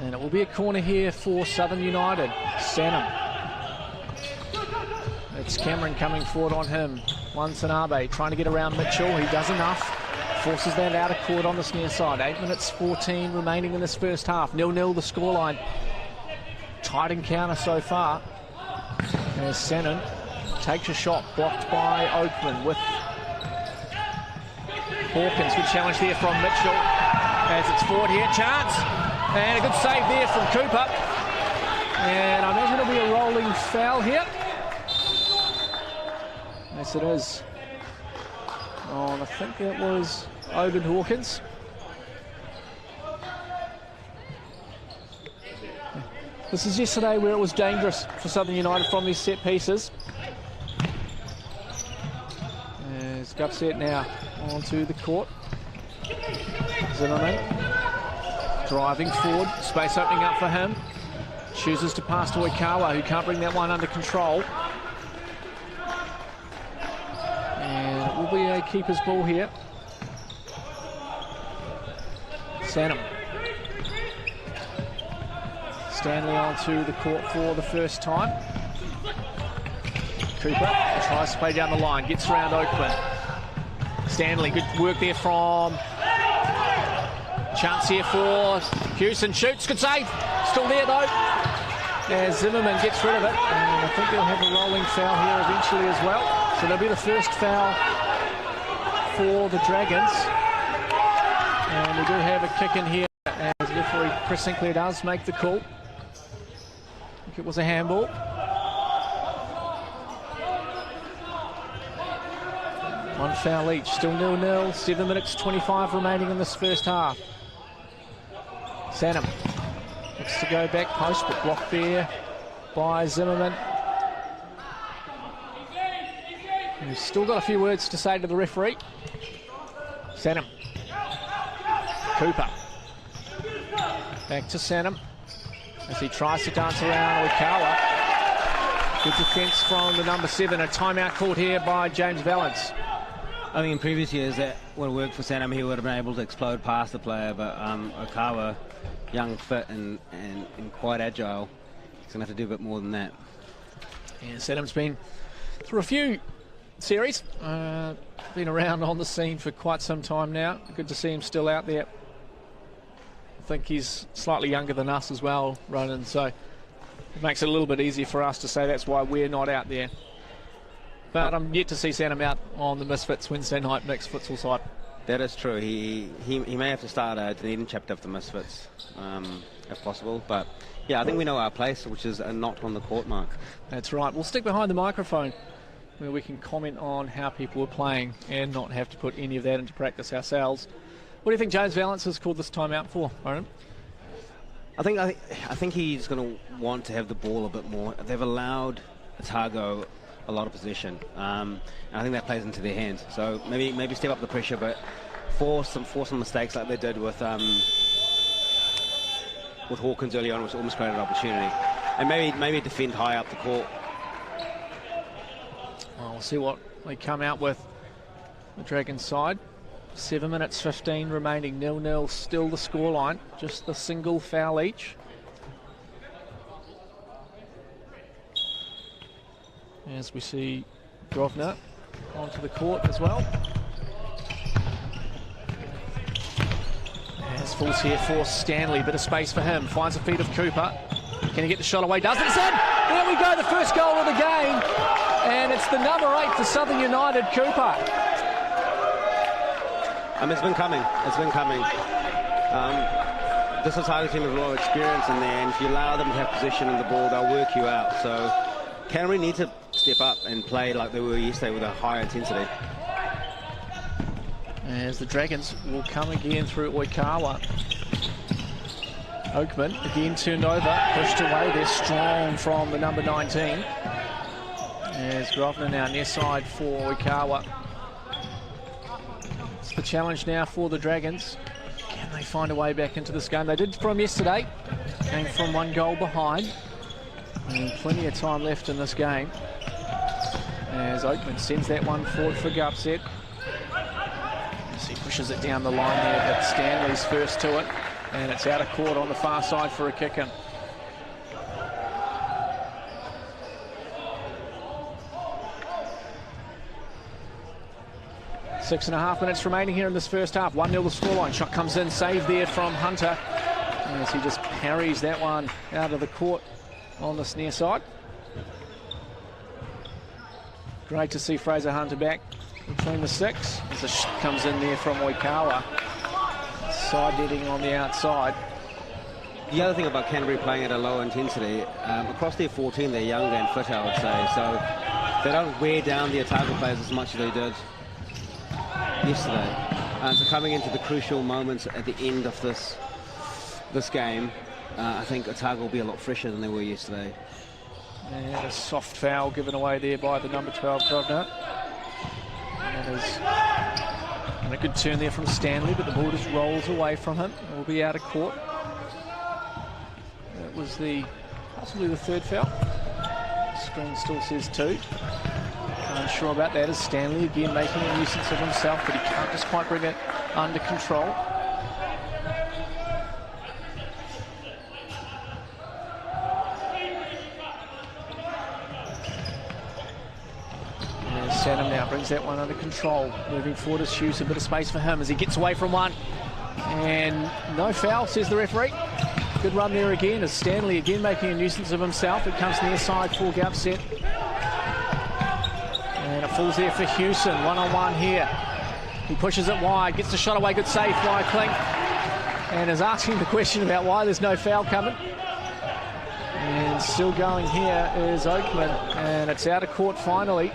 And it will be a corner here for Southern United. Sanham. It's Cameron coming forward on him. Watanabe trying to get around Mitchell. He does enough. Forces that out of court on this near side. 8 minutes 14 remaining in this first half. 0-0 the scoreline. Tight encounter so far. As Sanham takes a shot, blocked by Oakman with Hawkins. Good challenge there from Mitchell. As it's forward here, chance. And a good save there from Cooper. And I imagine it'll be a rolling foul here. Yes, it is. Oh, I think it was Oban Hawkins. This is yesterday where it was dangerous for Southern United from these set pieces. As Gupset now onto the court. Zimmerman driving forward, space opening up for him. Chooses to pass to Oikawa, who can't bring that one under control. And it will be a keeper's ball here. Sanham. Stanley onto the court for the first time. Cooper tries to play down the line, gets around Oakman. Stanley, good work there from... Chance here for Hewson, shoots, good save. Still there though. As Zimmerman gets rid of it. And I think they'll have a rolling foul here eventually as well. So that'll be the first foul for the Dragons. And we do have a kick in here as referee Chris Sinclair does make the call. I think it was a handball. One foul each, still 0-0, 7 minutes 25 remaining in this first half. Sanham looks to go back post, but blocked there by Zimmerman. We've still got a few words to say to the referee. Sanham. Cooper. Back to Sanham as he tries to dance around Oikawa. Good defence from the number 7. A timeout called here by James Valance. I think in previous years that would have worked for Sanham. He would have been able to explode past the player, but Oikawa, young, fit and quite agile, he's going to have to do a bit more than that. Yeah, Sanham's been through a few series, been around on the scene for quite some time now. Good to see him still out there. I think he's slightly younger than us as well, Ronan, so it makes it a little bit easier for us to say that's why we're not out there. But I'm yet to see Sanham out on the Misfits Wednesday night mixed futsal side. That is true. He may have to start a Dunedin chapter of the Misfits, if possible. But yeah, I think we know our place, which is a not on the court mark. That's right. We'll stick behind the microphone where we can comment on how people are playing and not have to put any of that into practice ourselves. What do you think James Valance has called this timeout for, Ronan? I think he's going to want to have the ball a bit more. They've allowed Otago a lot of possession, and I think that plays into their hands. So maybe step up the pressure, but force some mistakes like they did with Hawkins early on, which almost created an opportunity, and maybe defend high up the court. Well, we'll see what they come out with. The Dragons side. 7 minutes 15 remaining, 0-0 still the scoreline, just the single foul each. As we see Grosvenor onto the court as well. As falls here for Stanley, bit of space for him, finds the feet of Cooper. Can he get the shot away? Does it? It's in! There we go, the first goal of the game. And it's the number 8 for Southern United, Cooper. It's been coming. It's been coming. This is a team with a lot of experience in there, and if you allow them to have possession of the ball, they'll work you out. So Canterbury need to step up and play like they were yesterday with a higher intensity. As the Dragons will come again through Oikawa. Oakman again turned over, pushed away. They're strong from the number 19. As Grosvenor now near side for Oikawa. It's the challenge now for the Dragons. Can they find a way back into this game? They did from yesterday. Came from 1 goal behind. And plenty of time left in this game. As Oakman sends that one forward for Gupset. As he pushes it down the line there, but Stanley's first to it. And it's out of court on the far side for a kick-in. Six and a half minutes remaining here in this first half. 1-0 the scoreline. Shot comes in, save there from Hunter. As he just parries that one out of the court on this near side. Great to see Fraser Hunter back between the 6. As the shot comes in there from Oikawa. Side netting on the outside. The other thing about Canterbury playing at a low intensity, across their 14 they're younger and fitter, I would say. So they don't wear down the Otago players as much as they did yesterday. So coming into the crucial moments at the end of this game, I think Otago will be a lot fresher than they were yesterday. And a soft foul given away there by the number 12, Grosvenor. And a good turn there from Stanley, but the ball just rolls away from him. It will be out of court. That was possibly the third foul. Screen still says 2. Unsure about that as Stanley again making a nuisance of himself, but he can't just quite bring it under control. Sanham now brings that one under control. Moving forward is Hughes, a bit of space for him as he gets away from one. And no foul, says the referee. Good run there again as Stanley again making a nuisance of himself. It comes near side for Gupset. And it falls there for Hewson, one-on-one here. He pushes it wide, gets the shot away, good save by Klink. And is asking the question about why there's no foul coming. And still going here is Oakman, and it's out of court finally.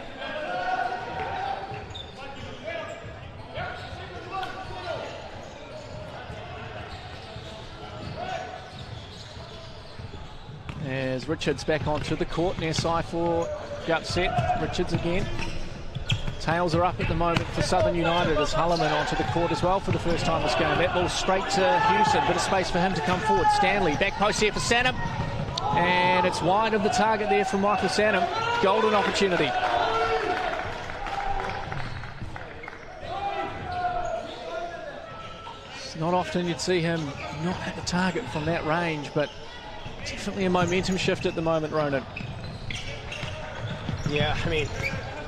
As Richards back onto the court, near side for Gupset. Richards again. Tails are up at the moment for Southern United as Hullerman onto the court as well for the first time this game. That ball straight to Hewson, bit of space for him to come forward. Stanley, back post here for Sanham. And it's wide of the target there from Michael Sanham. Golden opportunity. It's not often you'd see him not hit the target from that range, but definitely a momentum shift at the moment, Ronan. Yeah, I mean,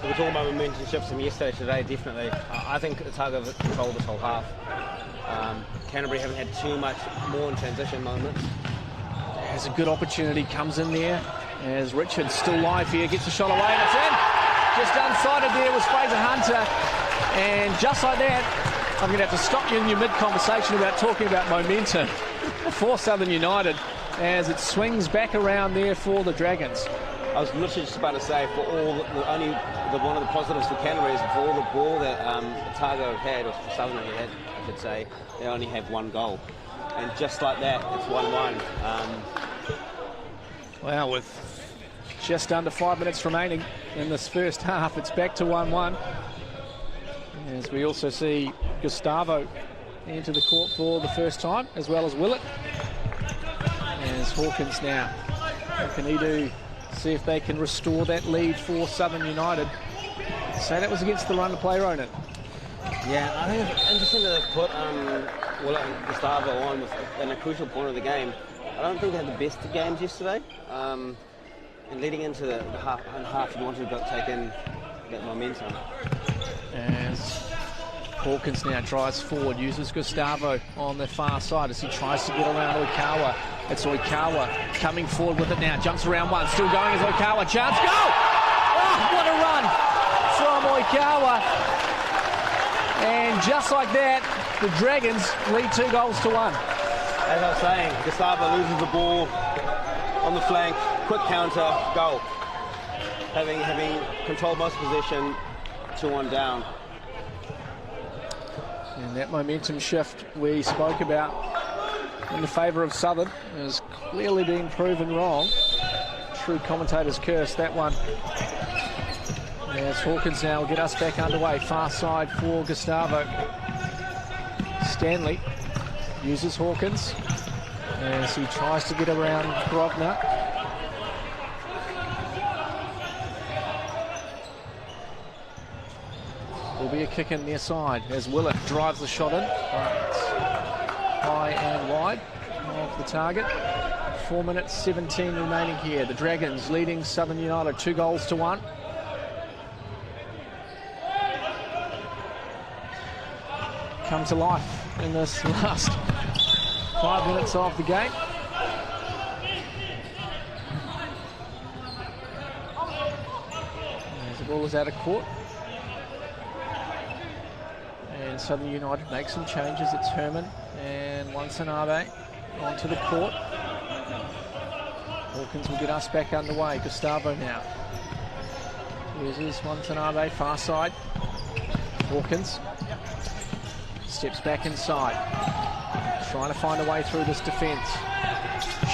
we were talking about momentum shifts from yesterday to today, definitely. I think Otago have controlled this whole half. Canterbury haven't had too much more in transition moments. There's a good opportunity, comes in there as Richards still live here, gets a shot away and it's in. Just unsighted there was Fraser Hunter. And just like that, I'm going to have to stop you in your mid-conversation about talking about momentum for Southern United as it swings back around there for the Dragons. I was literally just about to say, for all one of the positives for Canterbury is for all the ball that Otago have had, or for Southern have had, I should say, they only have one goal. And just like that, it's 1-1. Well, with just under 5 minutes remaining in this first half, it's back to 1-1. As we also see Gustavo enter the court for the first time, as well as Willett. As Hawkins now, what can he do? See if they can restore that lead for Southern United. So that was against the run to play, Ronan. Yeah, I think it's interesting that they've put Willett and Gustavo on in a crucial point of the game. I don't think they had the best of games yesterday. And leading into the half, you wanted to take in that momentum. As Hawkins now drives forward, uses Gustavo on the far side as he tries to get around Oikawa. It's Oikawa coming forward with it now, jumps around one, still going as Oikawa, chance, go! Oh, what a run from Oikawa. And just like that, the Dragons lead 2-1. As I was saying, Gustavo loses the ball on the flank, quick counter, goal. Having controlled most possession, 2-1 down. And that momentum shift we spoke about in the favour of Southern is clearly being proven wrong. True commentator's curse, that one. As Hawkins now will get us back underway. Far side for Gustavo. Stanley uses Hawkins as he tries to get around Grosvenor. Will be a kick in near side as Willett drives the shot in. High and wide of the target. 4 minutes 17 remaining here. The Dragons leading Southern United 2-1. Come to life in this last 5 minutes of the game. As the ball is out of court. And Southern United make some changes. It's Herman and Wansanabe onto the court. Hawkins will get us back underway. Gustavo now. Uses Wansanabe, far side. Hawkins steps back inside. trying to find a way through this defence.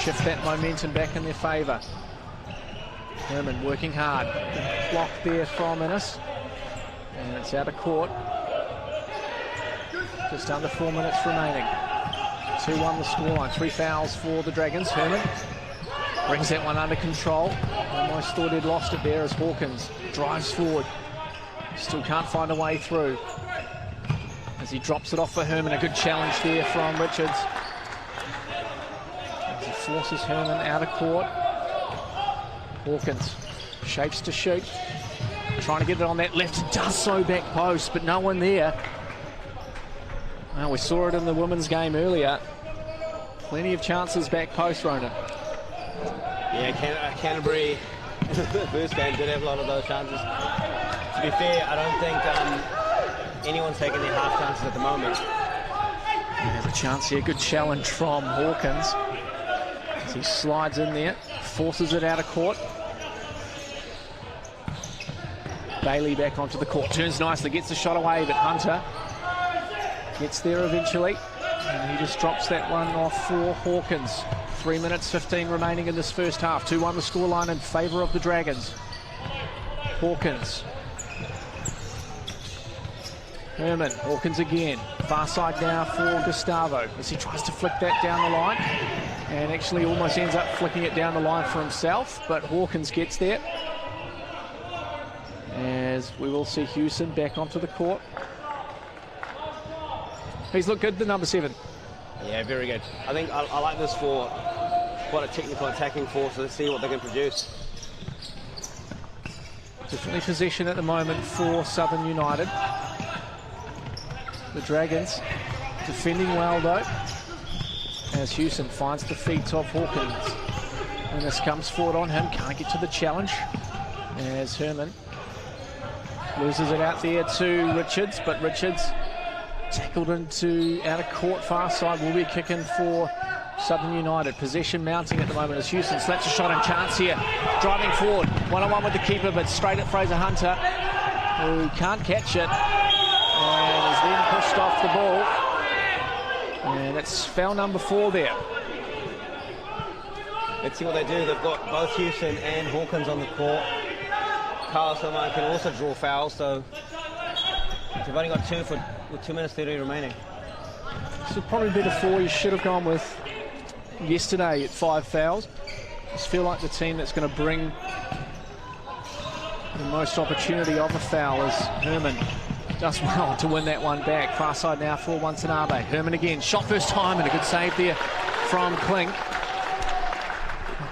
Shift that momentum back in their favour. Herman working hard. Block there from Innes. And it's out of court. Just under 4 minutes remaining. 2-1 the scoreline. 3 fouls for the Dragons. Herman brings that one under control. Almost thought he'd lost it there as Hawkins drives forward. Still can't find a way through. As he drops it off for Herman. A good challenge there from Richards. As he forces Herman out of court. Hawkins shapes to shoot. Trying to get it on that left. Does so back post, but no one there. Well, we saw it in the women's game earlier. Plenty of chances back post, Rona. Yeah, Canterbury in the first game did have a lot of those chances. To be fair, I don't think anyone's taking their half chances at the moment. There's a chance here. Good challenge from Hawkins. As he slides in there, forces it out of court. Bailey back onto the court. Turns nicely, gets the shot away, but Hunter gets there eventually. And he just drops that one off for Hawkins. 3 minutes 15 remaining in this first half. 2-1 the scoreline in favour of the Dragons. Hawkins. Herman. Hawkins again. Far side now for Gustavo as he tries to flick that down the line. And actually almost ends up flicking it down the line for himself. But Hawkins gets there. As we will see Hewson back onto the court. He's looked good, the number 7. Yeah, very good. I think I like this for quite a technical attacking force. Let's see what they can produce. Definitely possession at the moment for Southern United. The Dragons defending well though. As Hewson finds the feet of Hawkins. And this comes forward on him. Can't get to the challenge. As Herman loses it out there to Richards, but Richards tackled into out of court far side. Will be a kick in for Southern United. Possession mounting at the moment as Hewson slaps a shot and chance here. Driving forward, one-on-one with the keeper, but straight at Fraser Hunter, who can't catch it and is then pushed off the ball. And it's foul number 4 there. Let's see what they do. They've got both Hewson and Hawkins on the court. Carlos Lamar can also draw fouls, so they've only got 2 with 2 minutes 30 remaining. So probably better 4 you should have gone with yesterday at 5 fouls. I just feel like the team that's going to bring the most opportunity of a foul is Herman. Does well to win that one back. Far side now for Watanabe. Herman again, shot first time and a good save there from Klink.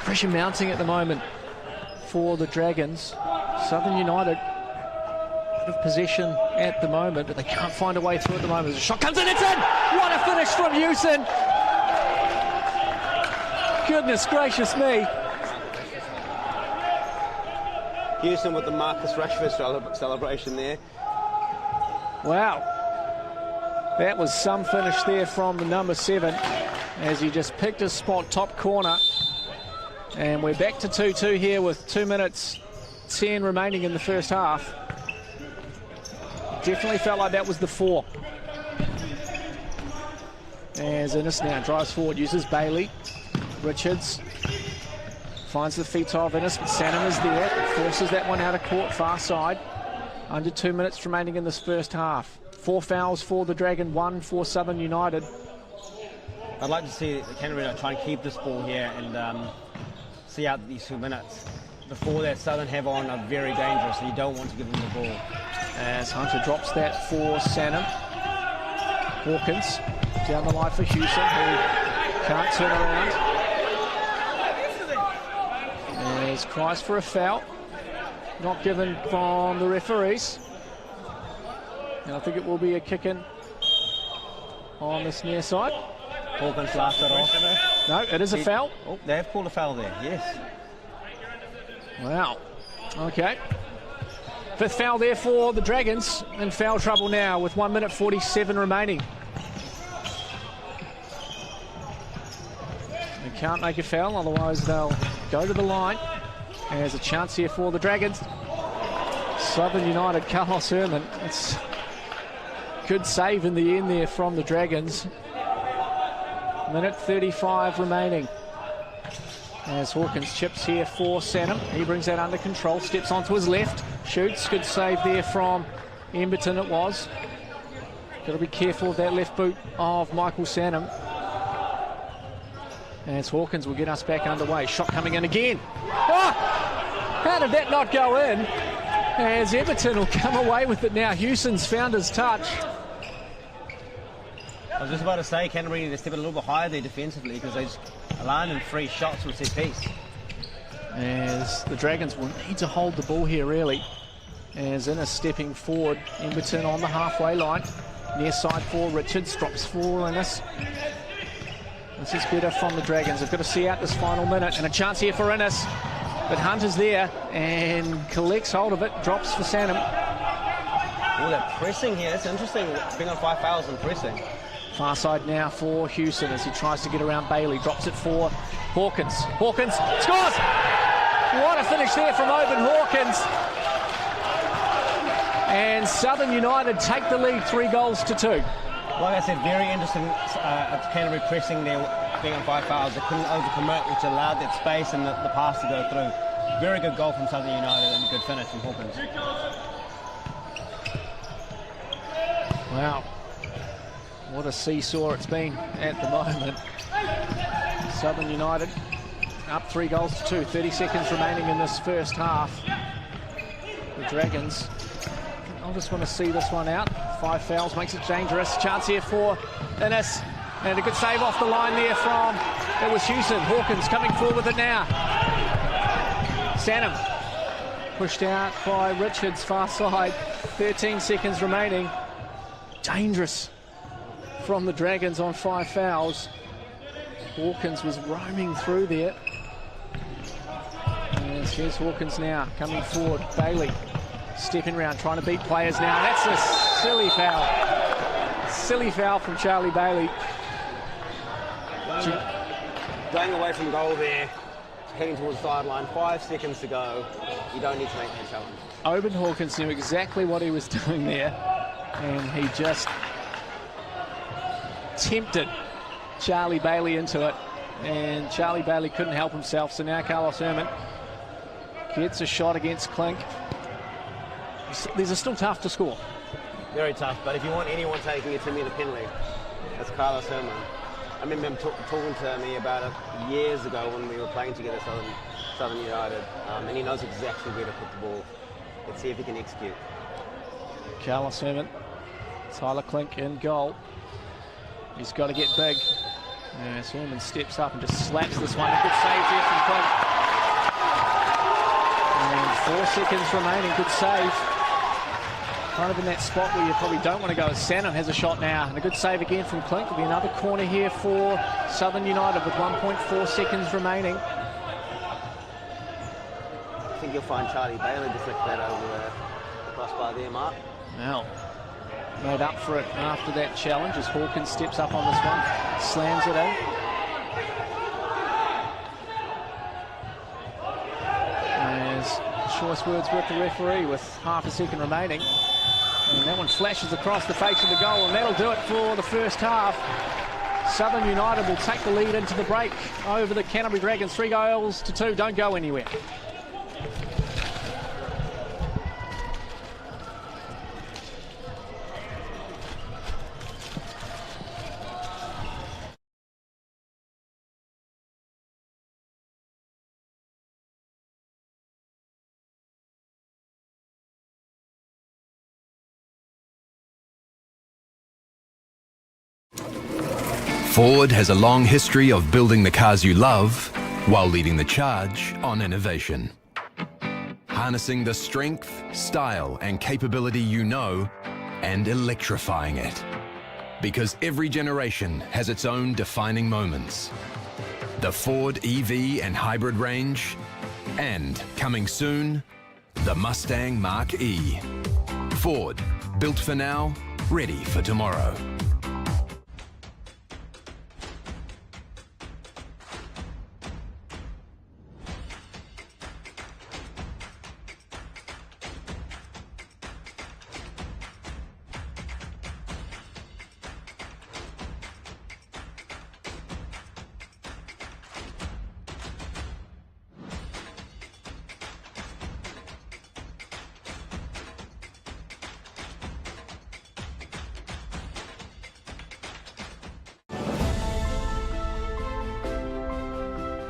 Pressure mounting at the moment for the Dragons. Southern United of possession at the moment, but they can't find a way through at the moment. The shot comes in, it's in! What a finish from Hewson! Goodness gracious me. Hewson with the Marcus Rashford celebration there. Wow. That was some finish there from the number 7 as he just picked his spot top corner. And we're back to 2-2 here with 2 minutes 10 remaining in the first half. Definitely felt like that was the 4. As Innes now drives forward, uses Bailey. Richards finds the feet of Innes, but Sanham is there. Forces that one out of court, far side. Under 2 minutes remaining in this first half. 4 fouls for the Dragon, 1 for Southern United. I'd like to see the Canterbury try and keep this ball here and see out these 2 minutes. The 4 that Southern have on are very dangerous, so you don't want to give them the ball. As Hunter drops that for Sanham. Hawkins down the line for Hewson, who can't turn around. There's cries for a foul. Not given from the referees. And I think it will be a kick in on this near side. Hawkins laughed it off. No, it is a foul. Oh, they have called a foul there, yes. Wow. Okay. 5th foul there for the Dragons. In foul trouble now with 1 minute 47 remaining. They can't make a foul, otherwise they'll go to the line. And there's a chance here for the Dragons. Southern United, Carlos Herman. It's good save in the end there from the Dragons. Minute 35 remaining. As Hawkins chips here for Sanham. He brings that under control, steps onto his left, shoots. Good save there from Emberton it was. Got to be careful of that left boot of Michael Sanham. As Hawkins will get us back underway. Shot coming in again. Oh! How did that not go in? As Everton will come away with it now. Hewson's found his touch. I was just about to say, Canterbury, they step a little bit higher there defensively because they just aligned in 3 shots with set piece. As the Dragons will need to hold the ball here, really. As Innes stepping forward, Emberton on the halfway line. Near side for Richards, drops for Innes. This is better from the Dragons. They've got to see out this final minute, and a chance here for Innes. But Hunter's there and collects hold of it, drops for Sanham. Oh, that pressing here, it's interesting, being on 5 fouls and pressing. Far side now for Hewson as he tries to get around Bailey. Drops it for Hawkins. Hawkins scores! What a finish there from Oban Hawkins. And Southern United take the lead 3-2. Like I said, very interesting Canterbury pressing there, being on 5 fouls. They couldn't overcommit, which allowed that space and the pass to go through. Very good goal from Southern United and good finish from Hawkins. Wow. What a seesaw it's been at the moment. Southern United up 3-2, 30 seconds remaining in this first half. The Dragons, I just want to see this one out. 5 fouls makes it dangerous. Chance here for Innes. And a good save off the line there from, it was Hewson. Hawkins coming forward with it now. Sanham pushed out by Richards, far side. 13 seconds remaining. Dangerous from the Dragons on 5 fouls. Hawkins was roaming through there. And here's Hawkins now coming forward. Bailey stepping around, trying to beat players now. That's a silly foul. Silly foul from Charlie Bailey. Going away from goal there, heading towards the sideline, 5 seconds to go. You don't need to make that challenge. Oban Hawkins knew exactly what he was doing there, and he just tempted Charlie Bailey into it, and Charlie Bailey couldn't help himself. So now Carlos Herman gets a shot against Clink. These are still tough to score. Very tough, but if you want anyone taking it to me in a penalty, that's Carlos Herman. I remember him talking to me about it years ago when we were playing together, Southern United, and he knows exactly where to put the ball. Let's see if he can execute. Carlos Herman, Tyler Clink in goal. He's got to get big. As Herman steps up and just slaps this one. A good save there from Clink. And 4 seconds remaining, good save. Kind of in that spot where you probably don't want to go. Sanham has a shot now, and a good save again from Clink. There'll be another corner here for Southern United with 1.4 seconds remaining. I think you'll find Charlie Bailey deflect that over the crossbar there, Mark. Well, made up for it after that challenge as Hawkins steps up on this one, slams it in. As choice words with the referee with half a second remaining. And that one flashes across the face of the goal, and that'll do it for the first half. Southern United will take the lead into the break over the Canterbury Dragons, 3-2. Don't go anywhere. Ford has a long history of building the cars you love while leading the charge on innovation. Harnessing the strength, style and capability you know and electrifying it. Because every generation has its own defining moments. The Ford EV and hybrid range, and coming soon, the Mustang Mach-E. Ford, built for now, ready for tomorrow.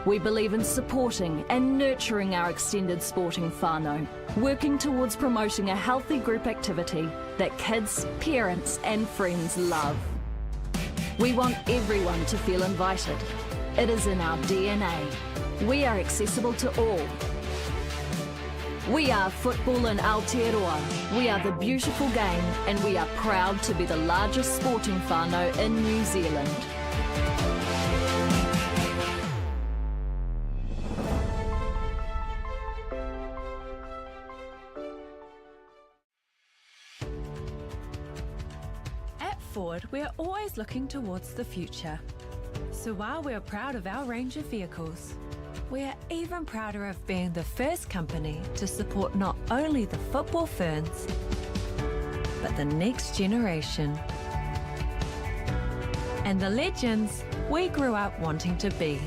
We believe in supporting and nurturing our extended sporting whānau, working towards promoting a healthy group activity that kids, parents and friends love. We want everyone to feel invited. It is in our DNA. We are accessible to all. We are football in Aotearoa. We are the beautiful game and we are proud to be the largest sporting whānau in New Zealand. At Ford, we're always looking towards the future. So while we're proud of our range of vehicles, we're even prouder of being the first company to support not only the football ferns, but the next generation. And the legends we grew up wanting to be.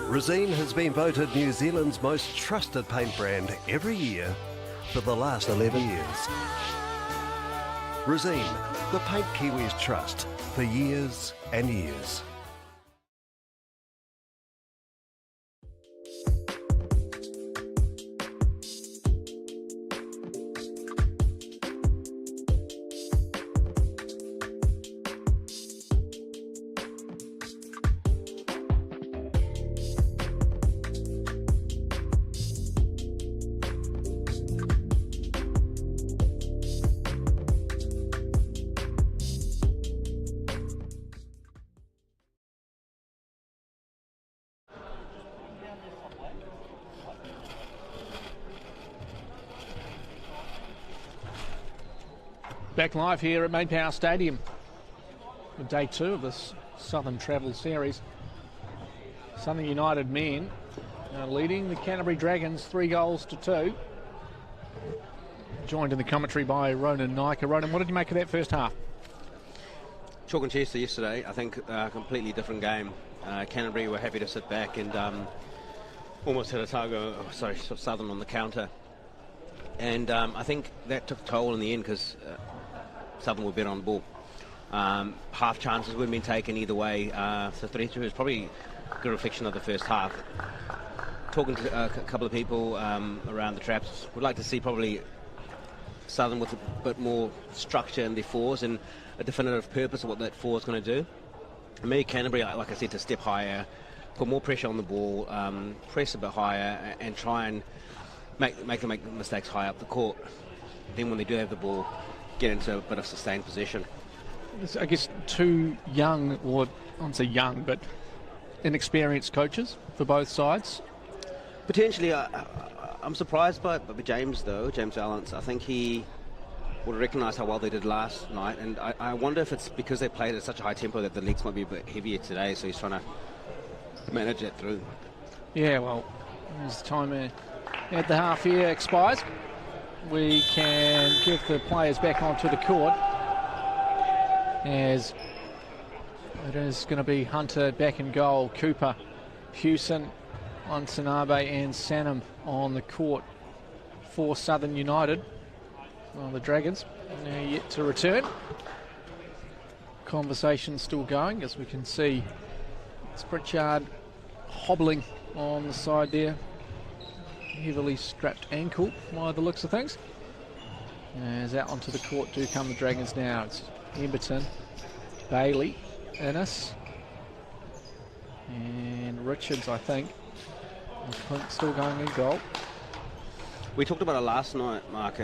Resene has been voted New Zealand's most trusted paint brand every year for the last 11 years. Resene, the paint Kiwis trust for years and years. Back live here at MainPower Stadium for day 2 of this Southern Travel Series. Southern United men leading the Canterbury Dragons 3-2. Joined in the commentary by Ronan Nika. Ronan, what did you make of that first half? Chalk and Chester yesterday, I think a completely different game. Canterbury were happy to sit back and almost hit Southern on the counter. And I think that took a toll in the end because Southern were better on the ball. Half chances wouldn't been taken either way. So 3-2 is probably a good reflection of the first half. Talking to a couple of people around the traps, would like to see probably Southern with a bit more structure in their fours and a definitive purpose of what that four is going to do. Maybe Canterbury, like I said, to step higher, put more pressure on the ball, press a bit higher and try and make them make mistakes high up the court. Then when they do have the ball, get into a bit of sustained possession. I guess two young, or I won't say young, but inexperienced coaches for both sides. Potentially, I'm surprised by James though, James Allens. I think he would recognise how well they did last night, and I wonder if it's because they played at such a high tempo that the legs might be a bit heavier today, so he's trying to manage that through. Yeah, well, as time at the half here expires, we can give the players back onto the court as it is going to be Hunter back in goal, Cooper, Hewson, Onsanabe and Sanam on the court for Southern United. Well, the Dragons are yet to return. Conversation still going, as we can see it's Pritchard hobbling on the side there. Heavily strapped ankle by the looks of things. As out onto the court do come the Dragons now. It's Emberton, Bailey, Innes, and Richards, I think. And Clint still going in goal. We talked about it last night, Mark,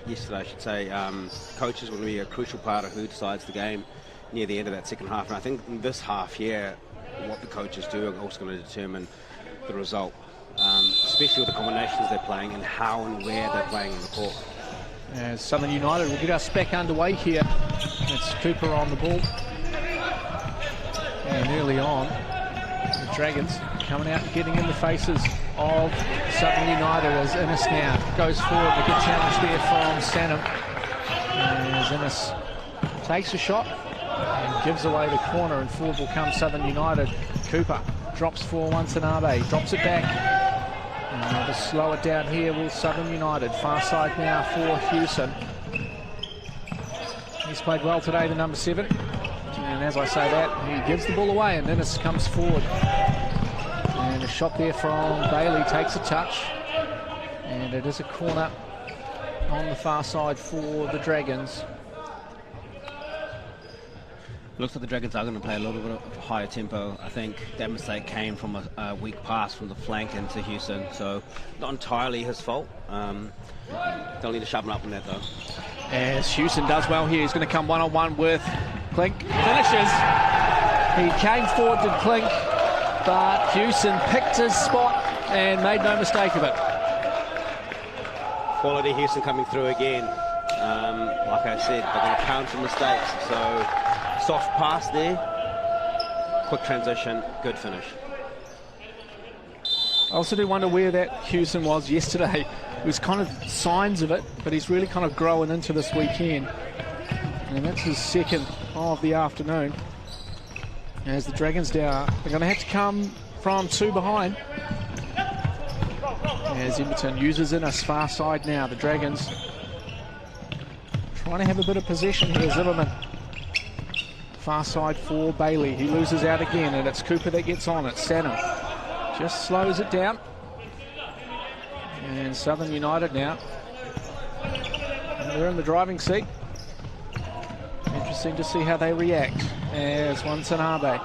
yesterday I should say. Coaches will be a crucial part of who decides the game near the end of that second half. And I think in this half here, what the coaches do are also going to determine the result. Especially with the combinations they're playing and how and where they're playing in the court. As Southern United will get us back underway here. It's Cooper on the ball. And early on, the Dragons coming out and getting in the faces of Southern United as Innes now goes forward. A good challenge there from Sanam. As Innes takes a shot and gives away the corner, and forward will come Southern United. Cooper drops for Watanabe, drops it back. And to slow it down here will Southern United. Far side now for Hewson. He's played well today, the number 7. And as I say that, he gives the ball away, and Innes comes forward. And a shot there from Bailey, takes a touch. And it is a corner on the far side for the Dragons. Looks like the Dragons are going to play a little bit of higher tempo. I think that mistake came from a weak pass from the flank into Hewson, so not entirely his fault. They'll need to sharpen up on that though. As Hewson does well here, he's going to come one-on-one with Clink. Finishes. He came forward to Clink, but Hewson picked his spot and made no mistake of it. Quality Hewson coming through again. Like I said, they're going to counter mistakes, so soft pass there, quick transition, good finish. I also do wonder where that Hewson was yesterday. It was kind of signs of it, but he's really kind of growing into this weekend. And that's his second of the afternoon. As the Dragons now, they're going to have to come from 2 behind. As Edmonton uses in a far side now, the Dragons trying to have a bit of possession here. Zimmerman. Far side for Bailey. He loses out again, and it's Cooper that gets on it. Sanham just slows it down. And Southern United now, they're in the driving seat. Interesting to see how they react. As Watanabe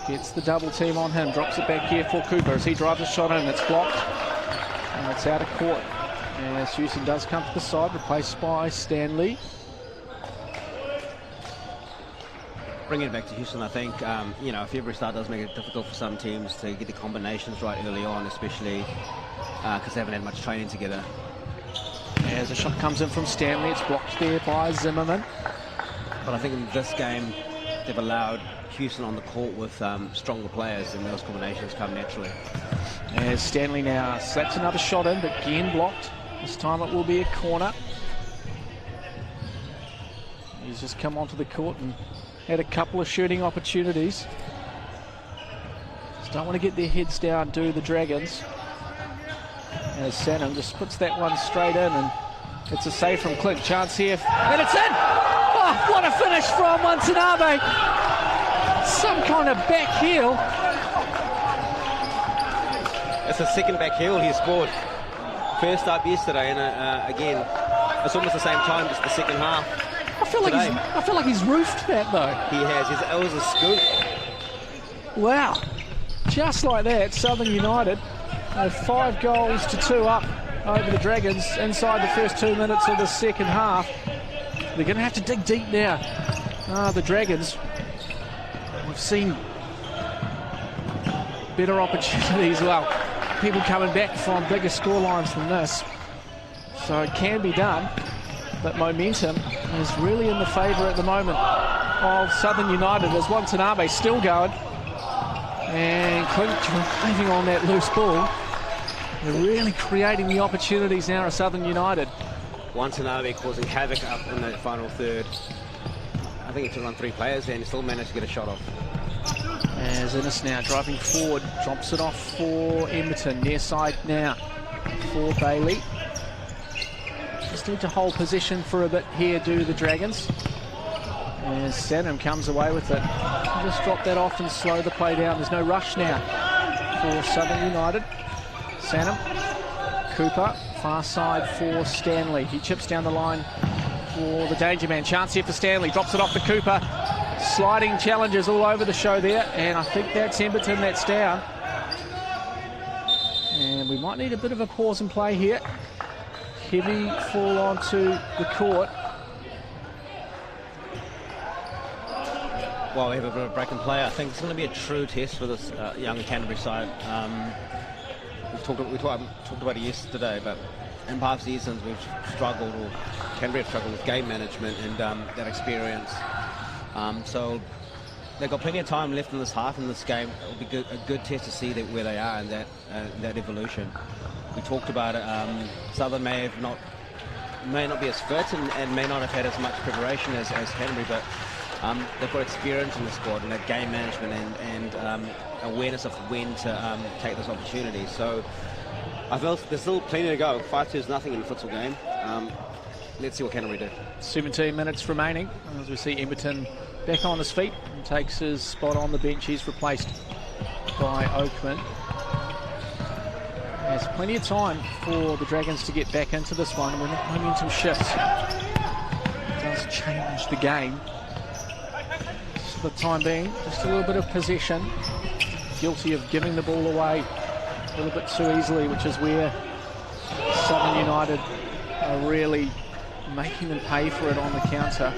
gets the double team on him, drops it back here for Cooper as he drives a shot in. It's blocked, and it's out of court. As Hewson does come to the side, replaced by Stanley. Bringing it back to Hewson, I think, you know, if every start does make it difficult for some teams to get the combinations right early on, especially because they haven't had much training together. As a shot comes in from Stanley, it's blocked there by Zimmerman. But I think in this game, they've allowed Hewson on the court with stronger players, and those combinations come naturally. As Stanley now slaps another shot in, but again blocked. This time it will be a corner. He's just come onto the court and had a couple of shooting opportunities. Just don't want to get their heads down, do the Dragons. As Sanham just puts that one straight in, and it's a save from Clint. Chance here, and it's in! Oh, what a finish from Watanabe! Some kind of back heel. It's a second back heel he scored. First up yesterday, and again, it's almost the same time, just the second half. I feel like he's roofed that though. He has. It was a scoop. Wow. Just like that, Southern United 5 goals to 2 up over the Dragons inside the first 2 minutes of the second half. They're going to have to dig deep now. The Dragons, we've seen better opportunities. Well, people coming back from bigger scorelines than this. So it can be done. But momentum is really in the favour at the moment of Southern United as Watanabe still going. And Clint driving on that loose ball. They're really creating the opportunities now at Southern United. Watanabe causing havoc up in the final third. I think he took on 3 players and still managed to get a shot off. As Innes now driving forward, drops it off for Edmonton. Near side now for Bailey. Just need to hold position for a bit here, do the Dragons. As Sanham comes away with it. Just drop that off and slow the play down. There's no rush now for Southern United. Sanham, Cooper, far side for Stanley. He chips down the line for the danger man. Chance here for Stanley, drops it off to Cooper. Sliding challenges all over the show there, and I think that's Edmonton that's down. And we might need a bit of a pause and play here. Heavy fall onto the court. Well, we have a bit of a break and play. I think it's going to be a true test for this young Canterbury side. We talked about it yesterday, but in past seasons we've struggled, or Canterbury have struggled with game management and that experience. So they've got plenty of time left in this half in this game. It'll be a good test to see where they are in that evolution. We talked about it. Southern may have not may not be as fit and may not have had as much preparation as Canterbury, but they've got experience in the squad and that game management and awareness of when to take this opportunity. So I feel there's still plenty to go. 5-2 in the futsal game. Let's see what Canterbury do. 17 minutes remaining as we see Emberton back on his feet and takes his spot on the bench. He's replaced by Oakman. There's plenty of time for the Dragons to get back into this one when that momentum shifts. It does change the game. For the time being, just a little bit of possession. Guilty of giving the ball away a little bit too easily, which is where Southern United are really making them pay for it on the counter.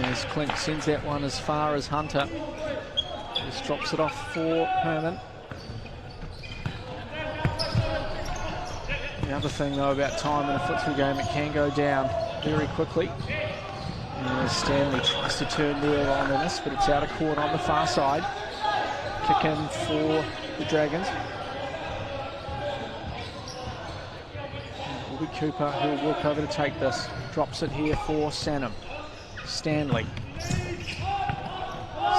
As Clint sends that one as far as Hunter. Just drops it off for Herman. The other thing though about time in a futsal game, it can go down very quickly. As Stanley tries to turn there on Innes, but it's out of court on the far side. Kick in for the Dragons. It will be Cooper who will walk over to take this. Drops it here for Sanham. Stanley.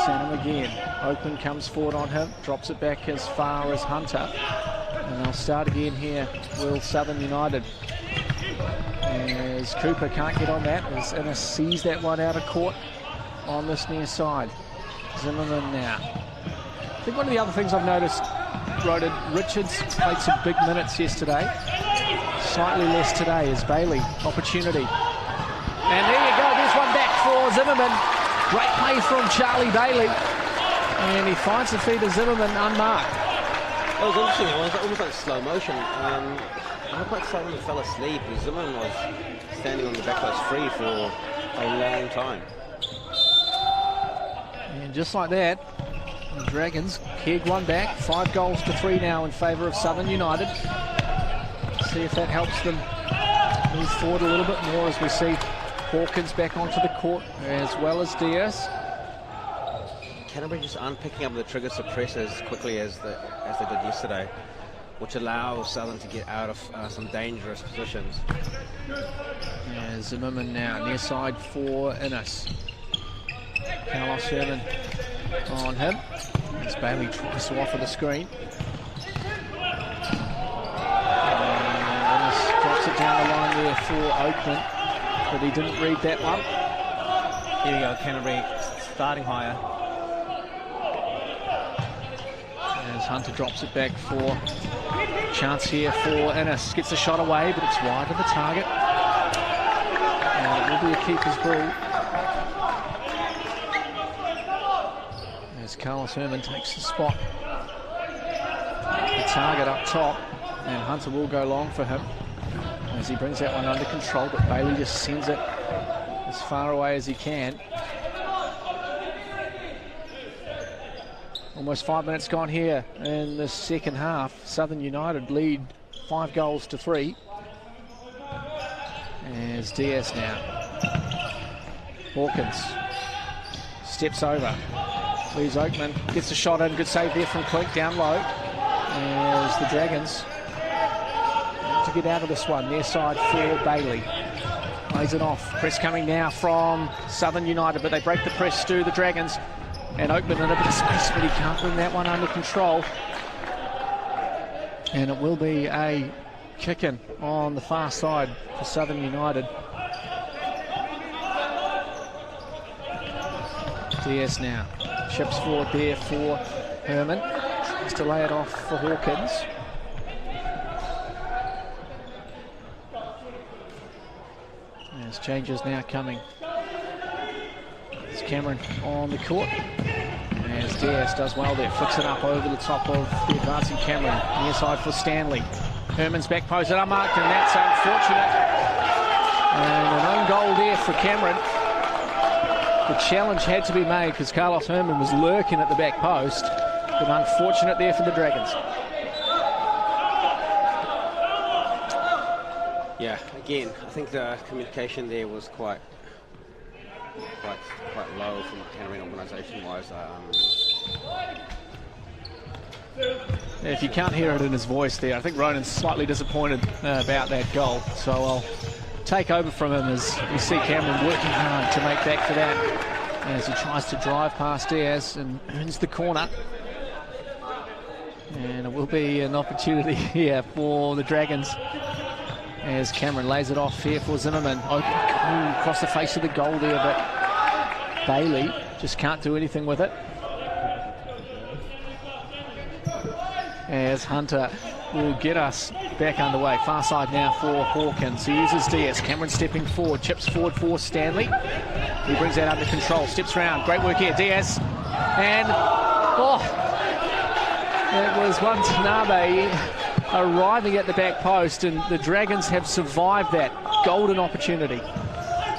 Sanham again. Oakman comes forward on him. Drops it back as far as Hunter. And they'll start again here, will Southern United. As Cooper can't get on that, as Innes sees that one out of court on this near side. Zimmerman now. I think one of the other things I've noticed, Roden, Richards played some big minutes yesterday. Slightly less today as Bailey. Opportunity. And there you go, there's one back for Zimmerman. Great play from Charlie Bailey. And he finds the feet of Zimmerman unmarked. That was interesting. It was almost like slow motion. I looked like someone fell asleep and Zimmerman was standing on the back post free for a long time. And just like that, the Dragons keg one back. 5-3 now in favour of Southern United. See if that helps them move forward a little bit more as we see Hawkins back onto the court as well as Diaz. Canterbury just aren't picking up the trigger suppress as quickly as they did yesterday, which allows Southern to get out of some dangerous positions. Yeah, Zimmerman now, near side for Innes. Carlos Herman on him. As Bailey tries to offer the screen. And Innes drops it down the line there for Oakman, but he didn't read that one. Here we go, Canterbury starting higher. As Hunter drops it back for chance here for Innes. Gets the shot away, but it's wide of the target. And it will be a keeper's ball. As Carlos Herman takes the spot. The target up top, and Hunter will go long for him as he brings that one under control, but Bailey just sends it as far away as he can. Almost 5 minutes gone here in the second half. Southern United lead 5-3. As Diaz now. Hawkins steps over. Leaves Oakman. Gets the shot in. Good save there from Clink down low. As the Dragons to get out of this one. Near side for Bailey. Plays it off. Press coming now from Southern United, but they break the press to the Dragons. And Oakman in a bit of space, but he can't bring that one under control. And it will be a kick-in on the far side for Southern United. Diaz now. Chips forward there for Herman. Tries to lay it off for Hawkins. There's changes now coming. It's Cameron on the court. As Diaz does well there, flicks it up over the top of the advancing Cameron. Near side for Stanley. Herman's back post it unmarked, and that's unfortunate. And an own goal there for Cameron. The challenge had to be made because Carlos Herman was lurking at the back post, but unfortunate there for the Dragons. Yeah, again, I think the communication there was quite low from Canterbury organisation-wise. If you can't hear it in his voice there, I think Ronan's slightly disappointed about that goal. So I'll take over from him as we see Cameron working hard to make back for that as he tries to drive past Diaz and earns the corner. And it will be an opportunity here for the Dragons as Cameron lays it off here for Zimmerman. Across the face of the goal there, but Bailey just can't do anything with it. As Hunter will get us back underway. Far side now for Hawkins. He uses Diaz. Cameron stepping forward, chips forward for Stanley. He brings that under control, steps around. Great work here, Diaz. And, it was Watanabe arriving at the back post, and the Dragons have survived that golden opportunity.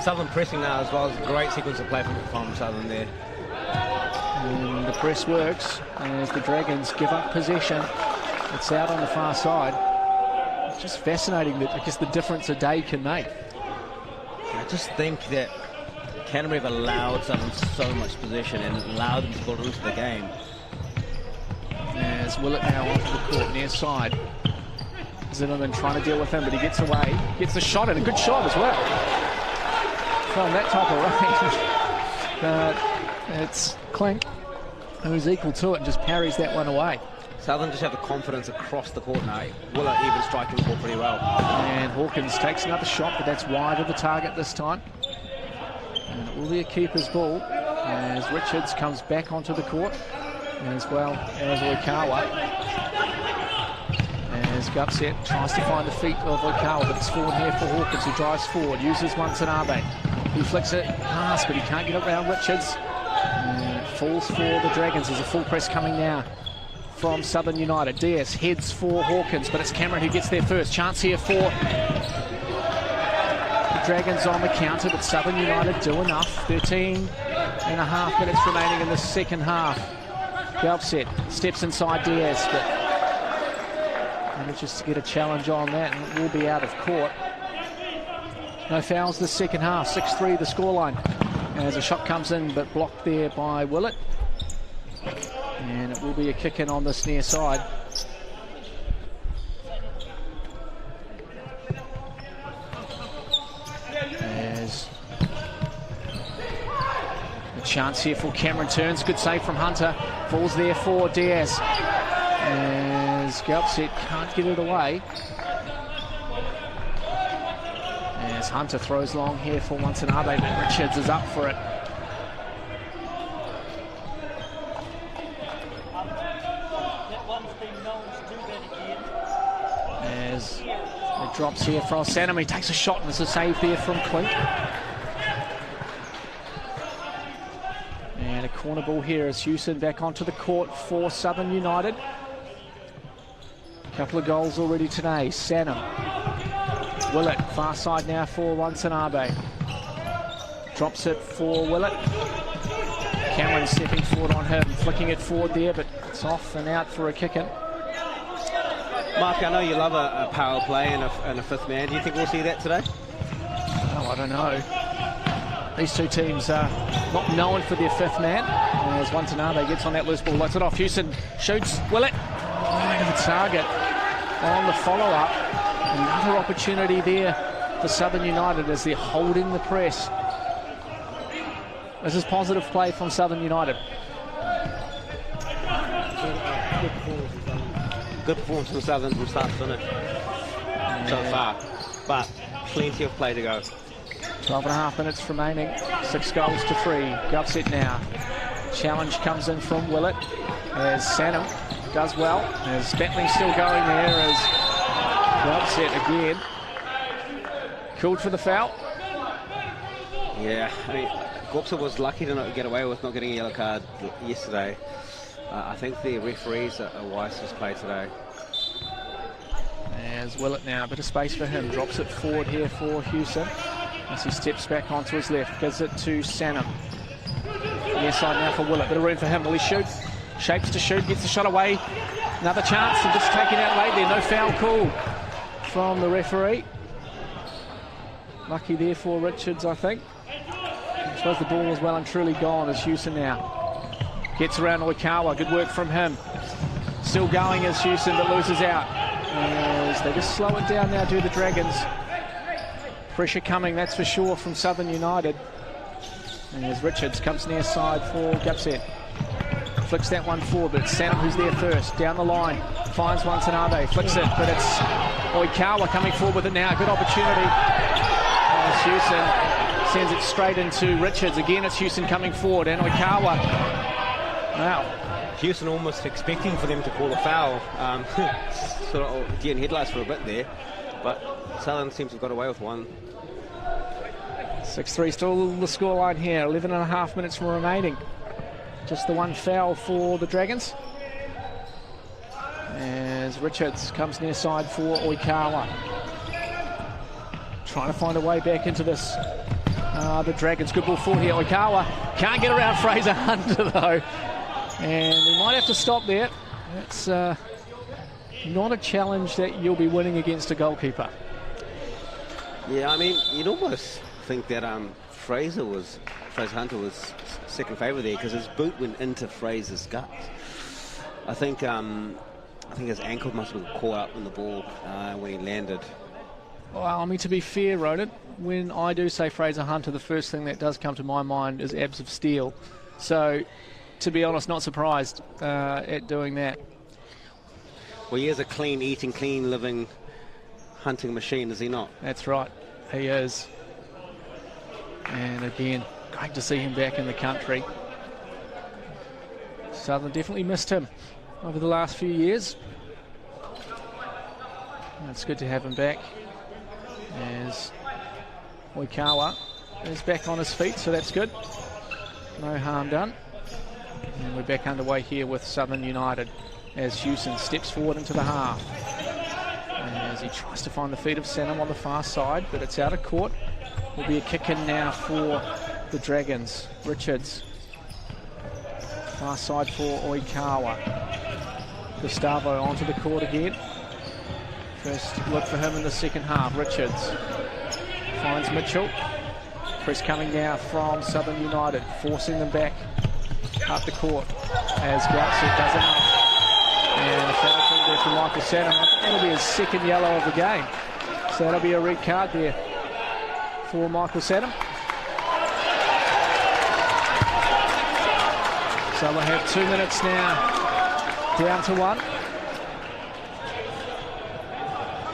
Southern pressing now as well. It's a great sequence of play from Southern there. And the press works as the Dragons give up possession. It's out on the far side. It's just fascinating that, I guess, the difference a day can make. I just think that Canterbury have allowed Southern so much possession and allowed them to build into the game. As Willett now onto the court near side. Zimmerman trying to deal with him, but he gets away. Gets the shot, and a good shot as well. From that type of range. But it's Clink who's equal to it and just parries that one away. Southern just have the confidence across the court now. Willett even striking the ball pretty well. And Hawkins takes another shot, but that's wide of the target this time. And it will be a keeper's ball as Richards comes back onto the court, as well as Oikawa. As Gupset tries to find the feet of Oikawa, but it's forward here for Hawkins, who drives forward, uses Watanabe. He flicks it past, but he can't get it around Richards. And it falls for the Dragons. There's a full press coming now from Southern United. Diaz heads for Hawkins, but it's Cameron who gets there first. Chance here for the Dragons on the counter, but Southern United do enough. 13.5 minutes remaining in the second half. Gupset steps inside Diaz, but manages to get a challenge on that, and it will be out of court. No fouls this second half. 6-3 the scoreline as a shot comes in, but blocked there by Willett. And it will be a kick in on this near side. As a chance here for Cameron turns. Good save from Hunter. Falls there for Diaz. As Gupset can't get it away. As Hunter throws long here for Watanabe, but Richards is up for it. As it drops here from Sanham, he takes a shot and there's a save there from Clink. And a corner ball here as Hewson back onto the court for Southern United. A couple of goals already today. Sanham. Willett, far side now for Watanabe. Drops it for Willett. Cameron stepping forward on him, flicking it forward there, but it's off and out for a kick-in. Mark, I know you love a power play and a fifth man. Do you think we'll see that today? Oh, I don't know. These two teams are not known for their fifth man. As Watanabe gets on that loose ball, lets it off. Hewson shoots Willett. Right of the target on the follow-up. Another opportunity there for Southern United as they're holding the press. This is positive play from Southern United. Good performance from Southern from start to finish so far, but plenty of play to go. 12.5 minutes remaining, 6 goals to 3. Gupset now. Challenge comes in from Willett as Sanham does well, as Bentley still going there as Gupset again. Called for the foul. Yeah, I mean, Gupset was lucky to not get away with not getting a yellow card yesterday. I think the referees are wise to this play today. As Willett now, a bit of space for him, drops it forward here for Hewson as he steps back onto his left, gives it to Sanham. Near side now for Willett, bit of room for him. Will he shoot? Shapes to shoot, gets the shot away. Another chance and just taken out late there. No foul call from the referee. Lucky there for Richards, I think. I suppose the ball was well and truly gone as Hewson now gets around Oikawa. Good work from him. Still going is Houston, but loses out. As they just slow it down now, do the Dragons. Pressure coming, that's for sure, from Southern United. And as Richards comes near side for Gupset. Flicks that one forward, but it's Sanam who's there first. Down the line, finds one Tanabe, flicks it, but it's Oikawa coming forward with it now. Good opportunity. As Houston sends it straight into Richards. Again, it's Houston coming forward, and Oikawa. Wow. Houston almost expecting for them to call a foul. Sort of getting headlights for a bit there, but Southern seems to have got away with one. 6-3 still the scoreline here. 11.5 minutes remaining. Just the one foul for the Dragons. As Richards comes near side for Oikawa. Trying to find a way back into this. The Dragons, good ball forward here. Oikawa can't get around Fraser Hunter though. And we might have to stop there. It's not a challenge that you'll be winning against a goalkeeper. Yeah, I mean, you'd almost think that Fraser Hunter was second favourite there because his boot went into Fraser's guts. I think his ankle must have been caught up in the ball when he landed. Well, I mean, to be fair, Ronan, when I do say Fraser Hunter, the first thing that does come to my mind is abs of steel. So, to be honest, not surprised at doing that. Well, he is a clean eating, clean living hunting machine, is he not? That's right, he is. And again, great to see him back in the country. Southern definitely missed him over the last few years. It's good to have him back. As Oikawa is back on his feet, so that's good. No harm done. And we're back underway here with Southern United as Houston steps forward into the half. As he tries to find the feet of Sanam on the far side, but it's out of court. Will be a kick in now for the Dragons. Richards. Far side for Oikawa. Gustavo onto the court again. First look for him in the second half. Richards finds Mitchell. Press coming now from Southern United, forcing them back up the court as Gupset does enough. And a foul call there from Michael Sanam. That'll be his second yellow of the game. So that'll be a red card there for Michael Sanam. So we'll have 2 minutes now, down to 1.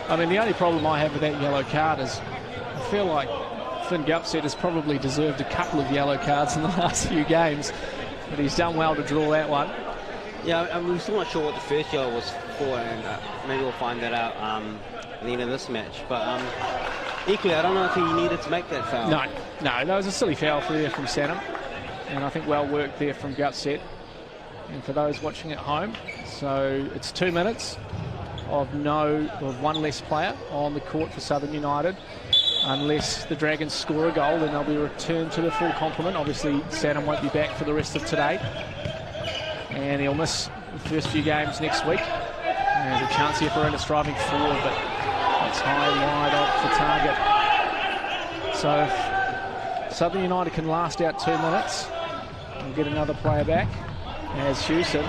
I mean, the only problem I have with that yellow card is I feel like Finn Gupset has probably deserved a couple of yellow cards in the last few games, but he's done well to draw that one. Yeah, I'm still not sure what the first yellow was for, and maybe we'll find that out at the end of this match. But equally, I don't know if he needed to make that foul. No, that was a silly foul there from Sanam, and I think well worked there from Gupset. And for those watching at home, so it's 2 minutes of one less player on the court for Southern United. Unless the Dragons score a goal, then they'll be returned to the full complement. Obviously, Sanam won't be back for the rest of today, and he'll miss the first few games next week. There's a chance here for Ernest driving forward, but it's high and wide off the target. So if Southern United can last out 2 minutes and get another player back, as Houston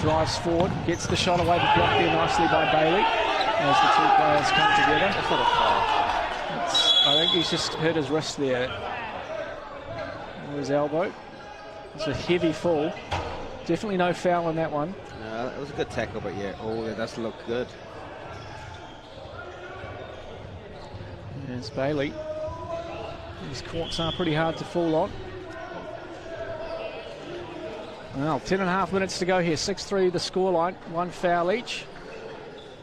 drives forward, gets the shot away, but blocked there nicely by Bailey as the two players come together. That's not a foul. I think he's just hurt his wrist there, or his elbow. It's a heavy fall. Definitely no foul in that one. No, it was a good tackle, but yeah, that does look good. There's Bailey. These courts are pretty hard to fall on. Well, 10.5 minutes to go here. 6-3 the scoreline. One foul each,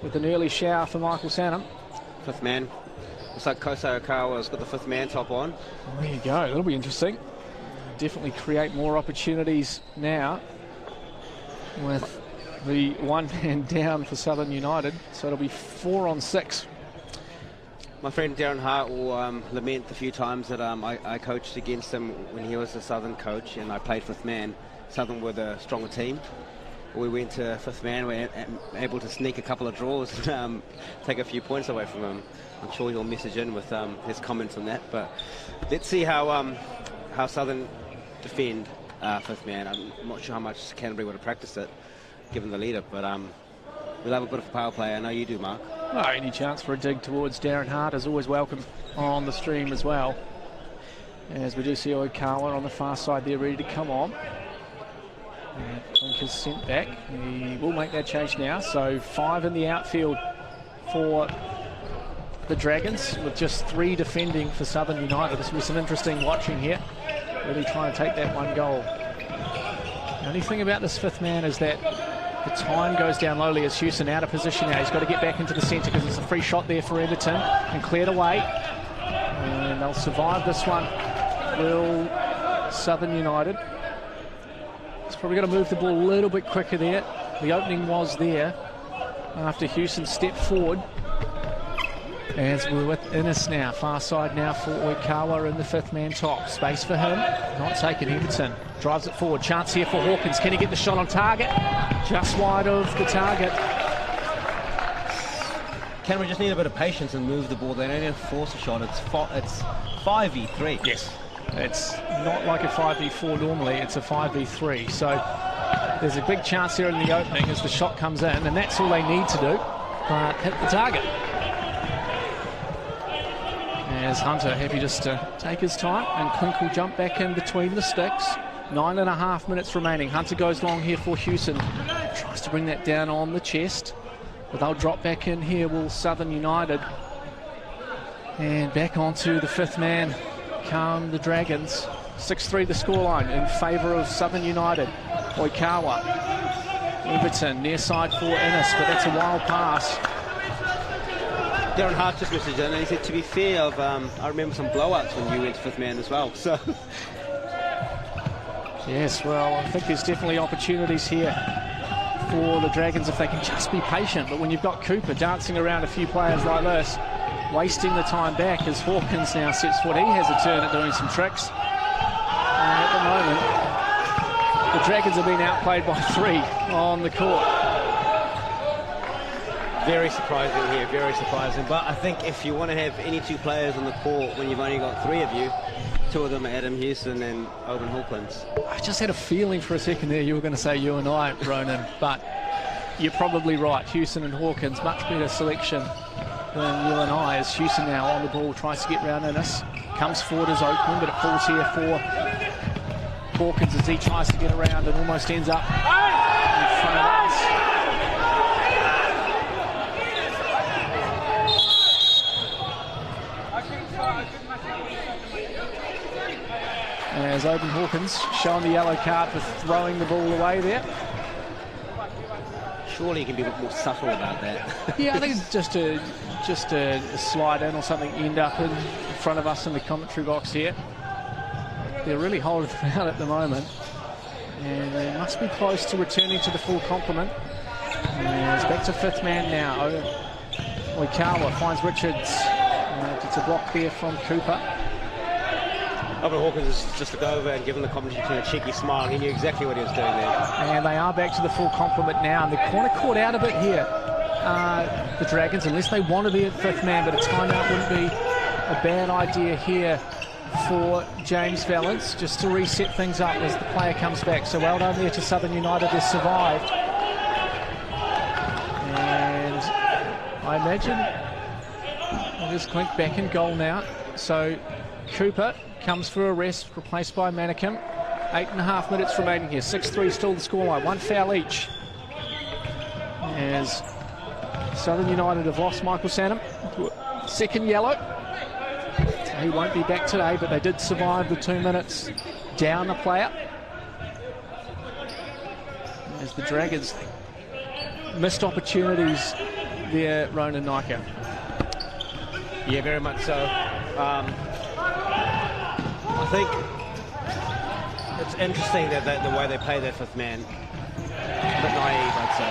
with an early shower for Michael Sanam. Fifth man. Looks like Kosei Okawa's got the fifth man top on. Well, there you go. That'll be interesting. Definitely create more opportunities now with the one man down for Southern United. So it'll be 4 on 6. My friend Darren Hart will lament the few times that I coached against him when he was a Southern coach and I played fifth man. Southern were the stronger team. We went to fifth man, we were able to sneak a couple of draws and take a few points away from him. I'm sure he'll message in with his comments on that, but let's see how Southern defend fifth man. I'm not sure how much Canterbury would have practiced it. given the lead up. But we'll have a bit of a power play. I know you do, Mark. Well, any chance for a dig towards Darren Hart is always welcome on the stream as well. As we do see Oikawa on the far side there, ready to come on. Clink is sent back. He will make that change now. So 5 in the outfield for the Dragons, with just 3 defending for Southern United. This will be some interesting watching here. Really trying to take that one goal. The only thing about this 5th man is that the time goes down lowly as Houston out of position now. He's got to get back into the centre because it's a free shot there for Everton and cleared away. And they'll survive this one. Will Southern United. It's probably got to move the ball a little bit quicker there. The opening was there after Houston stepped forward. As we're with Innes now, far side now for Oikawa in the 5th man top. Space for him, not taken. Everton drives it forward. Chance here for Hawkins. Can he get the shot on target? Just wide of the target. Canterbury just need a bit of patience and move the ball. They don't need to force a shot. It's 5v3. Yes. It's not like a 5v4 normally, it's a 5v3. So there's a big chance here in the opening as the shot comes in, and that's all they need to do, but hit the target. As Hunter happy just to take his time, and Clink will jump back in between the sticks. 9.5 minutes remaining. Hunter goes long here for Houston. Tries to bring that down on the chest, but they'll drop back in here, will Southern United. And back onto the 5th man come the Dragons. 6-3 the scoreline in favour of Southern United. Oikawa. Everton near side for Innes, but that's a wild pass. Darren Hart just messaged in and he said, to be fair, I remember some blowouts when you went 5th man as well. So yes, well, I think there's definitely opportunities here for the Dragons if they can just be patient. But when you've got Cooper dancing around a few players like this, wasting the time back as Hawkins now sets foot. He has a turn at doing some tricks. And at the moment, the Dragons have been outplayed by 3 on the court. very surprising here, very surprising. But I think if you want to have any 2 players on the court when you've only got 3 of you, 2 of them are Adam Houston and Owen Hawkins. I just had a feeling for a second there you were going to say you and I, Ronan, but you're probably right. Houston and Hawkins, much better selection than you and I, as Houston now on the ball, tries to get round Innes. Comes forward as Oakland, but it falls here for Hawkins as he tries to get around and almost ends up in front of us. As Open Hawkins showing the yellow card for throwing the ball away there. Surely you can be a bit more subtle about that. Yeah, I think it's just a slide in or something, end up in front of us in the commentary box here. They're really holding them out at the moment, and they must be close to returning to the full complement. And it's back to 5th man now. Oikawa finds Richards. It's a block there from Cooper. Owen Hawkins is just to go over and give him the commentator a cheeky smile. He knew exactly what he was doing there. And they are back to the full complement now. And they're kind of caught out a bit here, the Dragons, unless they want to be at 5th man. But a timeout wouldn't be a bad idea here for James Valance, just to reset things up as the player comes back. So well done there to Southern United. They survived. And I imagine there's Clink back in goal now. So Cooper comes for a rest, replaced by Manikin. 8.5 minutes remaining here. 6-3 still the scoreline. 1 foul each. As Southern United have lost Michael Sanham. Second yellow. He won't be back today, but they did survive the 2 minutes down a player. As the Dragons missed opportunities there, Ronan Nike. Yeah, very much so. I think it's interesting that the way they play that 5th man. A bit naive, I'd say.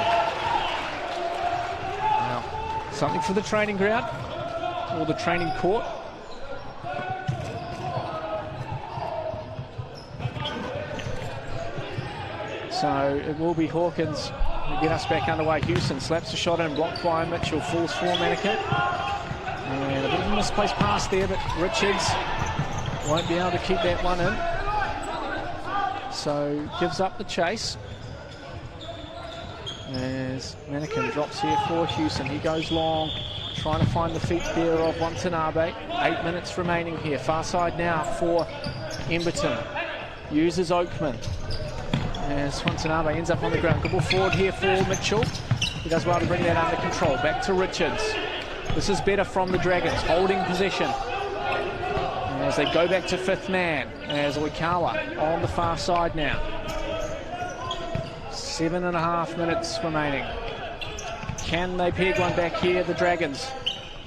Now, something for the training ground or the training court. So it will be Hawkins to get us back underway. Houston slaps a shot in, blocked by Mitchell, falls for Manikin. And a bit of a misplaced pass there, but Richards won't be able to keep that one in. So gives up the chase. As Mannequin drops here for Hewson. He goes long, trying to find the feet there of Watanabe. 8 minutes remaining here. Far side now for Emberton. Uses Oakman. As Watanabe ends up on the ground. Good ball forward here for Mitchell. He does well to bring that under control. Back to Richards. This is better from the Dragons, holding possession. As they go back to fifth man, as Oikawa on the far side now. 7.5 minutes remaining. Can they peg one back here, the Dragons?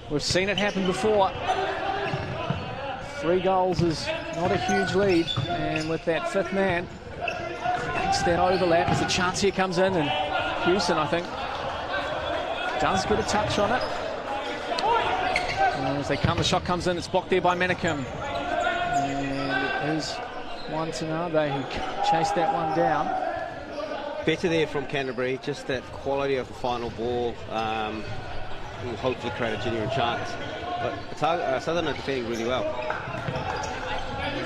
We've seen it happen before. 3 goals is not a huge lead, and with that fifth man, creates that overlap as the chance here comes in, and Hewson, I think, does get a touch on it. And as they come, the shot comes in, it's blocked there by Mannequin. And it is Watanabe who chased that one down. Better there from Canterbury, just that quality of the final ball will hopefully create a genuine chance. But Southern are defending really well.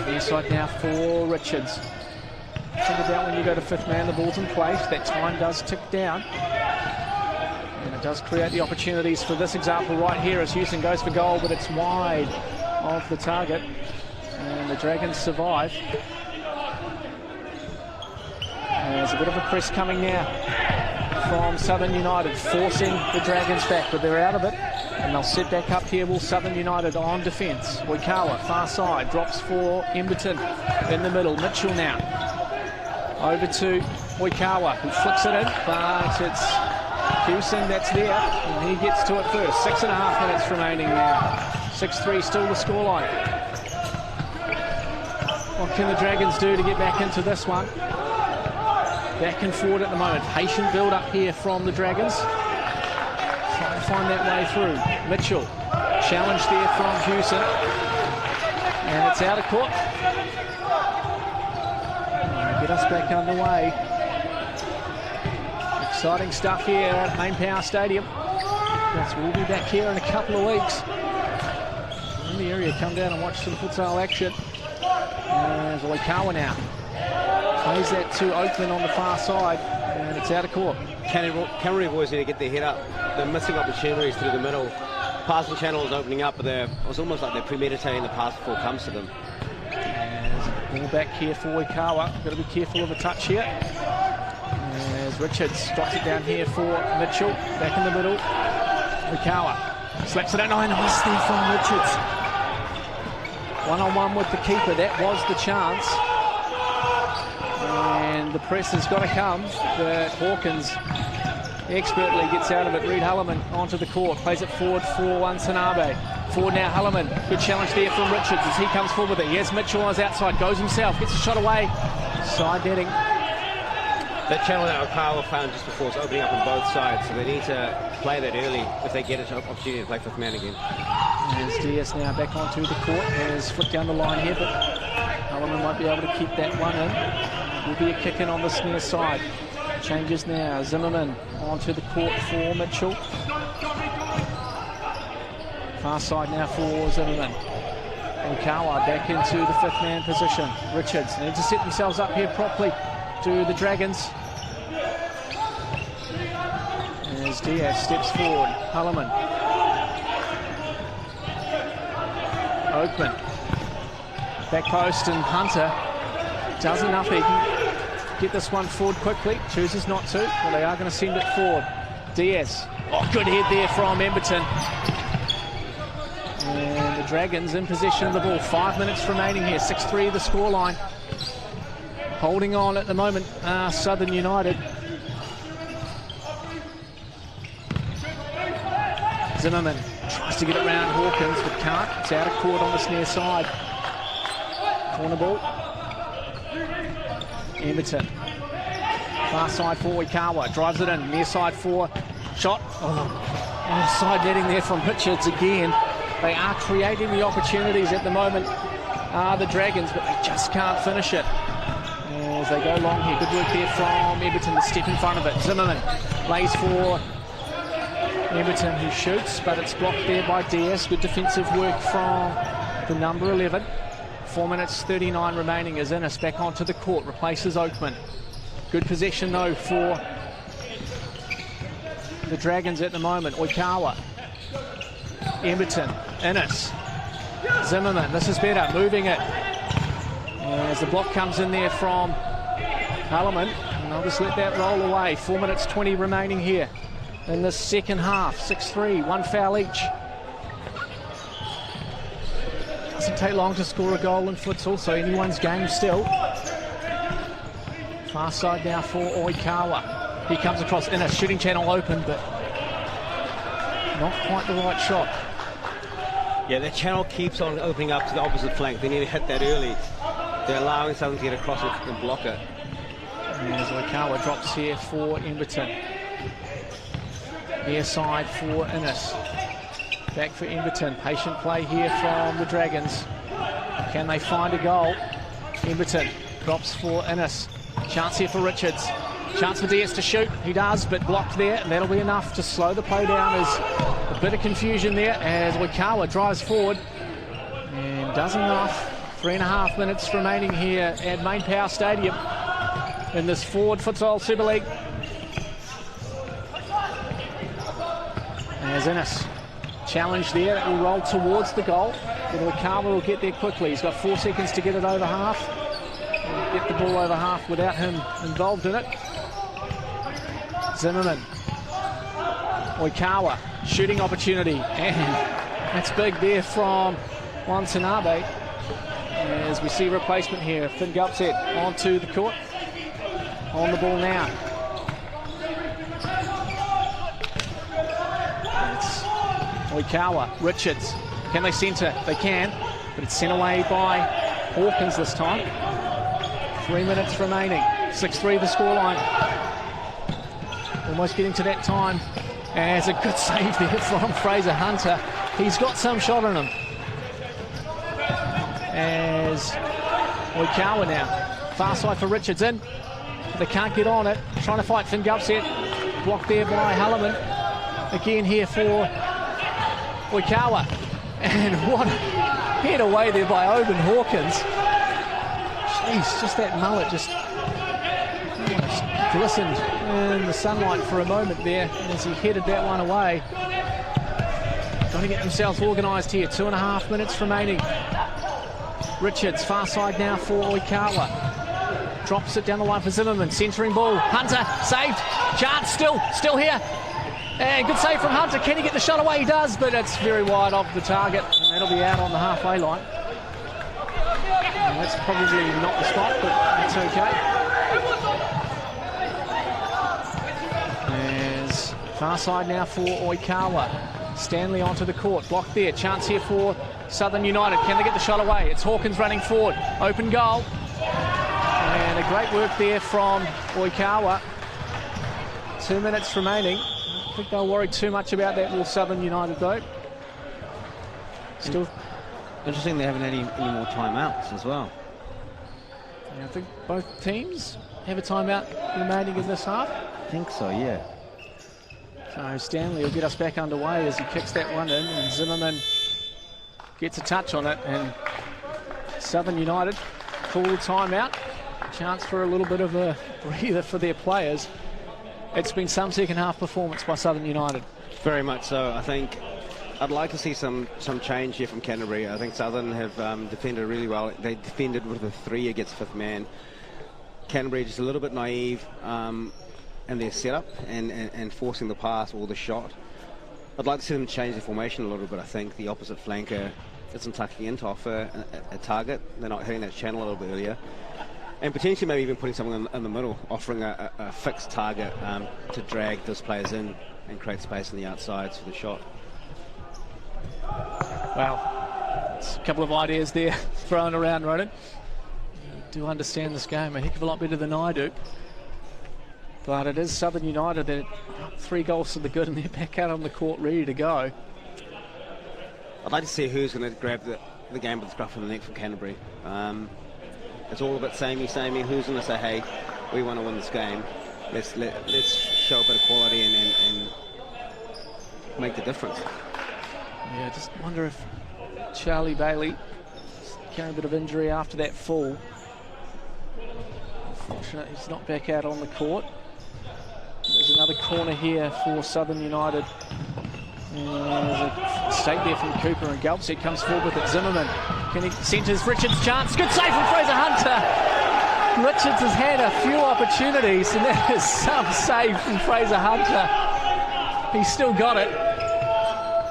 Inside now for Richards. Think about when you go to fifth man, the ball's in place, that time does tick down. And it does create the opportunities for this example right here as Hewson goes for goal, but it's wide of the target. And the Dragons survive. There's a bit of a press coming now from Southern United, forcing the Dragons back, but they're out of it. And they'll sit back up here, will Southern United on defence. Oikawa, far side, drops for Emberton in the middle. Mitchell now. Over to Oikawa, who flicks it in, but it's Hewson that's there, and he gets to it first. 6.5 minutes remaining now. 6-3 still the scoreline. What can the Dragons do to get back into this one? Back and forward at the moment. Patient build up here from the Dragons. Trying to find that way through. Mitchell, challenge there from Hewson. And it's out of court. Get us back underway. Exciting stuff here at MainPower Stadium. Yes, we'll be back here in a couple of weeks. In the area, come down and watch some futsal action. There's Oikawa now. Plays that to Oakman on the far side, and it's out of court. Canterbury boys need to get their head up. They're missing opportunities through the middle. Passing channel is opening up, but it was almost like they're premeditating the pass before it comes to them. Ball back here for Oikawa. Got to be careful of a touch here. As Richards drops it down here for Mitchell. Back in the middle. Oikawa slaps it out. Nice there from Richards. One-on-one with the keeper. That was the chance. And the press has got to come, but Hawkins expertly gets out of it. Reid Hullerman onto the court, plays it forward for Watanabe. Forward now, Hullerman. Good challenge there from Richards as he comes forward with it. Yes, Mitchell on his outside, goes himself, gets a shot away. Side netting. That channel that Oikawa found just before is opening up on both sides, so they need to play that early if they get an opportunity to play fifth man again. As DS now back onto the court, has flicked down the line here, but Hullerman might be able to keep that one in. Will be a kick in on this near side. Changes now. Zimmerman onto the court for Mitchell. Far side now for Zimmerman. Oikawa back into the fifth man position. Richards need to set themselves up here properly to the Dragons. As Diaz steps forward. Hullerman. Oakman. Back post, and Hunter does enough. He can get this one forward quickly. Chooses not to, but they are going to send it forward. Diaz. Oh, good head there from Emberton. And the Dragons in possession of the ball. 5 minutes remaining here. 6-3 the scoreline. Holding on at the moment, Southern United. Zimmerman tries to get it round Hawkins, but can't. It's out of court on this near side. Corner ball. Emberton. Far side for Oikawa. Drives it in. Near side for shot. Oh, side netting there from Richards again. They are creating the opportunities at the moment, the Dragons, but they just can't finish it. As they go long here. Good work there from Emberton to step in front of it. Zimmerman plays for Emberton, who shoots, but it's blocked there by Diaz. Good defensive work from the number 11. 4 minutes 39 remaining as Innes back onto the court, replaces Oakman. Good possession though for the Dragons at the moment. Oikawa, Emberton, Innes, Zimmerman. This is better, moving it. As the block comes in there from Parliament, and I'll just let that roll away. 4 minutes 20 remaining here in the second half. 6-3, one foul each. Doesn't take long to score a goal in futsal, so anyone's game still. Far side now for Oikawa. He comes across in a shooting channel open, but not quite the right shot. Yeah, that channel keeps on opening up to the opposite flank. They need to hit that early. They're allowing Southern to get across and block it. As Oikawa drops here for Emberton. Near side for Innes. Back for Emberton. Patient play here from the Dragons. Can they find a goal? Emberton drops for Innes. Chance here for Richards. Chance for Diaz to shoot. He does, but blocked there, and that'll be enough to slow the play down. There's a bit of confusion there as Oikawa drives forward and does enough. 3.5 minutes remaining here at MainPower Stadium in this Ford Futsal SuperLeague. As Innes challenge there, that will roll towards the goal, but Oikawa will get there quickly. He's got 4 seconds to get it over half. He'll get the ball over half without him involved in it. Zimmerman, Oikawa, shooting opportunity, and that's big there from Watanabe. As we see replacement here, Finn Gupset onto the court, on the ball now. It's Oikawa, Richards, can they centre? They can, but it's sent away by Hawkins this time. 3 minutes remaining, 6-3 the scoreline. Almost getting to that time, as a good save there from Fraser Hunter. He's got some shot on him. As Oikawa now, far side for Richards in. They can't get on it. Trying to fight Finn Gupset. Blocked there by Hallerman. Again here for Oikawa. And what a head away there by Oban Hawkins. Jeez, just that mullet just glistened in the sunlight for a moment there as he headed that one away. Got to get themselves organised here. 2.5 minutes remaining. Richards, far side now for Oikawa. Drops it down the line for Zimmerman. Centering ball. Hunter, saved. Chance still here. And good save from Hunter. Can he get the shot away? He does, but it's very wide off the target. And that'll be out on the halfway line. And that's probably not the spot, but that's okay. As far side now for Oikawa. Stanley onto the court. Blocked there. Chance here for Southern United. Can they get the shot away? It's Hawkins running forward. Open goal. And a great work there from Oikawa. 2 minutes remaining. I don't think they'll worry too much about that with Southern United though. Still interesting they haven't had any more timeouts as well. Yeah, I think both teams have a timeout remaining in this half. I think so, yeah. So Stanley will get us back underway as he kicks that one in, and Zimmerman gets a touch on it, and Southern United call the timeout. Chance for a little bit of a breather for their players. It's been some second half performance by Southern United. Very much so. I think I'd like to see some change here from Canterbury. I think Southern have defended really well. They defended with a 3 against fifth man. Canterbury just a little bit naive in their setup and forcing the pass or the shot. I'd like to see them change the formation a little bit. I think the opposite flanker isn't tucking in to offer a target. They're not hitting that channel a little bit earlier. And potentially maybe even putting someone in the middle, offering a fixed target to drag those players in and create space on the outsides for the shot. Well, it's a couple of ideas there thrown around, Ronan. You do understand this game a heck of a lot better than I do. But it is Southern United that 3 goals to the good, and they're back out on the court ready to go. I'd like to see who's going to grab the game with the scruff of the neck from Canterbury. It's all a bit samey. Who's going to say, hey, we want to win this game. Let's show a bit of quality and make the difference. Yeah, just wonder if Charlie Bailey carrying a bit of injury after that fall. Unfortunately, he's not back out on the court. There's Another corner here for Southern United. And there's a mistake there from Cooper, and Galpset comes forward with it. Zimmerman centres Richards' chance. Good save from Fraser Hunter. Richards has had a few opportunities, and that is some save from Fraser Hunter. He's still got it.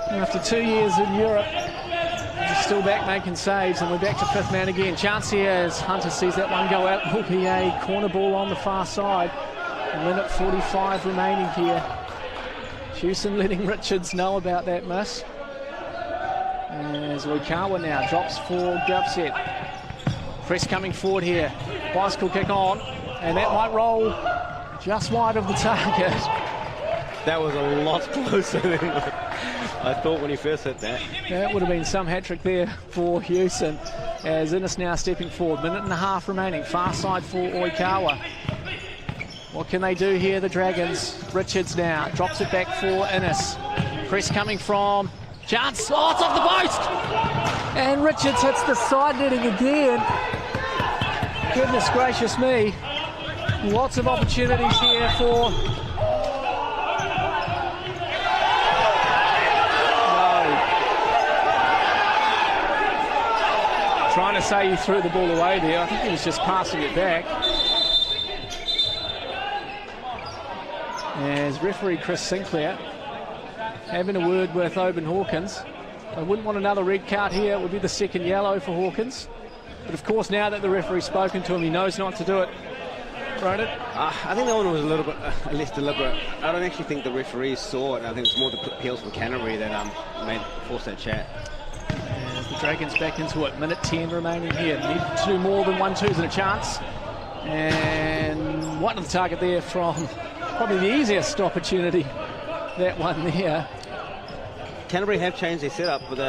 And after 2 years in Europe, he's still back making saves, and we're back to fifth man again. Chance here as Hunter sees that one go out. Will be a corner ball on the far side. A minute 45 remaining here. Hewson letting Richards know about that miss. As Oikawa now drops for Galpset. Press coming forward here. Bicycle kick on, and that might roll just wide of the target. That was a lot closer than I thought when he first hit that. That would have been some hat-trick there for Hewson. As Innes now stepping forward. Minute and a half remaining. Far side for Oikawa. What can they do here, the Dragons? Richards now drops it back for Innes. Press coming from Chance. Oh, it's off the post! And Richards hits the side netting again. Goodness gracious me. Lots of opportunities here for... Trying to say he threw the ball away there. I think he was just passing it back. As referee Chris Sinclair having a word with Oban Hawkins. I wouldn't want another red card here. It would be the second yellow for Hawkins. But of course, now that the referee's spoken to him, he knows not to do it. Ronan? I think that one was a little bit less deliberate. I don't actually think the referees saw it. I think it's more the appeals from Canterbury that forced that chat. As the Dragons back into it. Minute 10 remaining here. Need to do more than 1-2s and a chance. And one of the target there from probably the easiest opportunity. That one there. Canterbury have changed their setup with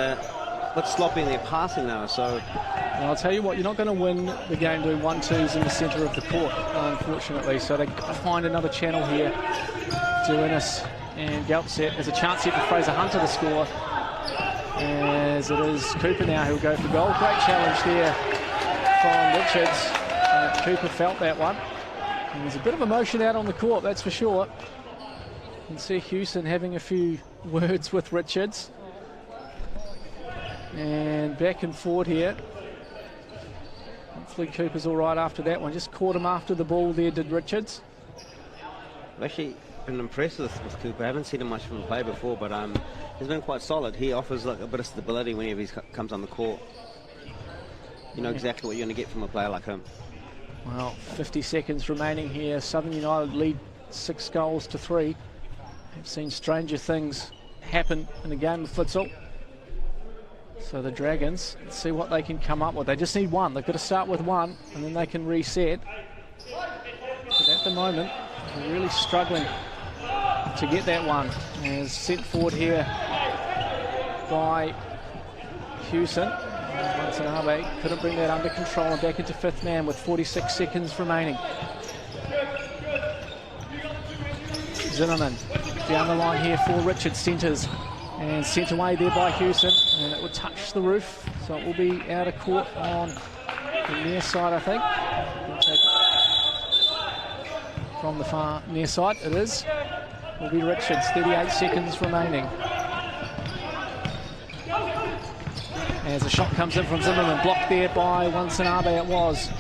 sloppy in their passing now, so... Well, I'll tell you what, you're not going to win the game doing 1-2s in the centre of the court, unfortunately. So they've got to find another channel here to Innes and Galpset. There's a chance here for Fraser Hunter to score. As it is Cooper now who'll go for goal. Great challenge there from Richards. Cooper felt that one. And there's a bit of emotion out on the court, that's for sure. You can see Hewson having a few words with Richards. And back and forward here. Hopefully Cooper's all right after that one. Just caught him after the ball there, did Richards. I've actually been impressed with Cooper. I haven't seen him much from play before, but he's been quite solid. He offers like a bit of stability whenever he comes on the court. You know exactly what you're going to get from a player like him. Well, 50 seconds remaining here. Southern United lead 6-3. I've seen stranger things happen in a game of futsal. So the Dragons, let's see what they can come up with. They just need one. They've got to start with one, and then they can reset. But at the moment, they're really struggling to get that one. As sent forward here by Hewson. Watanabe couldn't bring that under control, and back into fifth man with 46 seconds remaining. Zimmerman down the line here for Richards, centres, and sent away there by Hewson, and it will touch the roof, so it will be out of court on the near side, I think. We'll take it from the far near side, it is. Will be Richards, 38 seconds remaining. As a shot comes in from Zimmerman, blocked there by Watanabe it was.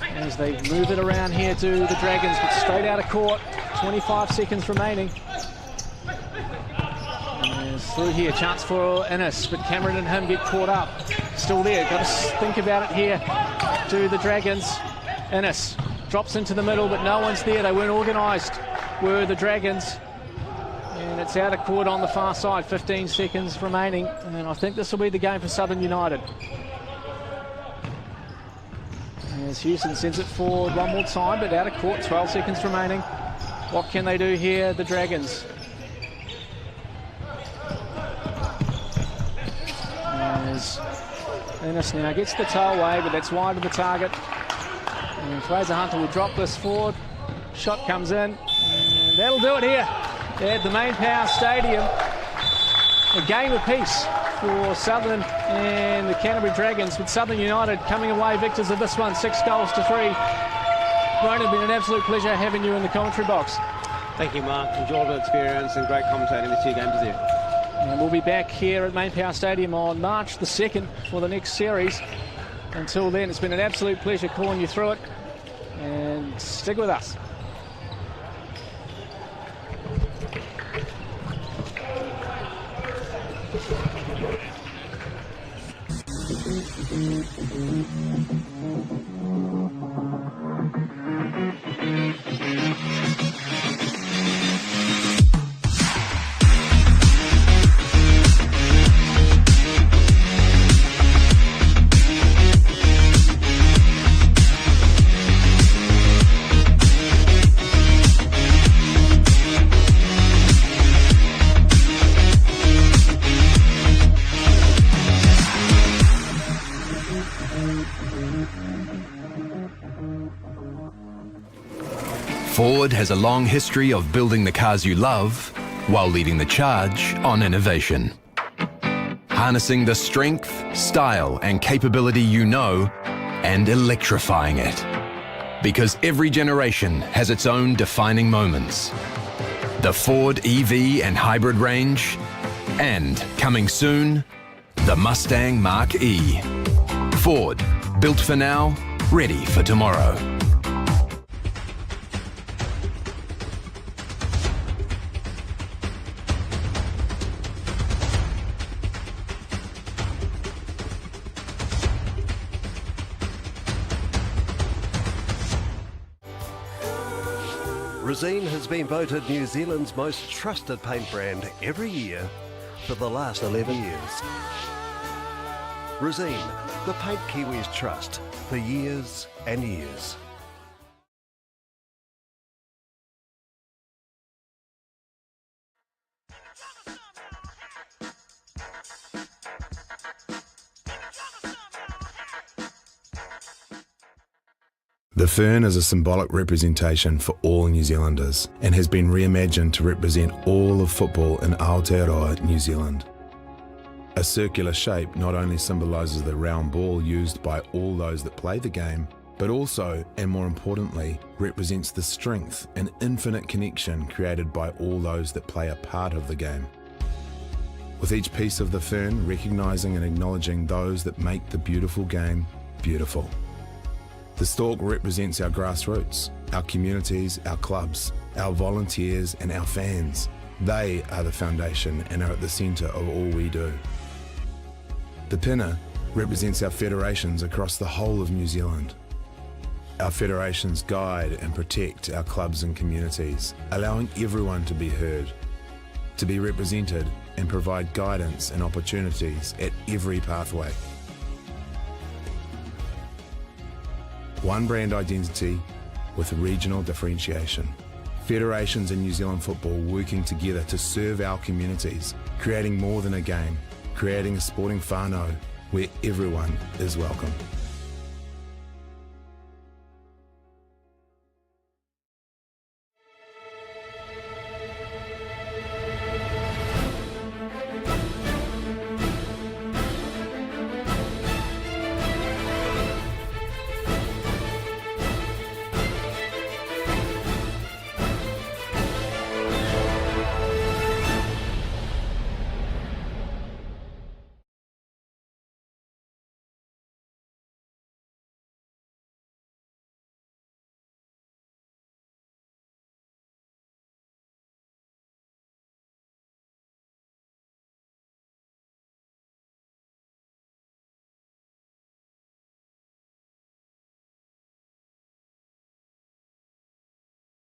As they move it around here to the Dragons, but straight out of court, 25 seconds remaining. And through here, chance for Innes, but Cameron and him get caught up. Still there, got to think about it here to the Dragons. Innes drops into the middle, but no one's there. They weren't organised, were the Dragons. And it's out of court on the far side, 15 seconds remaining. And I think this will be the game for Southern United. As Hewson sends it forward one more time, but out of court, 12 seconds remaining. What can they do here, the Dragons? As Innes now gets the toe away, but that's wide of the target. And Fraser Hunter will drop this forward. Shot comes in, and that'll do it here at the MainPower Stadium. A game apiece for Southern and the Canterbury Dragons, with Southern United coming away victors of this one, 6-3. Ronan, been an absolute pleasure having you in the commentary box. Thank you, Mark. Enjoyable experience and great commentating the 2 games with you. And we'll be back here at MainPower Stadium on March the 2nd for the next series. Until then, it's been an absolute pleasure calling you through it, and stick with us. Ford has a long history of building the cars you love while leading the charge on innovation. Harnessing the strength, style and capability you know and electrifying it. Because every generation has its own defining moments. The Ford EV and hybrid range, and coming soon, the Mustang Mach-E. Ford, built for now, ready for tomorrow. Resene has been voted New Zealand's most trusted paint brand every year for the last 11 years. Resene, the paint Kiwis trust for years and years. The fern is a symbolic representation for all New Zealanders and has been reimagined to represent all of football in Aotearoa, New Zealand. A circular shape not only symbolises the round ball used by all those that play the game, but also, and more importantly, represents the strength and infinite connection created by all those that play a part of the game. With each piece of the fern recognising and acknowledging those that make the beautiful game beautiful. The stalk represents our grassroots, our communities, our clubs, our volunteers and our fans. They are the foundation and are at the centre of all we do. The pinna represents our federations across the whole of New Zealand. Our federations guide and protect our clubs and communities, allowing everyone to be heard, to be represented and provide guidance and opportunities at every pathway. One brand identity with regional differentiation. Federations in New Zealand football working together to serve our communities, creating more than a game, creating a sporting whānau where everyone is welcome.